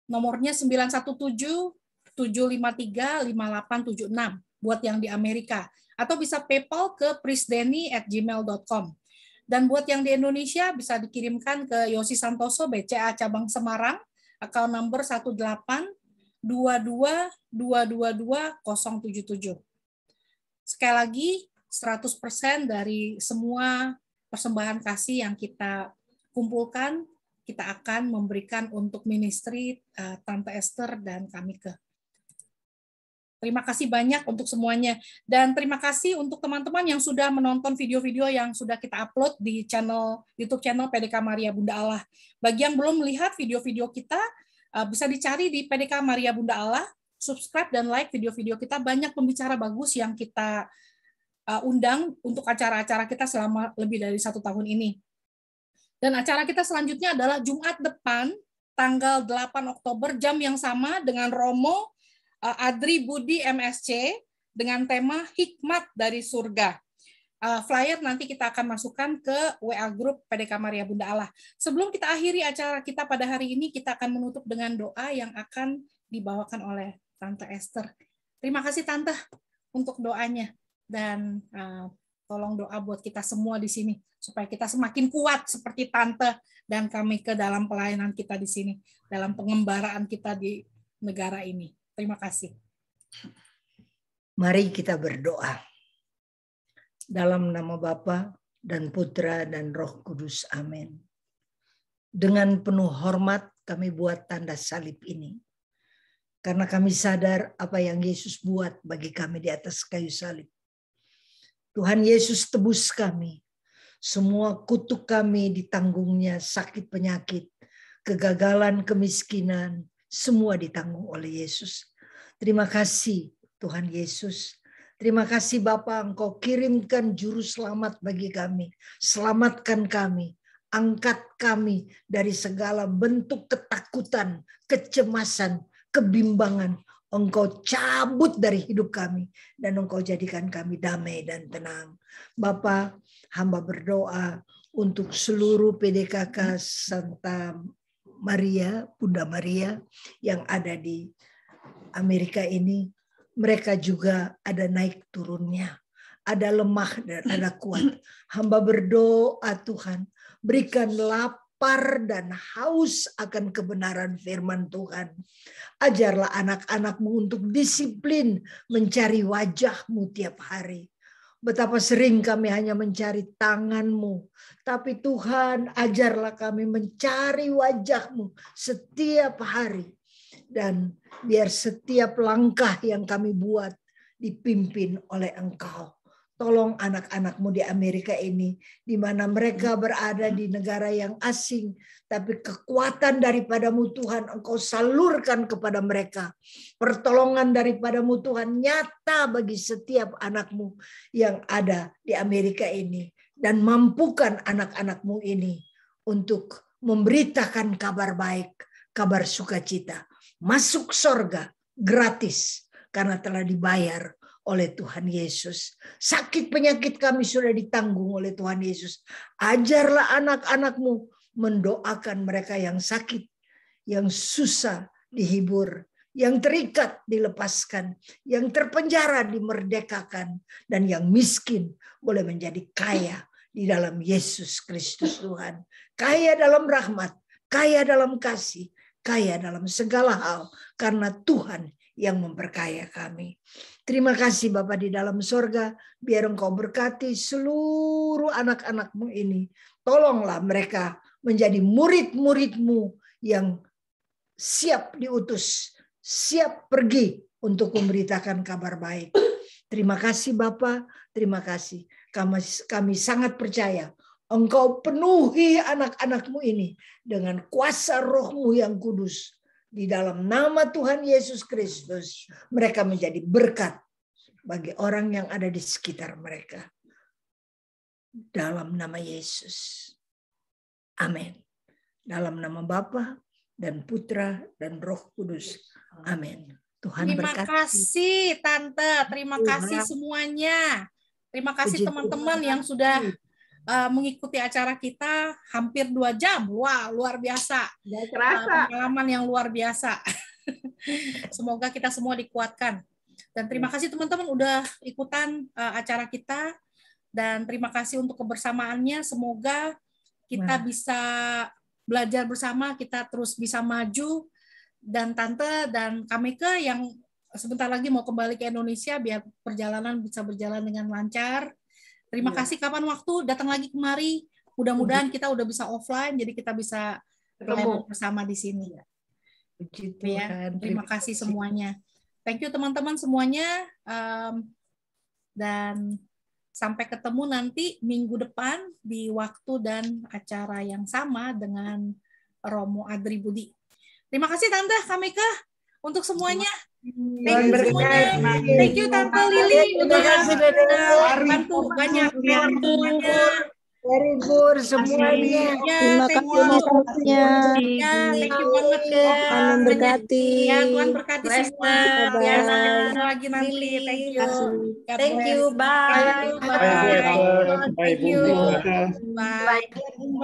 Nomornya 917-753-5876 buat yang di Amerika. Atau bisa PayPal ke prisdeni@gmail.com. Dan buat yang di Indonesia bisa dikirimkan ke Yosi Santoso, BCA Cabang Semarang, account number 1822222077. Sekali lagi, 100% dari semua persembahan kasih yang kita kumpulkan, kita akan memberikan untuk ministry Tante Esther dan Kamike. Terima kasih banyak untuk semuanya. Dan terima kasih untuk teman-teman yang sudah menonton video-video yang sudah kita upload di YouTube channel PDK Maria Bunda Allah. Bagi yang belum melihat video-video kita, bisa dicari di PDK Maria Bunda Allah, subscribe dan like video-video kita. Banyak pembicara bagus yang kita undang untuk acara-acara kita selama lebih dari 1 tahun ini. Dan acara kita selanjutnya adalah Jumat depan, tanggal 8 Oktober, jam yang sama dengan Romo Adri Budi MSC, dengan tema Hikmat dari Surga. Flyer nanti kita akan masukkan ke WA Group PDK Maria Bunda Allah. Sebelum kita akhiri acara kita pada hari ini, kita akan menutup dengan doa yang akan dibawakan oleh Tante Esther. Terima kasih Tante untuk doanya. Dan tolong doa buat kita semua di sini supaya kita semakin kuat seperti Tante dan Kamike dalam pelayanan kita di sini, dalam pengembaraan kita di negara ini. Terima kasih. Mari kita berdoa. Dalam nama Bapa dan Putra dan Roh Kudus. Amin. Dengan penuh hormat kami buat tanda salib ini. Karena kami sadar apa yang Yesus buat bagi kami di atas kayu salib. Tuhan Yesus tebus kami. Semua kutuk kami ditanggungnya, sakit penyakit, kegagalan, kemiskinan, semua ditanggung oleh Yesus. Terima kasih Tuhan Yesus. Terima kasih Bapa, Engkau kirimkan juru selamat bagi kami. Selamatkan kami. Angkat kami dari segala bentuk ketakutan, kecemasan, kebimbangan. Engkau cabut dari hidup kami dan Engkau jadikan kami damai dan tenang. Bapa, hamba berdoa untuk seluruh PDKK Santa Maria, Bunda Maria yang ada di Amerika ini. Mereka juga ada naik turunnya, ada lemah dan ada kuat. Hamba berdoa Tuhan, berikan lapar dan haus akan kebenaran firman Tuhan. Ajarlah anak-anak-Mu untuk disiplin mencari wajah-Mu tiap hari. Betapa sering kami hanya mencari tangan-Mu. Tapi Tuhan, ajarlah kami mencari wajah-Mu setiap hari. Dan biar setiap langkah yang kami buat dipimpin oleh Engkau. Tolong anak-anakmu di Amerika ini, di mana mereka berada di negara yang asing, tapi kekuatan daripadamu Tuhan Engkau salurkan kepada mereka. Pertolongan daripadamu Tuhan nyata bagi setiap anakmu yang ada di Amerika ini. Dan mampukan anak-anakmu ini untuk memberitakan kabar baik, kabar sukacita. Masuk sorga gratis karena telah dibayar oleh Tuhan Yesus. Sakit penyakit kami sudah ditanggung oleh Tuhan Yesus. Ajarlah anak-anakmu mendoakan mereka yang sakit, yang susah dihibur, yang terikat dilepaskan, yang terpenjara dimerdekakan, dan yang miskin boleh menjadi kaya di dalam Yesus Kristus Tuhan. Kaya dalam rahmat, kaya dalam kasih, kaya dalam segala hal, karena Tuhan yang memperkaya kami. Terima kasih Bapa di dalam sorga, biar Engkau berkati seluruh anak-anakmu ini. Tolonglah mereka menjadi murid-murid-Mu yang siap diutus, siap pergi untuk memberitakan kabar baik. Terima kasih Bapa, terima kasih. Kami sangat percaya Engkau penuhi anak-anakmu ini dengan kuasa Roh-Mu yang kudus. Di dalam nama Tuhan Yesus Kristus, mereka menjadi berkat bagi orang yang ada di sekitar mereka. Dalam nama Yesus. Amin. Dalam nama Bapa dan Putra dan Roh Kudus. Amin. Tuhan berkati. Terima kasih Tante, terima kasih semuanya. Terima kasih teman-teman yang sudah mengikuti acara kita hampir 2 jam. Wah, luar biasa. Pengalaman yang luar biasa. Semoga kita semua dikuatkan. Dan terima kasih teman-teman udah ikutan acara kita. Dan terima kasih untuk kebersamaannya. Semoga kita bisa belajar bersama, kita terus bisa maju. Dan Tante dan Kamika yang sebentar lagi mau kembali ke Indonesia biar perjalanan bisa berjalan dengan lancar. Terima kasih, kapan waktu datang lagi kemari. Mudah-mudahan kita udah bisa offline, jadi kita bisa ketemu bersama di sini. Ya, terima kasih semuanya. Thank you teman-teman semuanya. Dan sampai ketemu nanti minggu depan di waktu dan acara yang sama dengan Romo Adri Budi. Terima kasih Tante Kamika untuk semuanya. Thank you semuanya. Thank you Tante Lili udah bantu banyak semuanya. Libur semuanya. Terima kasih semuanya. Ya, thank you banget ya. Tuhan memberkati. Ya, Tuhan berkati semua. Ya, sampai ketemu lagi nanti. Thank you. Thank you. Bye. Bye. Bye, Bu. Thank you. Bye. Bye.